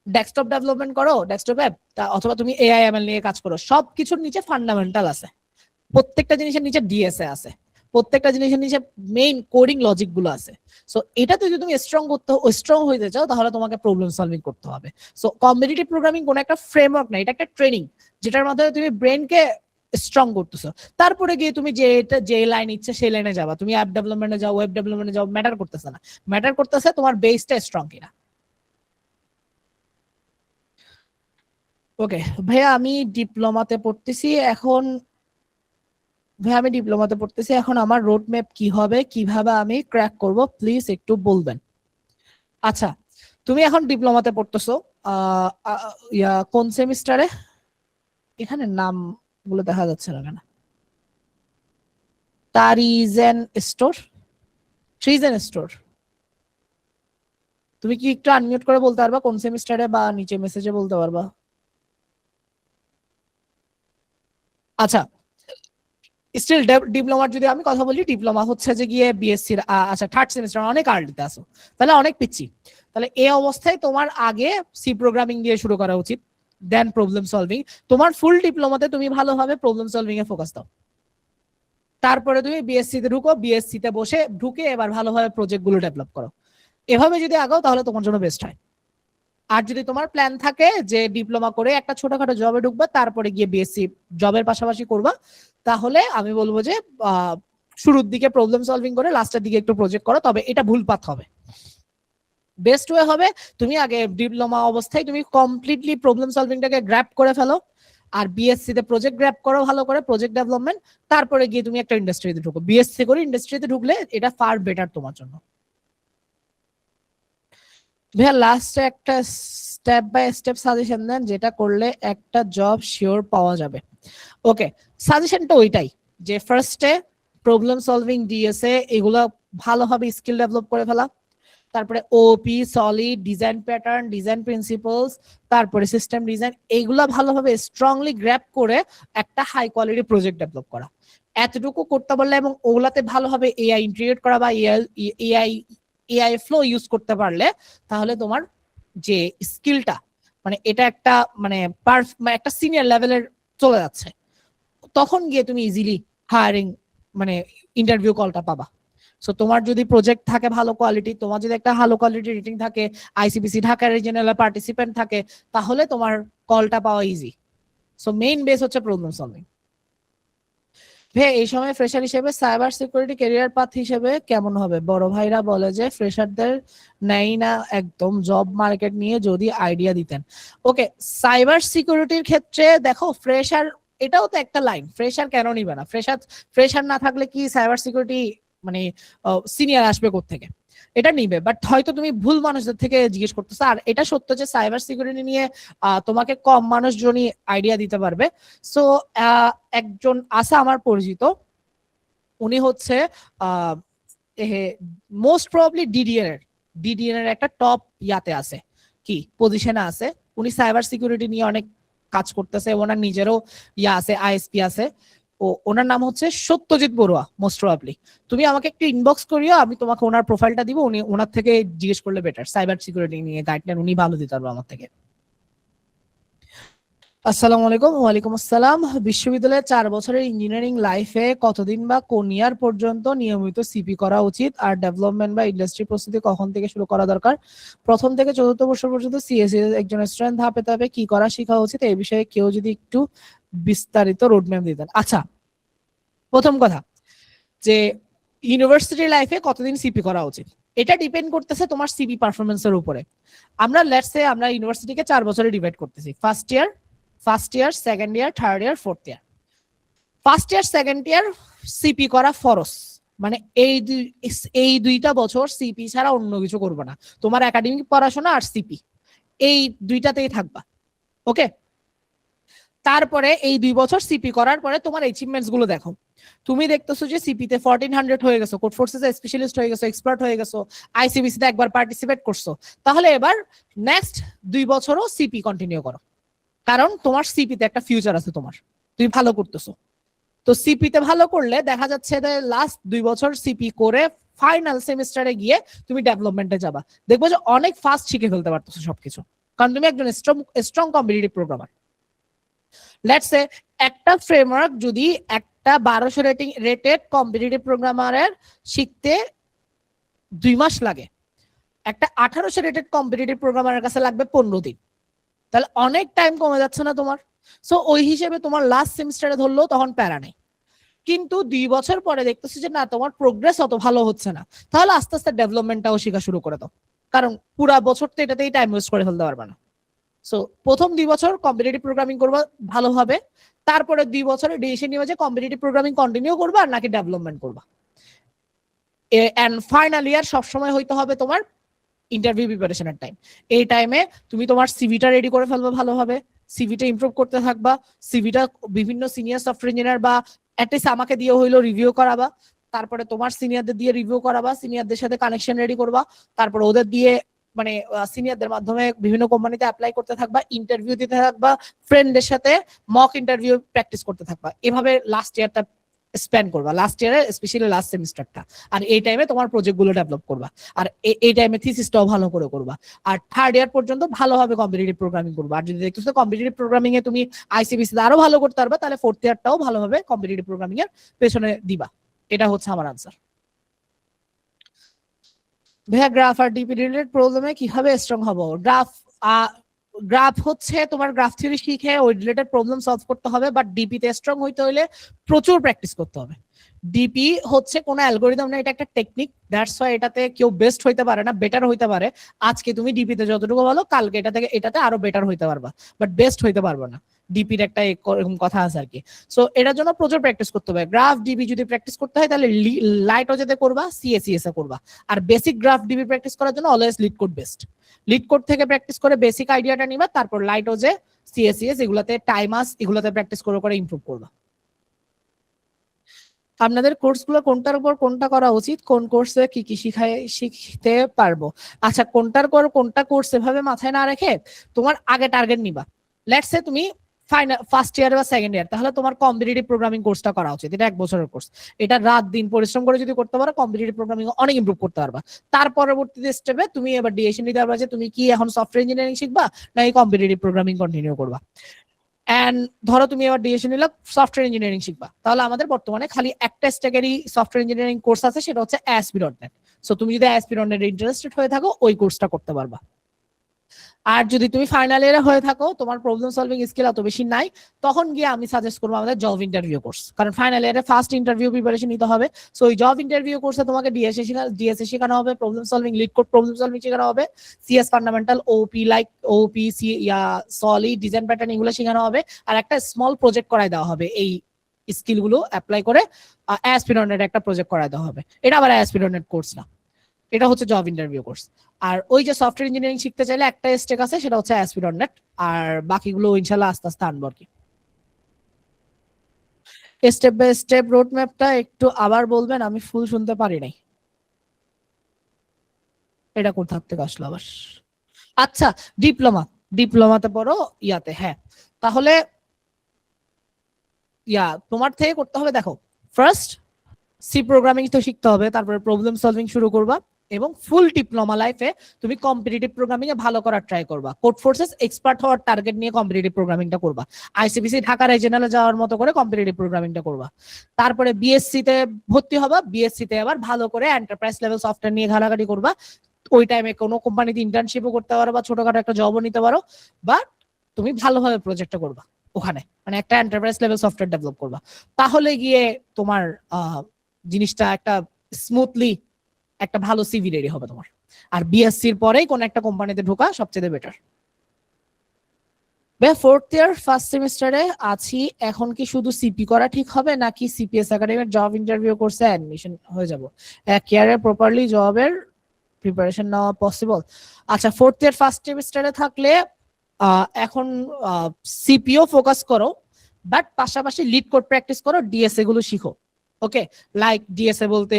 ডেস্কটপ ডেভেলপমেন্ট করো, ডেস্কটপ অ্যাপ, অথবা তুমি এআই এমএল নিয়ে কাজ করো, সবকিছুর নিচে ফান্ডামেন্টাল আছে, প্রত্যেকটা জিনিসের নিচে ডিএসএ আছে, প্রত্যেকটা জিনিসের নিচে মেইন কোডিং লজিক গুলো আছে। সো এটাতে যদি তুমি স্ট্রং হইতে চাও, তাহলে তোমাকে প্রবলেম সলভিং করতে হবে। সো কম্পিটিটিভ প্রোগ্রামিং কোনো একটা ফ্রেমওয়ার্ক না, এটা একটা ট্রেনিং, যেটার মাধ্যমে তুমি ব্রেনকে স্ট্রং করতেছো। তারপরে গিয়ে তুমি যে লাইন ইচ্ছে সেই লাইনে যাবা, তুমি অ্যাপ ডেভেলপমেন্টে যাও, ওয়েব ডেভেলপমেন্টে যাও, ম্যাটার করতেছে না, ম্যাটার করতেছে তোমার বেসটা স্ট্রং কিনা। ওকে ভাইয়া, আমি ডিপ্লোমাতে পড়তেছি এখন। আমার রোড ম্যাপ কি হবে, কিভাবে আমি ক্র্যাক করব, প্লিজ একটু বলবেন। আচ্ছা, তুমি এখন ডিপ্লোমাতে পড়তেছো, কোন সেমিস্টারে? এখানে নাম গুলো দেখা যাচ্ছে না কেন? তারিজেন স্টোর, ট্রিজেন স্টোর। তুমি কি একটু আনমিউট করে বলতে পারবা কোন সেমিস্টারে, বা নিচে মেসেজে বলতে পারবা? আচ্ছা, স্টিল ডিপ্লোমার যদি আমি কথা বলি, ডিপ্লোমা হচ্ছে যে গিয়ে বিএসসি, আচ্ছা থার্ড সেমিস্টার, অনেক আর্লিতে আসো, তাহলে অনেক পিচ্ছি। তাহলে এই অবস্থায় তোমার আগে সি প্রোগ্রামিং দিয়ে শুরু করা উচিত, দেন প্রবলেম সলভিং। তোমার ফুল ডিপ্লোমাতে তুমি ভালোভাবে প্রবলেম সলভিং এ ফোকাস দাও। তারপরে তুমি বিএসসি তে ঢুকো, বিএসসি তে বসে ঢুকে এবার ভালোভাবে প্রজেক্ট গুলো ডেভেলপ করো। এভাবে যদি আগাও তাহলে তোমার জন্য বেস্ট হয়। আর যদি তোমার প্ল্যান থাকে যে ডিপ্লোমা করে একটা ছোটখাটো জবে ঢুকবা, তারপরে গিয়ে বিএসসি জবের পাশাপাশি করবা, তাহলে আমি বলবো যে শুরুর দিকে প্রবলেম সলভিং করে লাস্টের দিকে একটু প্রজেক্ট করো, তবে এটা ভুল পাথ হবে। বেস্ট ওয়ে হবে তুমি আগে ডিপ্লোমা অবস্থায় তুমি কমপ্লিটলি প্রবলেম সলভিংটাকে গ্র্যাপ করে ফেলো, আর বিএসসি তে প্রজেক্ট গ্র্যাপ করো ভালো করে, প্রজেক্ট ডেভেলপমেন্ট, তারপরে গিয়ে তুমি একটা ইন্ডাস্ট্রিতে ঢুকো। বিএসসি করে ইন্ডাস্ট্রিতে ঢুকলে এটা ফার বেটার তোমার জন্য। ভাইয়া লাস্টে একটা স্টেপ বাই স্টেপ সাজেশন দেন যেটা করলে একটা জব শিওর পাওয়া যাবে। ওকে, সাজেশনটা ওইটাই যে ফার্স্টে প্রবলেম সলভিং, ডিএসএ এগুলো ভালোভাবে স্কিল ডেভেলপ করে ফেলা, তারপরে OOP, solid, design pattern, design principles, তারপরে সিস্টেম ডিজাইন, এইগুলা ভালোভাবে স্ট্রংলি গ্র্যাপ করে একটা হাই কোয়ালিটি প্রজেক্ট ডেভেলপ করা। এতটুকু করতে পারলে এবং ওগুলাতে ভালোভাবে এআই ইন্টিগ্রেট করা বা এআই এআই ফ্লো ইউজ করতে পারলে, তাহলে তোমার যে স্কিলটা মানে এটা একটা মানে একটা সিনিয়র লেভেলের চলে যাচ্ছে, তখন গিয়ে তুমি ইজিলি হায়ারিং মানে ইন্টারভিউ কলটা পাবা। সো তোমার যদি প্রজেক্ট থাকে ভালো কোয়ালিটি, তোমার যদি একটা ভালো কোয়ালিটি রেটিং থাকে, আইসিবিসি ঢাকা রিজিওনাল পার্টিসিপেন্ট থাকে, তাহলে তোমার কলটা পাওয়া ইজি। সো মেইন বেস হচ্ছে প্রবলেম সলভিং। ভাই এই সময় ফ্রেশার হিসেবে সাইবার সিকিউরিটি ক্যারিয়ার পাথ হিসেবে কেমন হবে? বড় ভাইরা বলে যে ফ্রেশারদের নেই না একদম, জব মার্কেট নিয়ে যদি আইডিয়া দিতেন। ওকে, সাইবার সিকিউরিটির ক্ষেত্রে দেখো ফ্রেশার এটাও তো একটা লাইন, ফ্রেশার কেন নিবে না? ফ্রেশার না থাকলে কি সাইবার সিকিউরিটি মানে সিনিয়র আসবে কোত্থেকে? এটা নিবে, বাট হয়তো তুমি ভুল মানুষদের থেকে জিজ্ঞেস করতেছো। আর এটা সত্য যে সাইবার সিকিউরিটি নিয়ে তোমাকে কম মানুষজনই আইডিয়া দিতে পারবে। সো একজন আছে আমার পরিচিত, উনি হচ্ছে মোস্ট প্রবাবলি ডিডিএন এর একটা টপ ইয়াতে আছে, কি পজিশনে আছে। উনি সাইবার সিকিউরিটি নিয়ে অনেক কাজ করতেছে, ওনার নিজেরও ইয়া আছে, আইএসপি আছে। ওনার নাম হচ্ছে সত্যজিৎ বড়ুয়া। মোস্ট প্রবাবলি তুমি আমাকে একটু ইনবক্স করিও, আমি তোমাকে ওনার প্রোফাইলটা দিব, উনি ওনার থেকে জিজ্ঞেস করলে বেটার। সাইবার সিকিউরিটি নিয়ে গাইডলাইন উনি ভালো দিতে পারবে আমার থেকে। আসসালামু আলাইকুম। ওয়ালাইকুম আসসালাম। বিশ্ববিদ্যালয়ের 4 বছরের ইঞ্জিনিয়ারিং লাইফে কতদিন বা কোন ইয়ার পর্যন্ত নিয়মিত সিপি করা উচিত, আর ডেভেলপমেন্ট বা ইন্ডাস্ট্রি প্রস্তুতি কখন থেকে শুরু করা দরকার? প্রথম থেকে 4র্থ বর্ষ পর্যন্ত সিএসসি একজন স্টুডেন্ট ধাপে ধাপে কি করা শেখা উচিত, এই বিষয়ে কেউ যদি একটু বিস্তারিত রোডম্যাপ দিতেন। আচ্ছা, প্রথম কথা যে ইউনিভার্সিটি লাইফে কতদিন সিপি করা উচিত, এটা ডিপেন্ড করতেছে তোমার সিপি পারফরমেন্সের উপরে। আমরা লেটস সে আমরা ইউনিভার্সিটিকে 4 বছরে ডিভাইড করতেছি, first year, second year, third year, fourth year. First year, second year CP করা ফরজ, মানে এই দুইটা বছর সিপি ছাড়া অন্য কিছু করবে না। তোমার একাডেমিক পড়াশোনা আর সিপি এই দুইটাতেই থাকবা। ওকে, তারপরে এই 2 বছর সিপি করার পরে তোমার অ্যাচিভমেন্টস গুলো দেখো। তুমি দেখতেছো যে সিপিতে 1400 হয়ে গেছো, কোড ফোর্সেস স্পেশালিস্ট হয়ে গেছো, এক্সপার্ট হয়ে গেছো, আইসিবিসি তে একবার পার্টিসিপেট করছো, তাহলে এবার নেক্সট 2 বছরও সিপি কন্টিনিউ করো, কারণ তোমার সিপিতে একটা ফিউচার আছে, তোমার তুমি ভালো করতেছো। তো সিপিতে ভালো করলে দেখা যাচ্ছে যে লাস্ট 2 বছর সিপি করে ফাইনাল সেমিস্টারে গিয়ে তুমি ডেভেলপমেন্টে যাবা, দেখবো যে অনেক ফাস্ট শিখে ফেলতে পারতেছো সবকিছু, কারণ তুমি একজন strong competitive programmer. Let's say একটা ফ্রেমওয়ার্ক যদি একটা 1200 রেটেড কম্পিটিটিভ প্রোগ্রামারের শিখতে 2 মাস লাগে, একটা 1800 রেটেড কম্পিটিটিভ প্রোগ্রামারের কাছে লাগবে 15 দিন, তাহলে অনেক টাইম কমে যাচ্ছে না তোমার? সো ওই হিসেবে তোমার লাস্ট সেমিস্টারে ধরলেও তখন প্যারা নেই। কিন্তু 2 বছর পরে দেখতেছি যে না, তোমার প্রোগ্রেস অত ভালো হচ্ছে না, তাহলে আস্তে আস্তে ডেভেলপমেন্টটাও শেখা শুরু করে দাও, কারণ পুরা বছর তো এটাতেই টাইম ওয়েস্ট করে ফেলতে পারবে না। সো প্রথম 2 বছর কম্পিটিটিভ প্রোগ্রামিং করবা ভালোভাবে, তারপরে 2 বছরে ডিসিশন নিবা যে কম্পিটিটিভ প্রোগ্রামিং কন্টিনিউ করবা আর নাকি ডেভেলপমেন্ট করবা। এন্ড ফাইনাল ইয়ার সবসময় হইতে হবে তোমার ইন্টারভিউ প্রিপারেশনের টাইম। এই টাইমে তুমি তোমার সিভিটা রেডি করে ফেলবা ভালোভাবে, সিভিটা ইমপ্রুভ করতে থাকবা, সিভিটা বিভিন্ন সিনিয়র সফটওয়্যার ইঞ্জিনিয়ার বা অ্যাটলিস্ট আমাকে দিয়ে হইলো রিভিউ করাবা, তারপরে তোমার সিনিয়রদের দিয়ে রিভিউ করাবা, সিনিয়রদের সাথে কানেকশন রেডি করবা, তারপর ওদের দিয়ে মানে সিনিয়রদের মাধ্যমে বিভিন্ন কোম্পানিতে অ্যাপ্লাই করতে থাকবা, ইন্টারভিউ দিতে থাকবা, ফ্রেন্ডদের সাথে মক ইন্টারভিউ প্র্যাকটিস করতে থাকবা। এভাবে লাস্ট ইয়ারটা স্পেন্ড করবা লাস্ট ইয়ারে, স্পেশালি লাস্ট সেমিস্টারটা। আর এই টাইমে তোমার প্রজেক্টগুলো ডেভেলপ করবা, আর এই টাইমে থিসিসটাও ভালো করে করবা। আর থার্ড ইয়ার পর্যন্ত ভালোভাবে কম্পিটিটিভ প্রোগ্রামিং করবা। আর যদি দেখতেছো কম্পিটিটিভ প্রোগ্রামিং এ তুমি আইসিবিসি আরো ভালো করতে পারবা, তাহলে ফোর্থ ইয়ারটাও ভালোভাবে কম্পিটিটিভ প্রোগ্রামিং এর পেছনে দিবা। এটা হচ্ছে আমার আনসার। ভাইয়া গ্রাফ আর ডিপি রিলেটেড প্রবলেমে কিভাবে স্ট্রং হবো? গ্রাফ হচ্ছে তোমার গ্রাফ থিওরি শিখে ওই রিলেটেড প্রবলেম সলভ করতে হবে, বাট ডিপি তে স্ট্রং হইতে হলে প্রচুর প্র্যাকটিস করতে হবে। ডিপি হচ্ছে কোনো অ্যালগোরিদম না, এটা একটা টেকনিক। দ্যাটস ওয়াই এটাতে কেউ বেস্ট হইতে পারে না, বেটার হইতে পারে। আজকে তুমি ডিপিতে যতটুকু ভালো, কালকে এটাতে আরো বেটার হইতে পারবা, বাট বেস্ট হইতে পারবে না। ডিপির একটা এরকম কথা আছে আর কি। সো এটার জন্য প্রচুর প্র্যাকটিস করতে হবে। গ্রাফ ডিবি যদি প্র্যাকটিস করতে হয় তাহলে লাইট ওজেতে করবা, সিএসিএস এ করবা। আর বেসিক গ্রাফ ডিবি প্র্যাকটিস করার জন্য always lead code best. Lead code থেকে প্র্যাকটিস করে বেসিক আইডিয়াটা নিবা, তারপর লাইট ওজে, সিএসিএস এগুলাতে টাইমাস এগুলাতে প্র্যাকটিস করে ইমপ্রুভ করবা। আপনাদের কোর্সগুলো কোনটার উপর কোনটা করা উচিত, কোন কোর্সে কি কি শিখতে পারবো? আচ্ছা, কোনটার পর কোনটা কোর্স এভাবে মাথায় না রেখে তোমার আগে টার্গেট নিবা। লেটস সে তুমি ফার্স্ট ইয়ার বা সেকেন্ড ইয়ার, তাহলে তোমার কম্পিটিটিভ প্রোগ্রামিং কোর্সটা করা উচিত। এটা 1 বছরের কোর্স। এটা রাত দিন পরিশ্রম করে যদি করতে পারো, কম্পিটিটিভ প্রোগ্রামিং অনেক ইমপ্রুভ করতে পারবা। তার পরবর্তীতে স্টেপে তুমি এবার ডিসিশন নিতে পারবা যে তুমি কি এখন সফটওয়্যার ইঞ্জিনিয়ারিং শিখবা নাকি কম্পিটিটিভ প্রোগ্রামিং কন্টিনিউ করবা। এন্ড ধরো তুমি এবার ডিসিশন নিলে সফটওয়্যার ইঞ্জিনিয়ারিং শিখবা, তাহলে আমাদের বর্তমানে খালি একটা স্ট্যাকেরই সফটওয়্যার ইঞ্জিনিয়ারিং কোর্স আছে, সেটা হচ্ছে ASP.NET। সো তুমি যদি ASP.NET ইন্টারেস্টেড হয়ে থাকো, ওই কোর্সটা করতে পারবা। আর যদি তুমি ফাইনাল ইয়ারে হয়ে থাকো, তোমার প্রবলেম সলভিং স্কিল এত বেশি নাই, তখন গিয়ে আমি সাজেস্ট করবো আমাদের জব ইন্টারভিউ কোর্স। কারণ ফাইনাল ইয়ারে ফার্স্ট ইন্টারভিউ প্রিপারেশন নিতে হবে। সো ওই জব ইন্টারভিউ কোর্সে তোমাকে ডিএসএ শেখানো হবে, problem solving, lead code problem solving শেখানো হবে, সিএস ফান্ডামেন্টাল, ওপি লাইক ওপি, সি ইয়া সলিড, ডিজাইন প্যাটার্ন এগুলো শেখানো হবে। আর একটা স্মল প্রজেক্ট করাই দেওয়া হবে এই স্কিল গুলো অ্যাপ্লাই করে। ASP.NET একটা প্রজেক্ট করাই দেওয়া হবে। এটা আবার ASP.NET কোর্স না, এটা হচ্ছে জব ইন্টারভিউ কোর্স। আর ওই যে সফটওয়্যার ইঞ্জিনিয়ারিং শিখতে চাইলে একটা স্টেক আছে, সেটা হচ্ছে ASP.NET। আর বাকিগুলো ইনশাল্লাহ আস্তে আস্তে আনবো আর কি। স্টেপ বাই স্টেপ রোড ম্যাপটা একটু আবার বলবেন, আমি ফুল শুনতে পারি নাই। এটা কোথা থেকে আসলো আবার? আচ্ছা, ডিপ্লোমাতে পড়ো ইয়াতে, হ্যাঁ। তাহলে তোমার থেকে করতে হবে, দেখো ফার্স্ট সি প্রোগ্রামিং তো শিখতে হবে, তারপরে প্রবলেম সলভিং শুরু করবা, এবং ফুল ডিপ্লোমা লাইফে তুমি কম্পিটিটিভ প্রোগ্রামিং এ ভালো করার ট্রাই করবা। কোড ফোর্সেস এক্সপার্ট হওয়ার টার্গেট নিয়ে কম্পিটিটিভ প্রোগ্রামিংটা করবা। আইসিবিসি ঢাকা রিজিওনালে যাওয়ার মতো করে কম্পিটিটিভ প্রোগ্রামিংটা করবা। তারপরে বিএসসি তে ভর্তি হবা, বিএসসি তে আবার ভালো করে এন্টারপ্রাইজ লেভেল সফটওয়্যার নিয়ে ঘাটাঘাটি করবা। ওই টাইমে কোনো কোম্পানিতে ইন্টার্নশিপও করতে পারো, বা ছোটখাটো একটা জবও নিতে পারো, বা তুমি ভালোভাবে প্রজেক্টটা করবা ওখানে, মানে একটা এন্টারপ্রাইজ লেভেল সফটওয়্যার ডেভেলপ করবা। তাহলে গিয়ে তোমার জিনিসটা একটা স্মুথলি একটা ভালো সিভি রেডি হবে তোমার। আর বিএসসির পরেই কোন একটা কোম্পানিতে ঢোকা সবচেয়ে বেটার। ফোর্থ ইয়ার ফার্স্ট সেমিস্টারে আছি, এখন কি শুধু সিপি করা ঠিক হবে নাকি সিপিএস একাডেমির জব ইন্টারভিউ কোর্সে অ্যাডমিশন হয়ে যাব? কেয়ারে প্রপারলি জবের প্রিপারেশন নেওয়া পসিবল? আচ্ছা, ফোর্থ ইয়ার ফার্স্ট সেমিস্টারে থাকলে এখন সিপিও ফোকাস করো, বাট পাশাপাশি লিড কোড প্র্যাকটিস করো, ডিএসএ গুলো শিখো। ওকে, লাইক ডিএসএ বলতে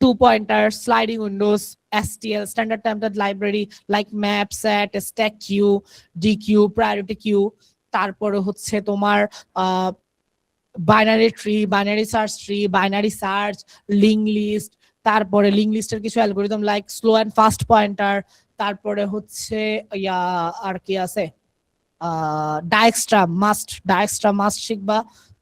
2 pointer, sliding windows, STL, standard timed library like map, set, stack queue, dequeue, priority queue. তারপরে হচ্ছে তোমার binary tree, binary search tree, binary search, link list. তারপরে link লিস্টের কিছু algorithm like slow and fast pointer. তারপরে হচ্ছে আর কি আছে, ডায়াক্সট্রা মাস্ট শিখবা।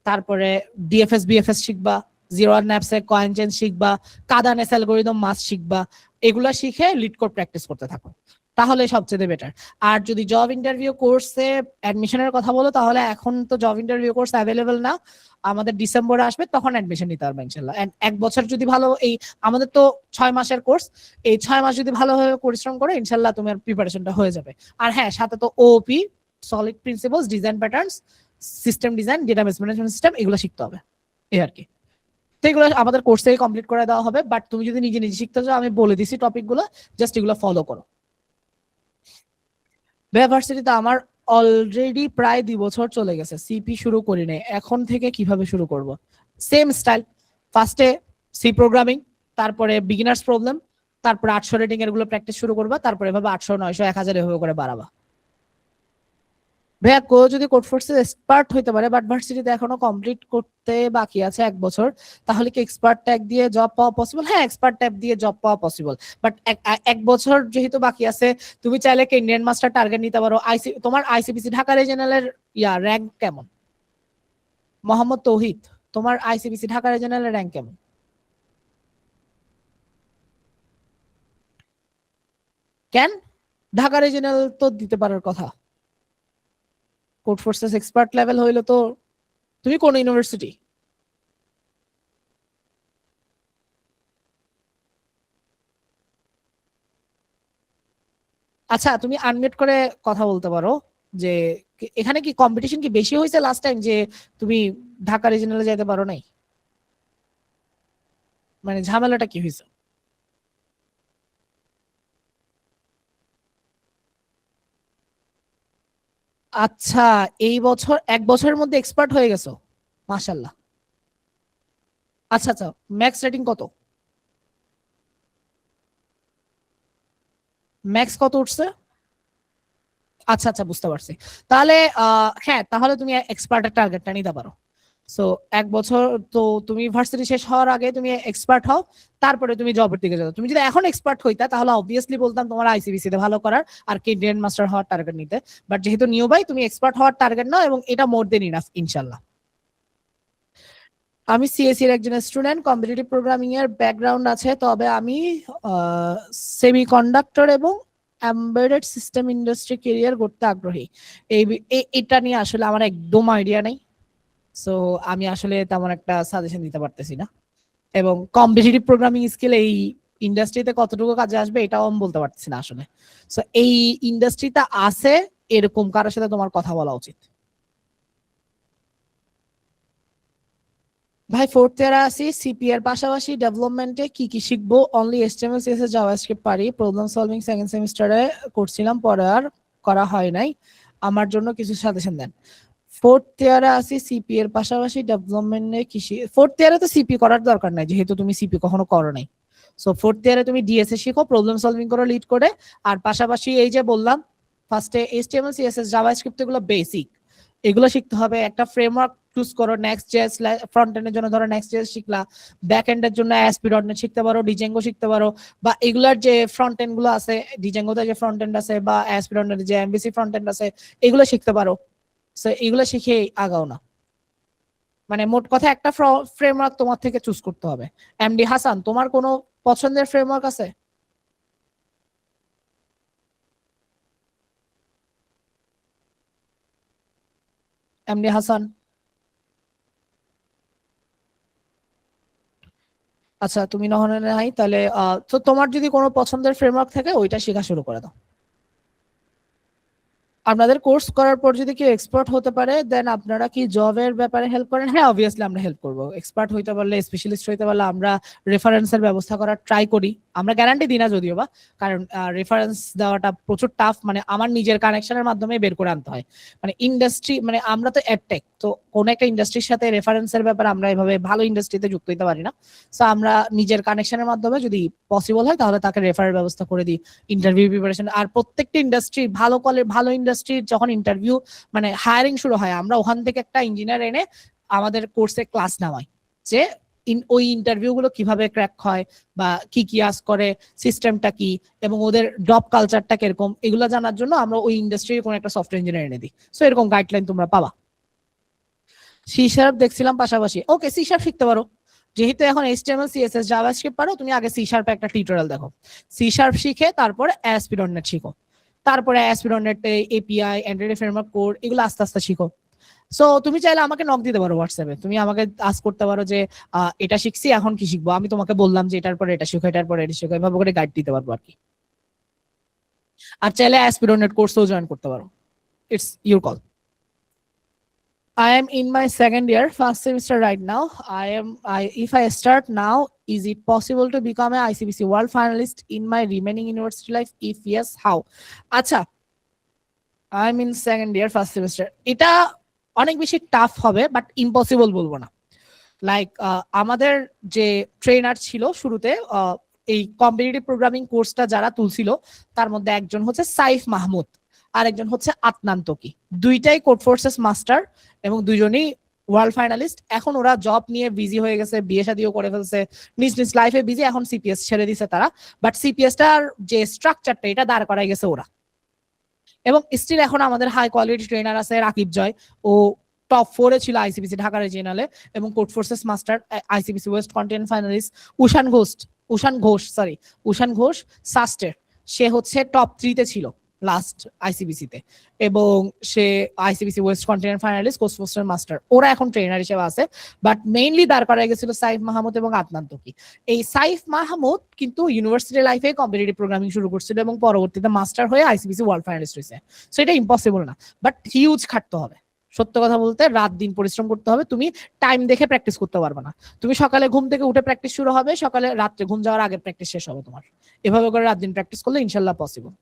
তারপরে DFS BFS শিখবা, zero one knapsack, coin change শিখবা, কাদানেস অ্যালগোরিদম মাস্ট শিখবা। এগুলা শিখে লিড কোড প্র্যাকটিস করতে থাকো, তাহলে সবচেয়ে বেটার। আর যদি জব ইন্টারভিউ কোর্সে অ্যাডমিশনের কথা বলো, তাহলে এখন তো জব ইন্টারভিউ কোর্স অ্যাভেলেবেল না, আমাদের ডিসেম্বরে আসবে, তখন অ্যাডমিশন নিতে পারবে ইনশাল্লাহ। এন্ড 1 বছর যদি ভালো, এই আমাদের তো 6 মাসের কোর্স, এই 6 মাস যদি ভালোভাবে পরিশ্রম করে ইনশাল্লাহ তোমার প্রিপারেশনটা হয়ে যাবে। আর হ্যাঁ, সাথে তো OOP, solid principles, design patterns, system design, database management system, এগুলো শিখতে হবে এই আর কি। তো এগুলো আমাদের কোর্স থেকে কমপ্লিট করে দেওয়া হবে, বাট তুমি যদি নিজে নিজে শিখতে চাও, আমি বলে দিছি টপিকগুলো, জাস্ট এগুলো ফলো করো। ভার্সিটিতে আমার অলরেডি প্রায় 2 বছর চলে গেছে, সিপি শুরু করি নাই, এখন থেকে কিভাবে শুরু করব? সেম স্টাইল, ফার্স্টে সি প্রোগ্রামিং, তারপরে বিগিনার্স প্রবলেম, তারপরে 800 রেটিং এর গুলো প্র্যাকটিস শুরু করবা, তারপরে এভাবে 800, 900, 1000 এভাবে করে বাড়াবা। ভাইয়া কেউ যদি কোডফোর্সে এক্সপার্ট হইতে পারে বাট ভার্সিটিতে এখনো কমপ্লিট করতে বাকি আছে 1 বছর, তাহলে কি এক্সপার্ট ট্যাগ দিয়ে জব পাওয়া পসিবল? হ্যাঁ, এক্সপার্ট ট্যাগ দিয়ে জব পাওয়া পসিবল, বাট 1 বছর যেহেতু বাকি আছে, তুমি চাইলে কি ইন্ডিয়ান মাস্টার টার্গেট নিতে পারো। তোমার আইসিপিসি ঢাকা রিজিয়নালের র্যাঙ্ক কেমন? মোহাম্মদ তৌহিদ, তোমার আইসিপিসি ঢাকা রিজিয়নালের র্যাঙ্ক কেমন? কেন? ঢাকা রিজিয়নাল তো দিতে পারার কথা। কোডফোর্সেস এক্সপার্ট লেভেল হইলো তো। তুমি কোন ইউনিভার্সিটি? আচ্ছা, তুমি আনমিউট করে কথা বলতে পারো। যে এখানে কি কম্পিটিশন কি বেশি হয়েছে লাস্ট টাইম যে তুমি ঢাকা রিজিয়নালে যেতে পারো নাই? মানে ঝামেলাটা কি হয়েছে? আচ্ছা, এই বছর 1 বছরের মধ্যে এক্সপার্ট হয়ে গেছো, মাশাল্লাহ। আচ্ছা আচ্ছা, ম্যাক্স রেটিং কত? ম্যাক্স কত উঠছে? আচ্ছা আচ্ছা, বুঝতে পারছি। তাহলে হ্যাঁ, তাহলে তুমি এক্সপার্টের টার্গেটটা নিতে পারো। সো 1 বছর তো তুমি ভার্সিটি শেষ হওয়ার আগে তুমি এক্সপার্ট হও, তারপরে তুমি জবের দিকে যাও। তুমি যদি এখন এক্সপার্ট হইতা তাহলে অবভিয়াসলি বলতাম তোমার আইসিবিসি তে ভালো করার আর কেডিএন মাস্টার হওয়ার টার্গেট নিতে। বাট যেহেতু নিউ বাই, তুমি এক্সপার্ট হওয়ার টার্গেট নাও এবং এটা মোর দেন ইনাফ ইনশাল্লাহ। আমি সিএসসি এর একজন স্টুডেন্ট, কম্পিটিটিভ প্রোগ্রামিং এর ব্যাকগ্রাউন্ড আছে, তবে আমি সেমিকন্ডাক্টর এবং এমবেডেড সিস্টেম ইন্ডাস্ট্রি ক্যারিয়ার করতে আগ্রহী। এই এটা নিয়ে আসলে আমার একদম আইডিয়া নেই। সো আমি আসলে তেমন একটা সাজেশন দিতে পারতেছি না, এবং কম্পিটিটিভ প্রোগ্রামিং স্কিল এই ইন্ডাস্ট্রিতে কতটুকু কাজে আসবে এটাও আমি বলতে পারতেছি না আসলে। সো এই ইন্ডাস্ট্রিতে আছে এরকম কারোর সাথে তোমার কথা বলা উচিত। ভাই 4th ইয়ারে আছি, সিপি এর পাশাপাশি ডেভেলপমেন্টে কি কি শিখবো? অনলি এইচটিএমএল সিএসএস জাভাস্ক্রিপ্ট পারি, প্রবলেম সলভিং সেকেন্ড সেমিস্টারে করছিলাম, পরে আর করা হয় নাই। আমার জন্য কিছু সাজেশন দেন। 4th ইয়ারে আছি, সিপি এর পাশাপাশি ডেভেলপমেন্টে কি 4th ইয়ারে তো সিপি করার দরকার নাই যেহেতু তুমি সিপি কখনো করো নাই। সো 4th ইয়ারে তুমি ডিএসএ শিখো, প্রবলেম সলভিং করো লিড করে। আর পাশাপাশি এই যে বললাম, ফার্স্টে এইচটিএমএল সিএসএস জাভাস্ক্রিপ্ট এগুলো বেসিক, এগুলো শিখতে হবে। একটা ফ্রেমওয়ার্ক চুজ করো, নেক্সট জেএস ফ্রন্ট এন্ডের জন্য ধরো নেক্সট জেএস শিখলা, ব্যাক এন্ডের জন্য ASP.NET শিখতে পারো, ডিজেঙ্গো শিখতে পারো, বা এগুলার যে ফ্রন্ট এন্ড গুলো আছে, ডিজেঙ্গোতে যে ফ্রন্ট এন্ড আছে বা ASP.NET যে এমভিসি ফ্রন্ট এন্ড আছে, এগুলো শিখতে পারো। সো এগুলো শিখে আগাও না। মানে মোট কথা একটা ফ্রেমওয়ার্ক তোমার থেকে চুজ করতে হবে। এমডি হাসান, তোমার কোনো পছন্দের ফ্রেমওয়ার্ক আছে? এমডি হাসান? আচ্ছা, তুমি নহলে নাই তাহলে তো তোমার যদি কোনো পছন্দের ফ্রেমওয়ার্ক থাকে ওইটা শেখা শুরু করে দাও। আপনাদের কোর্স করার পর যদি কেউ এক্সপার্ট হতে পারে দেন আপনারা কি জবের ব্যাপারে হেল্প করেন? হ্যাঁ, অবভিয়াসলি আমরা হেল্প করব। এক্সপার্ট হইতে পারলে, স্পেশালিস্ট হইতে পারলে আমরা রেফারেন্সের ব্যবস্থা করার ট্রাই করি। আমরা গ্যারান্টি দিই না যদিও বা, কারণ রেফারেন্স দেওয়াটা প্রচুর টাফ, মানে আমার নিজের কানেকশনের মাধ্যমে বের করে আনতে হয়। মানে ইন্ডাস্ট্রি, মানে আমরা তো এডটেক, তো কোন একটা ইন্ডাস্ট্রির সাথে রেফারেন্সের ব্যাপারে আমরা এভাবে ভালো ইন্ডাস্ট্রিতে যুক্ত হইতে পারি না। সো আমরা নিজের কানেকশনের মাধ্যমে যদি পসিবল হয় তাহলে তাকে রেফারের ব্যবস্থা করে দিই। ইন্টারভিউ প্রিপারেশন, আর প্রত্যেকটা ইন্ডাস্ট্রি ভালো ইন্ডাস্ট্রির যখন ইন্টারভিউ মানে হায়ারিং শুরু হয়, আমরা ওখান থেকে একটা ইঞ্জিনিয়ার এনে আমাদের কোর্সে ক্লাস নেওয়াই, যে ওই ইন্টারভিউ গুলো কিভাবে ক্র্যাক হয় বা কি কি আস করে, সিস্টেমটা কি, এবং ওদের জব কালচারটা কিরকম, এগুলো জানার জন্য আমরা ওই ইন্ডাস্ট্রির কোন একটা সফটওয়্যার ইঞ্জিনিয়ার এনে দিই। সো এরকম গাইডলাইন তোমরা পাবা। সি শার্প দেখছিলাম পাশাপাশি, ওকে সি শার্প শিখতে পারো। যেহেতু এখন এইচটিএমএল সিএসএস জাভাস্ক্রিপ্ট পারো, তুমি আগে সি শার্পে একটা টিউটোরিয়াল দেখো, সি শার্প শিখে তারপরে ASP.NET শিখো, তারপরে ASP.NET API, Android framework code, এগুলো আস্তে আস্তে শিখো। সো তুমি চাইলে আমাকে নক দিতে পারো হোয়াটসঅ্যাপে, তুমি আমাকে আস্ক করতে পারো যে এটা শিখছি, এখন কি শিখবো, আমি তোমাকে বললাম যে এটার পরে এটা শিখো, এটার পরে এটা শিখো, এভাবে করে গাইড দিতে পারবো আর কি। আর চাইলে ASP.NET কোর্সেও জয়েন করতে পারো, it's your call. I am in my second year, first semester right now. If I start now, is it possible to become a ICPC World Finalist in my remaining university life? If yes, how? আচ্ছা, I'm in second year, first semester. এটা অনেক বেশি tough হবে, but impossible বলবো না। Like আমাদের যে trainer ছিল শুরুতে, এই কম্পিটিটিভ প্রোগ্রামিং কোর্সটা যারা তুলছিল তার মধ্যে একজন হচ্ছে সাইফ মাহমুদ। আর একজন হচ্ছে আদনান তকি। দুইটাই কোড ফোর্সেস মাস্টার এবং দুইজনই ওয়ার্ল্ড ফাইনালিস্ট। এখন ওরা জব নিয়ে বিজি হয়ে গেছে, বিয়ে শাদিও করে ফেলছে, নিজ নিজ লাইফে বিজি। এখন সিপিএস ছেড়ে দিছে তারা, বাট সিপিএসটার যে স্ট্রাকচারটা এটা দাঁড় করাই গেছে ওরা। এবং স্টিল এখন আমাদের হাই কোয়ালিটি ট্রেনার আছে রাকিব জয়, ও টপ 4-এ ছিল আইসিবিসি ঢাকা রিজিয়নালে এবং Codeforces master, ICPC west continent finalist. Ushan Ghosh সাস্টের, সে হচ্ছে টপ 3-তে ছিল লাস্ট আইসিবিসিতে এবং সে ICPC west continent finalist, Codeforces master. ওরা এখন ট্রেনার হিসেবে আছে, বাট মেইনলি দাঁড় করা গেছিল সাইফ মাহমুদ এবং আদনান তকি। এই সাইফ মাহমুদ কিন্তু ইউনিভার্সিটি লাইফে কম্পিটিটিভ প্রোগ্রামিং শুরু করছিল এবং পরবর্তীতে মাস্টার হয়ে আইসিবিসি ওয়ার্ল্ড ফাইনালিস্ট হয়েছে। সো এটা ইম্পসিবল না, বাট হিউজ খাটতে হবে। সত্য কথা বলতে রাত দিন পরিশ্রম করতে হবে, তুমি টাইম দেখে প্র্যাকটিস করতে পারবে না। তুমি সকালে ঘুম থেকে উঠে প্র্যাকটিস শুরু হবে, সকালে রাত্রে ঘুম যাওয়ার আগে প্র্যাকটিস শেষ হবে তোমার। এভাবে করে রাত দিন প্র্যাকটিস করলে ইনশাল্লাহ পসিবল।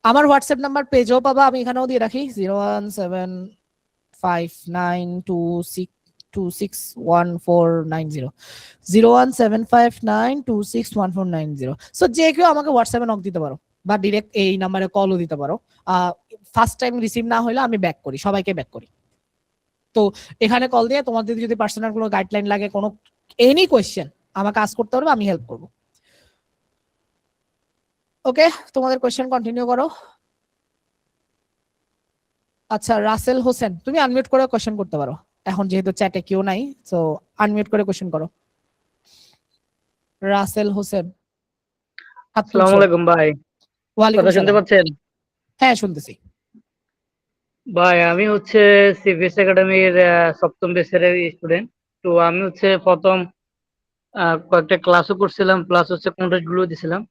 আমার হোয়াটসঅ্যাপ নাম্বার পেজও পাবা, আমি এখানেও দিয়ে রাখি 01759261490 01759261490। সো যে কেউ আমাকে হোয়াটসঅ্যাপে নক দিতে পারো বা ডিরেক্ট এই নাম্বারে কলও দিতে পারো। ফার্স্ট টাইম রিসিভ না হলে আমি ব্যাক করি, সবাইকে ব্যাক করি। তো এখানে কল দিয়ে তোমাদের যদি পার্সোনাল কোনো গাইডলাইন লাগে, কোনো এনি কোয়েশ্চেন আমাকে আস্ক করতে পারবে, আমি হেল্প করবো। ওকে, তোমাদের কোয়েশ্চেন কন্টিনিউ করো। আচ্ছা রাসেল হোসেন, তুমি আনমিউট করে কোয়েশ্চেন করতে পারো এখন, যেহেতু চ্যাটে কেউ নাই, সো আনমিউট করে কোয়েশ্চেন করো। রাসেল হোসেন। আসসালামু আলাইকুম ভাই, ওয়ালাইকুম কথা শুনতে সালাম। পাচ্ছেন? হ্যাঁ শুনতেছি। ভাই আমি হচ্ছে সিবিএস একাডেমির সপ্তম ব্যাচের স্টুডেন্ট। তো আমি হচ্ছে প্রথম কয়েকটা ক্লাসও করছিলাম, প্লাস হচ্ছে কন্টেস্ট গুলো দিছিলাম।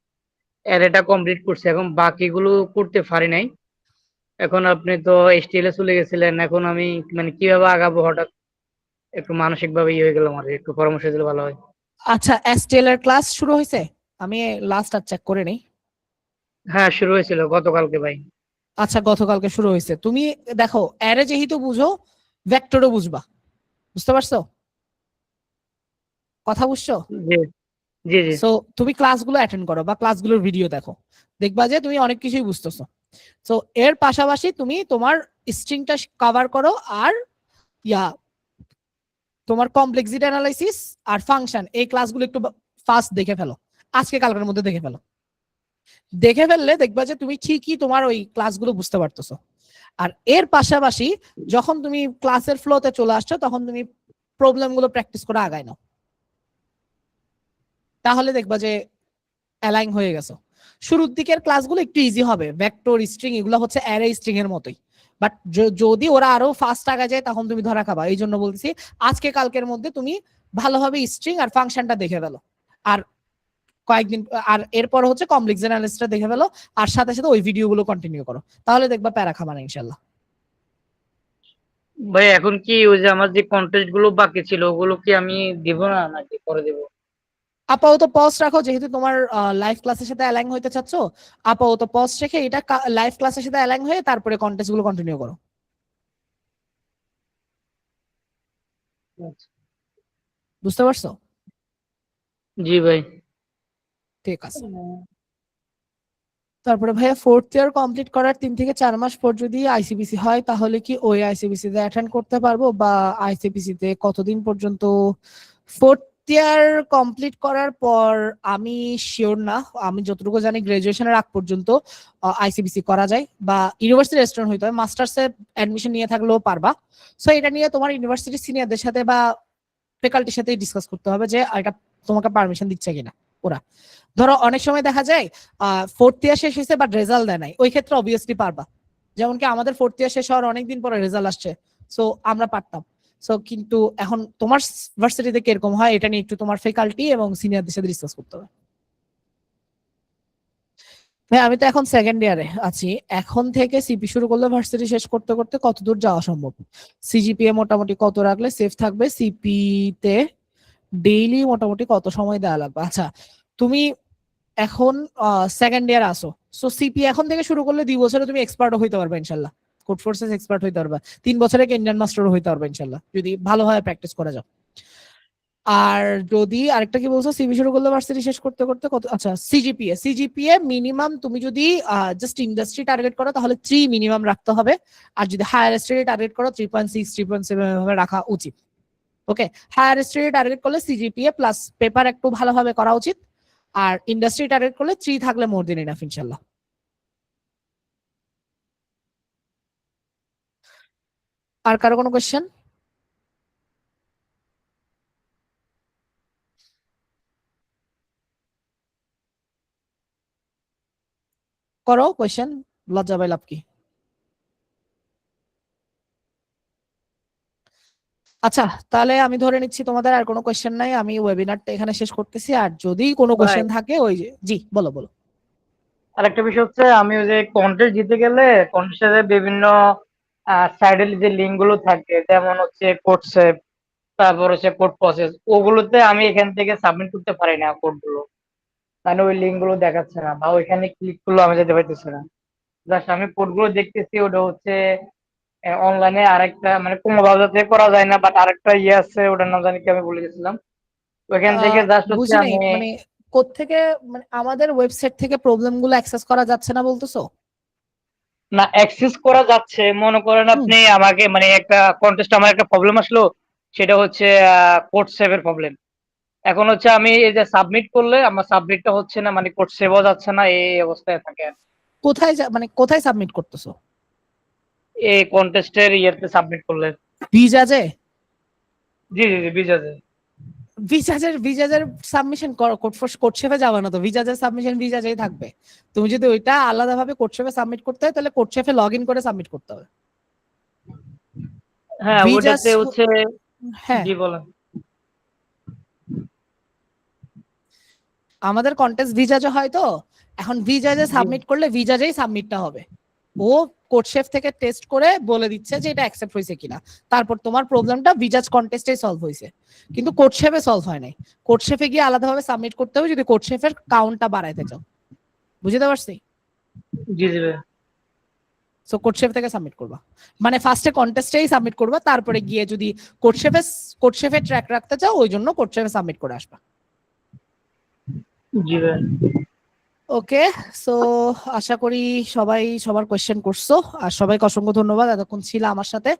এর এটা কমপ্লিট করছি, এখন বাকিগুলো করতে পারি নাই। এখন আপনি তো এসটিএল এ চলে গেছিলেন, এখন আমি মানে কিভাবে আগাবো, হঠাৎ একটু মানসিক ভাবে ইয়ে হয়ে গেলাম, আর একটু পরামর্শ দিলে ভালো হয়। আচ্ছা এসটিএল এর ক্লাস শুরু হয়েছে? আমি লাস্ট আর চেক করে নেই। হ্যাঁ শুরু হয়েছিল গতকালকে ভাই। আচ্ছা গতকালকে শুরু হয়েছে। তুমি দেখো অ্যারে যেহেতু বুঝো, ভেক্টরও বুঝবা, বুঝতে পারছো? কথা বুঝছো? জি জি জি। সো তুমি ক্লাসগুলো অ্যাটেন্ড করো বা ক্লাসগুলোর ভিডিও দেখো, দেখবা যে তুমি অনেক কিছুই বুঝতেছো। সো এর পাশাপাশি তুমি তোমার স্ট্রিংটা কভার করো, আর ইয়া তোমার কমপ্লেক্সিটি অ্যানালাইসিস আর ফাংশন এই ক্লাসগুলো একটু ফাস্ট দেখে ফেলো, আজকে কালকের মধ্যে দেখে ফেলো। দেখে ফেললে দেখবা যে তুমি ঠিকই তোমার ওই ক্লাসগুলো বুঝতে পারতেছো। আর এর পাশাপাশি যখন তুমি ক্লাসের ফ্লোতে চলে আসছো, তখন তুমি প্রবলেমগুলো প্র্যাকটিস করে আগায় নাও, তাহলে দেখবা যে অ্যালাইন হয়ে গেছো। শুরুর দিকের ক্লাসগুলো একটু ইজি হবে, ভেক্টর স্ট্রিং এগুলো হচ্ছে অ্যারে স্ট্রিং এর মতোই, বাট যদি ওরা আরো ফাস্ট আগা যায় তখন তুমি ধরা খাবা। এই জন্য বলছি আজকে কালকের মধ্যে তুমি ভালোভাবে স্ট্রিং আর ফাংশনটা দেখে ফেলো, আর কয়েকদিন আর এরপর হচ্ছে কমপ্লেক্স অ্যানালিসিসটা দেখে ফেলো, আর সাথে সাথে ওই ভিডিওগুলো কন্টিনিউ করো, তাহলে দেখবা প্যারা খাবা না ইনশাআল্লাহ। ভাই এখন কি ওই যে আমার যে কন্টেস্ট গুলো বাকি ছিল ওগুলো কি আমি দিব না নাকি পরে দেবো? আপাতত পজ রাখো, যেহেতু তোমার লাইভ ক্লাসের সাথে অ্যালাইন হইতে চাচ্ছ, আপাতত পজ রেখে এটা লাইভ ক্লাসের সাথে অ্যালাইন হয়ে তারপরে কন্টেস্ট গুলো কন্টিনিউ করো। আচ্ছা। বুঝতে পারছো? জি ভাই। ঠিক আছে। তারপরে ভাইয়া ফোর্থ ইয়ার কমপ্লিট করার 3 থেকে 4 মাস পর যদি আইসিবিসি হয়, তাহলে কি ওই আইসিবিসি তে অ্যাটেন্ড করতে পারবো, বা আইসিবিসি তে কতদিন পর্যন্ত? ফোর্থ ইয়ার কমপ্লিট করার পর আমি শিওর না, আমি যতটুকু জানি গ্রাজুয়েশনের আগ পর্যন্ত আইসিবিসি করা যায়, বা ইউনিভার্সিটি রেস্টুরেন্ট হইতে হয়, মাস্টার্সে অ্যাডমিশন নিয়ে থাকলেও পারবা। সো এটা নিয়ে তোমার ইউনিভার্সিটি সিনিয়রদের সাথে বা ফ্যাকাল্টির সাথে ডিসকাস করতে হবে যে এটা তোমাকে পারমিশন দিচ্ছে কিনা ওরা। ধরো অনেক সময় দেখা যায় ফোর্থ ইয়ার শেষ হয়েছে বাট রেজাল্ট দেয় নাই, ওই ক্ষেত্রে অবভিয়াসলি পারবা। যেমন কি আমাদের ফোর্থ ইয়ার শেষ হওয়ার অনেকদিন পরে রেজাল্ট আসছে, সো আমরা পারতাম। সো কিন্তু এখন তোমার ভার্সিটিতে কিরকম হয় এটা নিয়ে একটু তোমার ফ্যাকাল্টি এবং সিনিয়রদের সাথে ডিসকাস করতে হবে। হ্যাঁ আমি তো এখন সেকেন্ড ইয়ারে আছি, এখন থেকে সিপি শুরু করলে ভার্সিটি শেষ করতে করতে কত দূর যাওয়া সম্ভব? সিজিপিএ মোটামুটি কত রাখলে সেফ থাকবে? সিপি তে ডেইলি মোটামুটি কত সময় দেওয়া লাগবে? আচ্ছা তুমি এখন সেকেন্ড ইয়ার আসো, সো সিপি এখন থেকে শুরু করলে 2 বছরে তুমি এক্সপার্ট হইতে পারবে ইনশাল্লাহ, কোড ফোর্সেস এক্সপার্ট হইতে পারবে। 3 বছরে ইন্ডিয়ান মাস্টার হইতে পারবে ইনশাল্লাহ, যদি ভালোভাবে প্র্যাকটিস করা যাও। আর যদি আরেকটা কি বলছো, সিভি শুরু করলে ভার্সিটি শেষ করতে করতে কত, আচ্ছা সিজিপিএ মিনিমাম তুমি যদি জাস্ট ইন্ডাস্ট্রি টার্গেট করো তাহলে 3 মিনিমাম রাখতে হবে, আর যদি হায়ার স্টাডি টার্গেট করো 3.6 3.7 এভাবে রাখা উচিত। ওকে, হায়ার স্টাডি টার্গেট করলে সিজিপিএ প্লাস পেপার একটু ভালোভাবে করা উচিত, আর ইন্ডাস্ট্রি টার্গেট করলে 3 থাকলে মোর দেন ইনাফ ইনশাআল্লাহ। আর কারো কোনো কোয়েশ্চেন? করো কোয়েশ্চেন, লজ্জা পাই লাভ কি। আচ্ছা, তাহলে আমি ধরে নিচ্ছি তোমাদের আর কোনো কোয়েশ্চেন নাই, আমি ওয়েবিনারটা এখানে শেষ করতেছি। আর যদি কোনো ভাই কোয়েশ্চেন থাকে ওই যে, জি বলো বলো। আরেকটা বিষয় হচ্ছে, আমি ওই যে কন্টেস্ট জিতে গেলে কন্টেস্টের বিভিন্ন সাইডের যে লিঙ্ক গুলো থাকে, যেমন হচ্ছে কোডসেপ, তারপর হচ্ছে কোড প্রসেস, ওগুলোতে আমি এখান থেকে সাবমিট করতে পারি না কোড গুলো, মানে ওই লিঙ্ক গুলো দেখাচ্ছে না, বা ওইখানে ক্লিক করলে আমি যেতে পারতেছি না। জাস্ট আমি কোড গুলো দেখতেছি, ওটা হচ্ছে অনলাইনে আরেকটা মানে কোনো ব্রাউজার থেকে করা যায় না, বাট আরেকটা ইয়ে আছে, ওটার নাম জানি কি, আমি ভুলে গেছিলাম। ওইখান থেকে জাস্ট হচ্ছে বুঝি নাই, আমি, মানে কোত্থেকে, মানে আমাদের ওয়েবসাইট থেকে প্রবলেম গুলো অ্যাক্সেস করা যাচ্ছে না বলতেছো? না অ্যাক্সেস করা যাচ্ছে, মনে করেন হুম, আপনি আমাকে মানে একটা কন্টেস্ট, আমার একটা প্রবলেম আসলো, সেটা হচ্ছে কোড সেভের প্রবলেম। এখন হচ্ছে আমি এই যে সাবমিট করলে আমার সাবমিটটা হচ্ছে না, মানে কোড সেভও যাচ্ছে না, এই অবস্থায় থাকে আর কি। কোথায় মানে কোথায় সাবমিট করতেছো? এই কন্টেস্টের ইয়েতে সাবমিট করলে। ভিজাজে? জি জি জি, বিজাজে। ভিজাজের সাবমিশন কোডশেপে যাবে না তো, ভিজাজের সাবমিশন ভিজাজেই থাকবে। তুমি যদি ওইটা আলাদাভাবে কোডশেপে সাবমিট করতে হয় তাহলে কোডশেপে লগ ইন করে সাবমিট করতে হবে। হ্যাঁ ভিজাজ, ওটাতে হচ্ছে, হ্যাঁ, জি বলেন। আমাদের কন্টেস্ট ভিজাজে হয় তো, এখন ভিজাজে জি সাবমিট করলে ভিজাজেই সাবমিটটা হবে। ও কোডশেপ থেকে টেস্ট করে বলে দিচ্ছে যে এটা অ্যাকসেপ্ট হয়েছে কিনা, তারপর তোমার প্রবলেমটা ভিজাজ কন্টেস্টে সলভ হয়েছে, কিন্তু কোডশেপে সলভ হয় নাই। কোডশেপে গিয়ে আলাদাভাবে সাবমিট করতে হবে যদি কোডশেপের কাউন্টটা বাড়াইতে চাও। বুঝতে পারছি? জি জি ভাই। সো কোডশেপ থেকে সাবমিট করবা, মানে ফার্স্টে কন্টেস্টেই সাবমিট করবা, তারপরে গিয়ে যদি কোডশেপে ট্র্যাক রাখতে চাও ওই জন্য কোডশেপে সাবমিট করে আসবা। জি ভাই। ওকে, সো আশা করি সবাই সবার কোয়েশ্চেন করছো, আর সবাইকে অসংখ্য ধন্যবাদ এতক্ষণ ছিল আমার সাথে।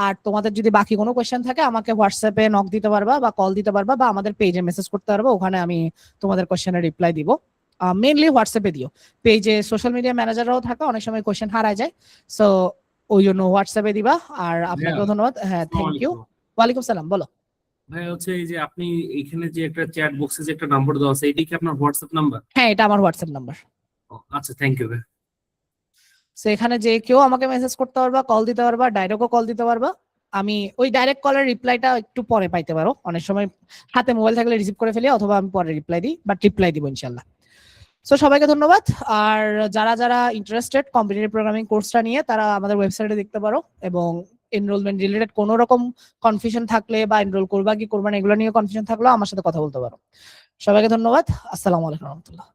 আর তোমাদের যদি বাকি কোনো কোয়েশ্চেন থাকে আমাকে হোয়াটসঅ্যাপে নক দিতে পারবা বা কল দিতে পারবা বা আমাদের পেজে মেসেজ করতে পারবা, ওখানে আমি তোমাদের কোয়েশ্চেনের রিপ্লাই দিব। মেইনলি হোয়াটসঅ্যাপে দিও, পেজে সোশ্যাল মিডিয়া ম্যানেজাররাও থাকে, অনেক সময় কোয়েশ্চেন হারায় যায়, সো ওই জন্য হোয়াটসঅ্যাপে দিবা। আর আপনাকেও ধন্যবাদ, হ্যাঁ থ্যাংক ইউ। ওয়ালাইকুম সালাম, বলো। ভাই হচ্ছে এই যে আপনি এখানে যে একটা চ্যাট বক্সে যে একটা নাম্বার দেওয়া আছে, এটি কি আপনার হোয়াটসঅ্যাপ নাম্বার? হ্যাঁ, এটা আমার হোয়াটসঅ্যাপ নাম্বার। আচ্ছা, থ্যাংক ইউ ভাই। সো এখানে যে কেউ আমাকে মেসেজ করতে পারবা, কল দিতে পারবা, ডাইরেক্টও কল দিতে পারবা। আমি ওই ডাইরেক্ট কলের রিপ্লাইটা একটু পরে পাইতে পারো, অনেক সময় হাতে মোবাইল থাকলে রিসিভ করে ফেলি, অথবা আমি পরে রিপ্লাই দিই, বাট রিপ্লাই দিব ইনশাল্লাহ। সো সবাইকে ধন্যবাদ। আর যারা যারা ইন্টারেস্টেড কম্পিটিটিভ প্রোগ্রামিং কোর্সটা নিয়ে, তারা আমাদের ওয়েবসাইটে দেখতে পারো, এবং এনরোলমেন্ট রিলেটেড কোনো রকম কনফিউশন থাকলে বা এনরোল করবা কি করবা না এগুলো নিয়ে কনফিউশন থাকলেও আমার সাথে কথা বলতে পারো। সবাইকে ধন্যবাদ, আসসালামু আলাইকুম রহমতুল্লাহ।